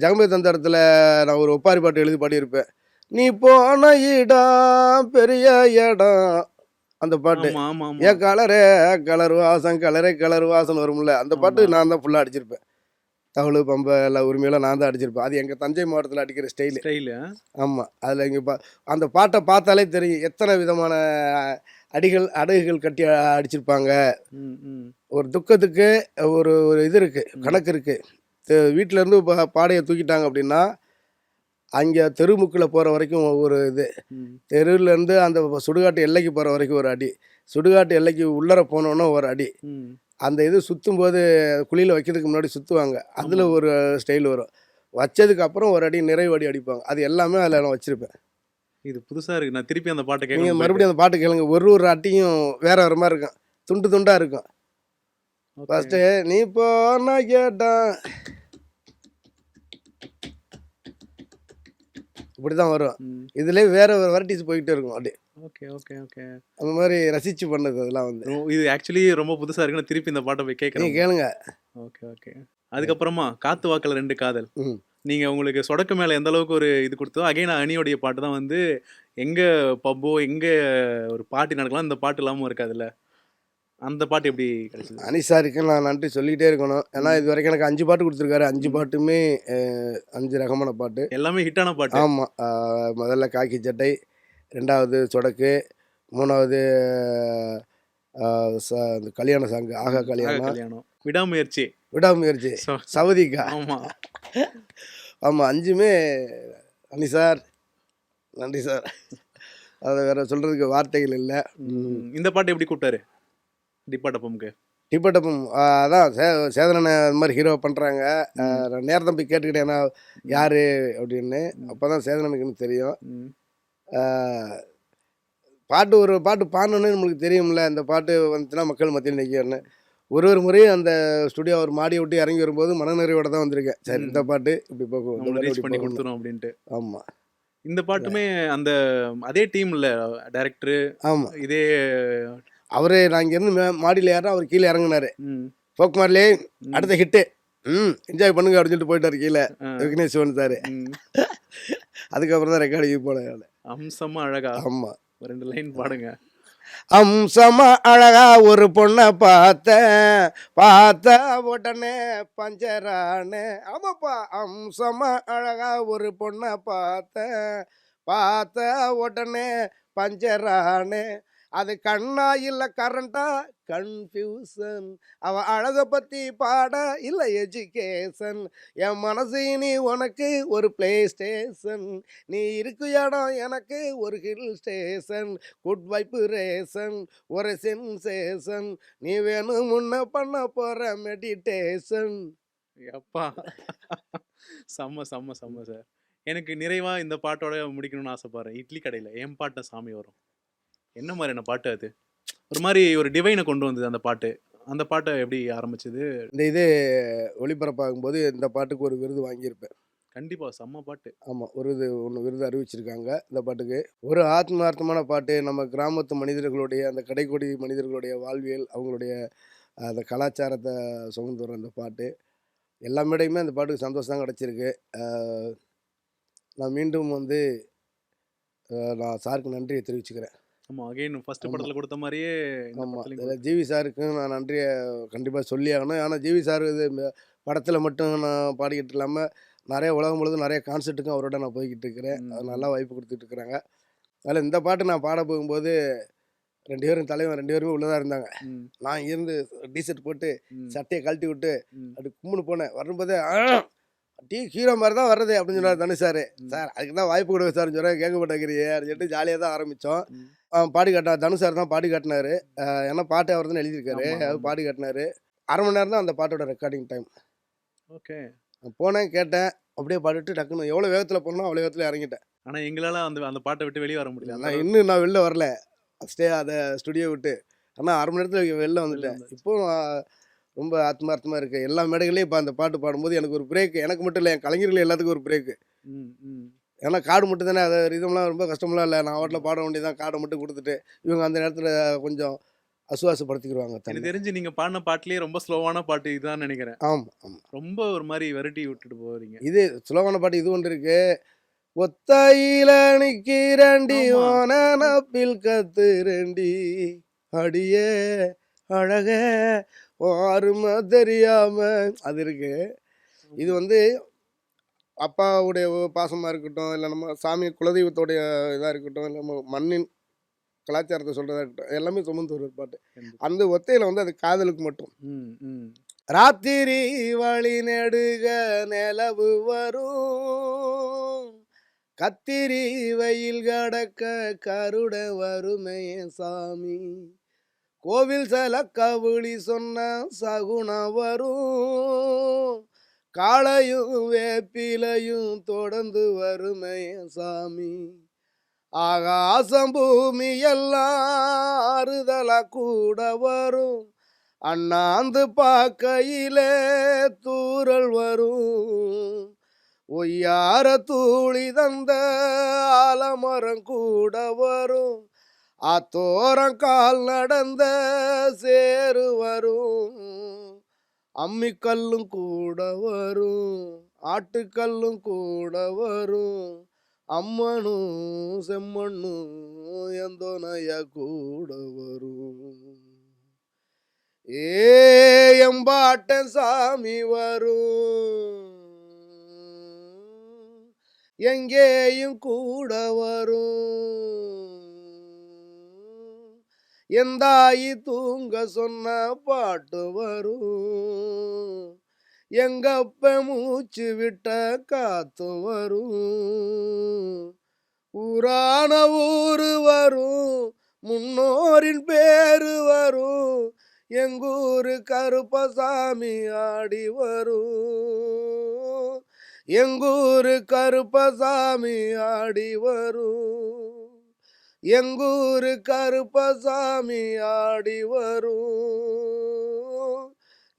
ஜெகமே தந்திரத்தில் நான் ஒரு ஒப்பாரி பாட்டு எழுதி பாடியிருப்பேன். நீ போன இடம் பெரிய இடம், அந்த பாட்டு. ஏன் கலர் வாசம் வரும்ல, அந்த பாட்டு நான் தான் ஃபுல்லாக அடிச்சிருப்பேன். தவுளு பம்பை எல்லா உரிமையெல்லாம் நான் தான் அடிச்சிருப்பேன். அது எங்கள் தஞ்சை மாவட்டத்தில் அடிக்கிற ஸ்டைலு. ஆமாம், அதில் இங்கே அந்த பாட்டை பார்த்தாலே தெரியும் எத்தனை விதமான அடகுகள் கட்டி அடிச்சிருப்பாங்க. ஒரு துக்கத்துக்கு ஒரு ஒரு இது இருக்குது, கணக்கு இருக்குது. வீட்டிலேருந்து பாடையை தூக்கிட்டாங்க அப்படின்னா அங்கே தெருமுக்கில் போகிற வரைக்கும் ஒரு இது, தெருவிலேருந்து அந்த சுடுகாட்டு எல்லைக்கு போகிற வரைக்கும் ஒரு அடி, சுடுகாட்டு எல்லைக்கு உள்ளர போனோன்னா ஒரு அடி, அந்த இது சுற்றும் போது குழியில் வைக்கிறதுக்கு முன்னாடி சுற்றுவாங்க, அதில் ஒரு ஸ்டைல் வரும். வச்சதுக்கு அப்புறம் ஒரு அடி நிறைவு அடி அடிப்பாங்க. அது எல்லாமே அதில் நான் வச்சுருப்பேன். இது புதுசாக இருக்குது. நான் திருப்பி அந்த பாட்டை கேட்க, நீங்கள் மறுபடியும் அந்த பாட்டு கேளுங்க. ஒரு அட்டியும் வேறு மாதிரி இருக்கும், துண்டாக இருக்கும். ஃபஸ்ட்டு நீ போனா கேட்டான் இப்படி தான் வரும். இதுலேயே வேற ஒரு வெரைட்டிஸ் போய்கிட்டே இருக்கும் அப்படியே. அந்த மாதிரி ரசித்து பண்ணது அதெல்லாம் வந்து. இது ஆக்சுவலி ரொம்ப புதுசாக இருக்குன்னு திருப்பி இந்த பாட்டை போய் கேட்குறேன். கேளுங்க. அதுக்கப்புறமா காத்து வாக்கில் 2 காதல், நீங்கள் உங்களுக்கு சொடக்கு மேலே எந்த அளவுக்கு ஒரு இது கொடுத்தோ, அகைன் அணியோடைய பாட்டு தான் வந்து எங்கே பப்போ எங்கே ஒரு பார்ட்டி நடக்கலாம் இந்த பாட்டு இல்லாமல் இருக்காதுல்ல, அந்த பாட்டு எப்படி கிடைச்சது? அனி சாருக்கு நான் நன்றி சொல்லிக்கிட்டே இருக்கணும். ஏன்னா இது வரைக்கும் எனக்கு 5 பாட்டு கொடுத்துருக்காரு. 5 பாட்டுமே 5 ரகமான பாட்டு, எல்லாமே ஹிட்டான பாட்டு. ஆமாம், முதல்ல காக்கி சட்டை, 2வது சொடக்கு, 3வது கல்யாண சாங்கு ஆகா கல்யாணம், விடாமுயற்சி, சவதிக்கா. ஆமாம், 5மே அனி சார், நன்றி சார். அதை வேற சொல்கிறதுக்கு வார்த்தைகள் இல்லை. இந்த பாட்டு எப்படி கூப்பிட்டாரு டிப்பாட்டப்பம்க்கு? டிப்பாட்டப்பம் அதான் சேதனனை அந்த மாதிரி ஹீரோ பண்ணுறாங்க. நான் நேரத்தை போய் கேட்டுக்கிட்டேன் நான் யார் அப்படின்னு. அப்போ தான் சேதனனுக்குன்னு தெரியும். பாட்டு ஒரு பாட்டு பாடணுன்னு நம்மளுக்கு தெரியும்ல, இந்த பாட்டு வந்துச்சுன்னா மக்கள் மத்தியில் நிற்கணும்னு. ஒரு முறையும் அந்த ஸ்டுடியோ ஒரு மாடியை விட்டு இறங்கி வரும்போது மனநிறைவோட தான் வந்திருக்கேன். சரி, இந்த பாட்டு இப்படி கொடுத்துரும் அப்படின்ட்டு. ஆமாம், இந்த பாட்டுமே அந்த அதே டீம்ல டைரக்டரு. ஆமாம், இதே அவரு நான் இங்கேருந்து மாடியில் ஏறா, அவர் கீழே இறங்குனாரு. போக்குமாரிலே அடுத்த ஹிட்டு என்ஜாய் பண்ணுங்க அப்படின்னு சொல்லிட்டு போயிட்டாரு கீழே ஆ. விக்னேஷ் சிவன் சார். ம். அதுக்கப்புறம் தான் ரெக்கார்டிங் போனேன். அம்சமா அழகா ஆமாம். 2 லைன் பாடுங்க. அம்சமா அழகா ஒரு பொண்ணை பார்த்த உடனே பஞ்சரானே. ஆமாப்பா, அம்சமா அழகா ஒரு பொண்ணை பார்த்த உடனே பஞ்சரானே. அது கண்ணா இல்ல கரண்டா கன்ஃபியூசன். அவ அழக பத்தி பாட இல்ல எஜுகேஷன். என் மனசு நீ உனக்கு ஒரு பிளே ஸ்டேஷன். நீ இருக்கு இடம் எனக்கு ஒரு ஹில் ஸ்டேஷன். குட் வைப்ரேஷன் ஒரு சென்சேஷன். நீ வேணும் முன்ன பண்ண போற மெடிடேஷன். அப்பா! செம்ம, செம்ம, செம்ம சார். எனக்கு நிறைவா இந்த பாட்டோட முடிக்கணும்னு ஆசைப்படுறேன். இட்லி கடையில என் பாட்டுல சாமி வரும். என்ன மாதிரியான பாட்டு அது? ஒரு மாரி ஒரு டிவைன கொண்டு வந்தது அந்த பாட்டு. அந்த பாட்ட எப்படி ஆரம்பிச்சது? இந்த இது ஒளிபரப்பாகும்போது இந்த பாட்டுக்கு ஒரு விருது வாங்கியிருப்பேன். கண்டிப்பா செம்ம பாட்டு. ஆமாம், ஒரு இது ஒன்று விருது அறிவிச்சிருக்காங்க இந்த பாட்டுக்கு. ஒரு ஆத்மார்த்தமான பாட்டு. நம்ம கிராமத்து மனிதர்களுடைய அந்த கடைக்கோடி மனிதர்களுடைய வாழ்வியல், அவங்களுடைய அந்த கலாச்சாரத்தை சுமந்து வர அந்த பாட்டு. எல்லா மேடையுமே அந்த பாட்டுக்கு சந்தோஷம் தான் கிடச்சிருக்கு. நான் மீண்டும் வந்து நான் சாருக்கு நன்றியை தெரிவிச்சுக்கிறேன். ஆமா, அகைன் ஃபர்ஸ்ட் ஆமா. படத்துல குடுத்த மாரியே இந்த ஆமாம், படத்துலயும் இதில் ஜிவி சாருக்கும் நான் நன்றியை கண்டிப்பாக சொல்லி ஆகணும். ஆனால் ஜிவி சார் இது படத்தில் மட்டும் நான் பாடிக்கிட்டு இல்லாமல் நிறைய உலகம் முழுவதும் நிறைய கான்சர்ட்டுக்கும் அவரோட நான் போய்கிட்டு இருக்கிறேன். ம், அது ம். நல்லா வாய்ப்பு கொடுத்துட்டு இருக்கிறாங்க. அதில் இந்த பாட்டு நான் பாட போகும்போது 2 பேரும் தலைவன் 2 பேருமே உள்ளே தான் இருந்தாங்க. ம், நான் இருந்து டிஷர்ட் போட்டு ம், சட்டையை கழட்டி விட்டு ம், அப்படி கும்முன்னு போனேன். வரும்போதே ஹீரோ மாதிரி தான் வர்றது அப்படின்னு சொன்னார் தனுஷ் சார். ம், சார் அதுக்கு தான் வாய்ப்பு கொடுங்க சார்னு சொன்னேன். கேட்க மாட்டேங்கிறியே அப்படின்னு சொல்லிட்டு ஜாலியாக தான் ஆரம்பித்தோம். ம். பாடி காட்டினார் தனுஷ் சார் தான் பாடி காட்டினாரு. ஏன்னா பாட்டு அவர் தான் எழுதியிருக்காரு. ஆமா, அவர் ஆமா. பாடி காட்டினாரு. 1/2 மணி நேரம் தான் அந்த பாட்டோட ரெக்கார்டிங் டைம். ஓகே. நான் போனேன், கேட்டேன், அப்படியே பாடிட்டு டக்குன்னு எவ்வளோ வேகத்தில் போனோம் அவ்வளோ வேகத்தில் இறங்கிட்டேன். ஆனா எங்களால அந்த அந்த பாட்ட விட்டு வெளிய வர முடியல. அந்த அளவுக்கு நான் வெளில வரல அதை ஸ்டுடியோ விட்டு. ஆனால் 1/2 மணி நேரத்தில் வெளில வெளில வந்துட்டேன். வந்தாச்சு. இப்போ ரொம்ப ஆத்மார்த்தமாக இருக்குது. எல்லா மேடைகளையும் இப்போ அந்த பாட்டு பாடும்போது எனக்கு ஒரு பிரேக். எனக்கு மட்டும் இல்லை, என் கலைஞர்கள் எல்லாத்துக்கும் ஒரு பிரேக்கு. ம், ம். ஏன்னா கார்டு மட்டும் தானே, அது ரிதம்லாம் ரொம்ப கஷ்டமெல்லாம் இல்லை. நான் வாட்டில் பாட வேண்டியதான், கார்டை மட்டும் கொடுத்துட்டு இவங்க அந்த நேரத்தில் கொஞ்சம் அசுவாசப்படுத்திக்கிடுவாங்க எனக்கு தன்னை. தெரிஞ்சு நீங்க பாடின பாட்டுலயே ரொம்ப ஸ்லோவான பாட்டு இதுதான் நெனைக்கிறேன். ஆமாம், ஆமாம். ரொம்ப ஒரு மாரி விரட்டி விட்டுட்டு போறீங்க. இது சுலவான பாட்டு இது ஒன்று இருக்கு. ஒத்தையில நிக்கிறண்டி ஆமா. ஓன நப்பில் கத்துரண்டி அடியே அழக ஆறுமா தெரியாம அது இருக்கு. இது வந்து அப்பாவுடைய பாசமாக இருக்கட்டும், இல்லை நம்ம சாமி குலதெய்வத்தோடைய இதாக இருக்கட்டும், இல்லை நம்ம மண்ணின் கலாச்சாரத்தை சொல்கிறதா இருக்கட்டும், எல்லாமே சுமந்து ஒரு பாட்டு. கண்டிப்பா. அந்த ஒத்தையில் வந்து அது காதலுக்கு மட்டும். ம், ம். ராத்திரி வழி நெடுக நிலவு வரும், கத்திரி வெயில் கடக்க கருட வறுமைய சாமி, கோவில் சில கவுளி சொன்ன சகுனம் வரும், காளையும் வேப்பிலையும் தொடர்ந்து வறுமைய சாமி, ஆகாசம் பூமி எல்லாம் ஆறுதலா கூட வரும், அண்ணாந்து பார்க்கையிலே தூறல் வரும், ஒய்யார தூளி தந்த ஆலமரம் கூட வரும், ஆத்தோரம் கால் நடந்த சேரு வரும், அம்மிக்கல்லும் கூட வரும், ஆட்டுக்கல்லும் கூட வரும், அம்மனும் செம்மண்ணும் எந்தோனைய கூட வரும், எம்பாட்டன் சாமி வரும், எங்கேயும் கூட வரும், எந்தாயி தூங்க சொன்ன பாட்டு வரும், எங்கப்ப மூச்சு விட்ட காத்து வரும், ஊரான ஊரு வரும், முன்னோரின் பேரு வரும், எங்கூரு கருப்பசாமி ஆடி வரும், எங்கூரு கருப்பசாமி ஆடி வரும், எங்கூரு கருப்பசாமி ஆடி வரும்,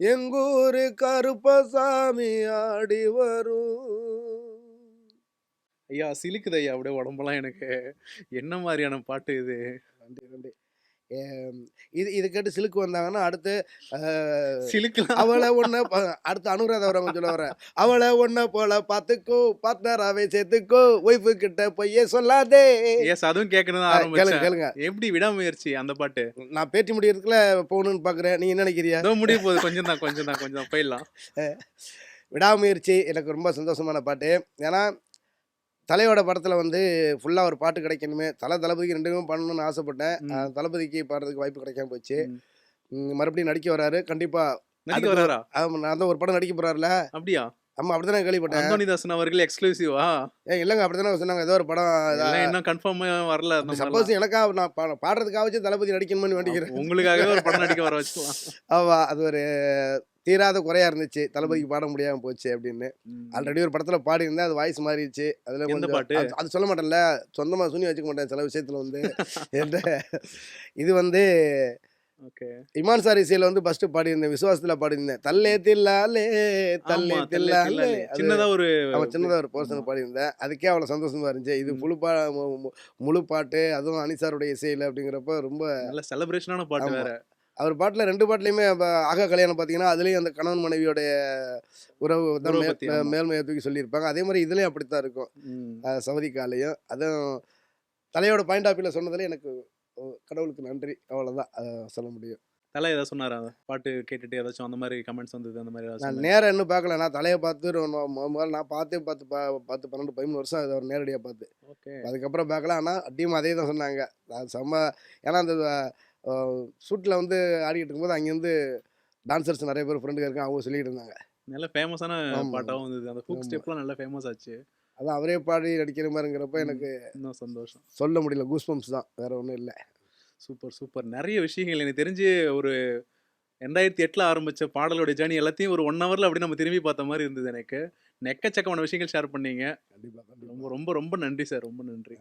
எங்கூரு கருப்பசாமி ஆடி வரும். ஐயா சிலுக்குது ஐயா அப்படியே உடம்பெல்லாம் எனக்கு. என்ன மாதிரியான பாட்டு இது? நன்றி, நன்றி. இது இது கேட்டு சிலுக்கு வந்தாங்கன்னா அடுத்து சிலுக்கலாம். அவளை ஒன்ன அடுத்து அனுராதா வரவங்க சொல்ல வர அவளை ஒன்ன போல பார்த்துக்கோ பார்ட்னராவே சேர்த்துக்கோ ஒய்ஃபு கிட்ட பொய்யே சொல்லாதே. எஸ், அதுவும் கேட்கணும் தான் கேளுங்க ஆரம்பிச்சேன். கேளுங்க. எப்படி விடாமுயற்சி அந்த பாட்டு? நான் பேட்டி முடியறதுக்குள்ள போகணும்னு பார்க்குறேன். நீ என்ன நினைக்கிறியா? ஏதோ முடிய போகுது. கொஞ்சம் தான் போயிடலாம். விடாமுயற்சி எனக்கு ரொம்ப சந்தோஷமான பாட்டு. ஏன்னா தலையோட படத்தில் வந்து ஃபுல்லாக ஒரு பாட்டு கிடைக்கணுமே, தளபதிக்கு 2 பண்ணணும்னு ஆசைப்பட்டேன். தளபதிக்கு பாடுறதுக்கு வாய்ப்பு கிடைக்காம போச்சு. மறுபடியும் நடிக்க வராரு. கண்டிப்பாக நடிக்க வராரா? நான் தான் ஒரு படம் நடிக்க போறாருல. அப்படியா? ஆமாம், அப்படி தானே கேள்விப்பட்டேன். அந்தோனிதாசன் அவர்கள் எக்ஸ்க்ளூசிவா? இல்லைங்க, அப்படி தானே சொன்னாங்க. ஏதோ ஒரு படம் இன்னும் கன்ஃபார்ம் வரல. சப்போஸ் எனக்காக நான் பாடுறதுக்காக தளபதி நடிக்கணும்னு வேண்டிக்கிறேன். உங்களுக்காகவே ஒரு படம் நடிக்க வர வச்சுக்கலாம். ஆமாம், அது ஒரு தீராத குறையா இருந்துச்சு. தளபதிக்கு பாட முடியாமல் போச்சு அப்படின்னு. ஆல்ரெடி ஒரு படத்தில் பாடியிருந்தேன், அது வாய்ஸ் மாறிடுச்சு. அதில் எந்த கொஞ்சம் பாட்டு? அது சொல்ல மாட்டேன்ல, சொந்தமாக சுனி வச்சுக்க மாட்டேன் சில விஷயத்தில் வந்து. இது வந்து ஓகே. இமான் சார் இசையில் வந்து ஃபர்ஸ்ட் பாடியிருந்தேன், விசுவாசத்தில் பாடியிருந்தேன். தல்லே தில்லாலே தல்லே தில்லாலே. சின்னதா ஒரு அவன் சின்னதாக ஒரு போர்ஷன் பாடியிருந்தேன். அதுக்கே அவ்வளோ சந்தோஷமா இருந்துச்சு. இது முழு பாட்டு, அதுவும் அனிசாருடைய இசையில் அப்படிங்கிறப்ப ரொம்ப நல்ல செலிப்ரேஷனான பாட்டு வேற. அவர் பாட்டில் 2 பாட்டுலையுமே ஆகா கல்யாணம் பார்த்தீங்கன்னா அதுலேயும் அந்த கணவன் மனைவியோடைய உறவு தான் உறவை பத்தி, ஆமா. மேல்மையை தூக்கி சொல்லியிருப்பாங்க. அதே மாதிரி இதுலேயும் அப்படித்தான் இருக்கும். சவதிக்காலையும் அதுவும் தலையோட பாயிண்ட் ஆஃப் வியூவில் சொன்னதுல எனக்கு கடவுளுக்கு நன்றி. அவ்வளோதான் சொல்ல முடியும். தலை ஏதாவது சொன்னாரா? அந்த பாட்டு கேட்டுட்டு ஏதாச்சும் அந்த மாதிரி கமெண்ட்ஸ் வந்தது? அந்த மாதிரி நான் ஏதாச்சும் நேரம் இன்னும் பார்க்கல. நான் தலையை பார்த்து முதல்ல நான் பார்த்தே 10 12 13 வருஷம் அதை அவர் நேரடியாக பார்த்து. ஓகே. அதுக்கப்புறம் பார்க்கல. ஆனால் டீம் அதே தான் சொன்னாங்க. அது செம்ம. ஏன்னா அந்த ஷூட்டில் வந்து ஆடிக்கிட்டு இருக்கும்போது அங்கேருந்து டான்சர்ஸ் நிறைய பேர் ஃப்ரெண்டுங்க இருக்காங்க, அவங்க சொல்லிட்டு இருந்தாங்க. நல்ல ஃபேமஸான ஆமா. பாட்டாவும் வந்தது. அந்த ஃபுக் ஆமா. ஸ்டெப்லாம் நல்ல ஃபேமஸ் ஆச்சு. அதான் அவரே பாடி நடிக்கிற மாதிரிங்கிறப்ப எனக்கு இன்னும் சந்தோஷம். சொல்ல முடியல. கூஸ்பம்ஸ் தான், வேற ஒன்றும் இல்லை. சூப்பர். நிறைய விஷயங்கள் எனக்கு தெரிஞ்சு ஒரு 2008ல் ஆரம்பிச்ச பாடலோட ஜேர்னி எல்லாத்தையும் ஒரு 1 ஹவர்ல அப்படி நம்ம திரும்பி பார்த்த மாதிரி இருந்தது எனக்கு. எக்கச்சக்கமான விஷயங்கள் ஷேர் பண்ணீங்க. கண்டிப்பாக ரொம்ப ரொம்ப ரொம்ப நன்றி சார். ரொம்ப நன்றி.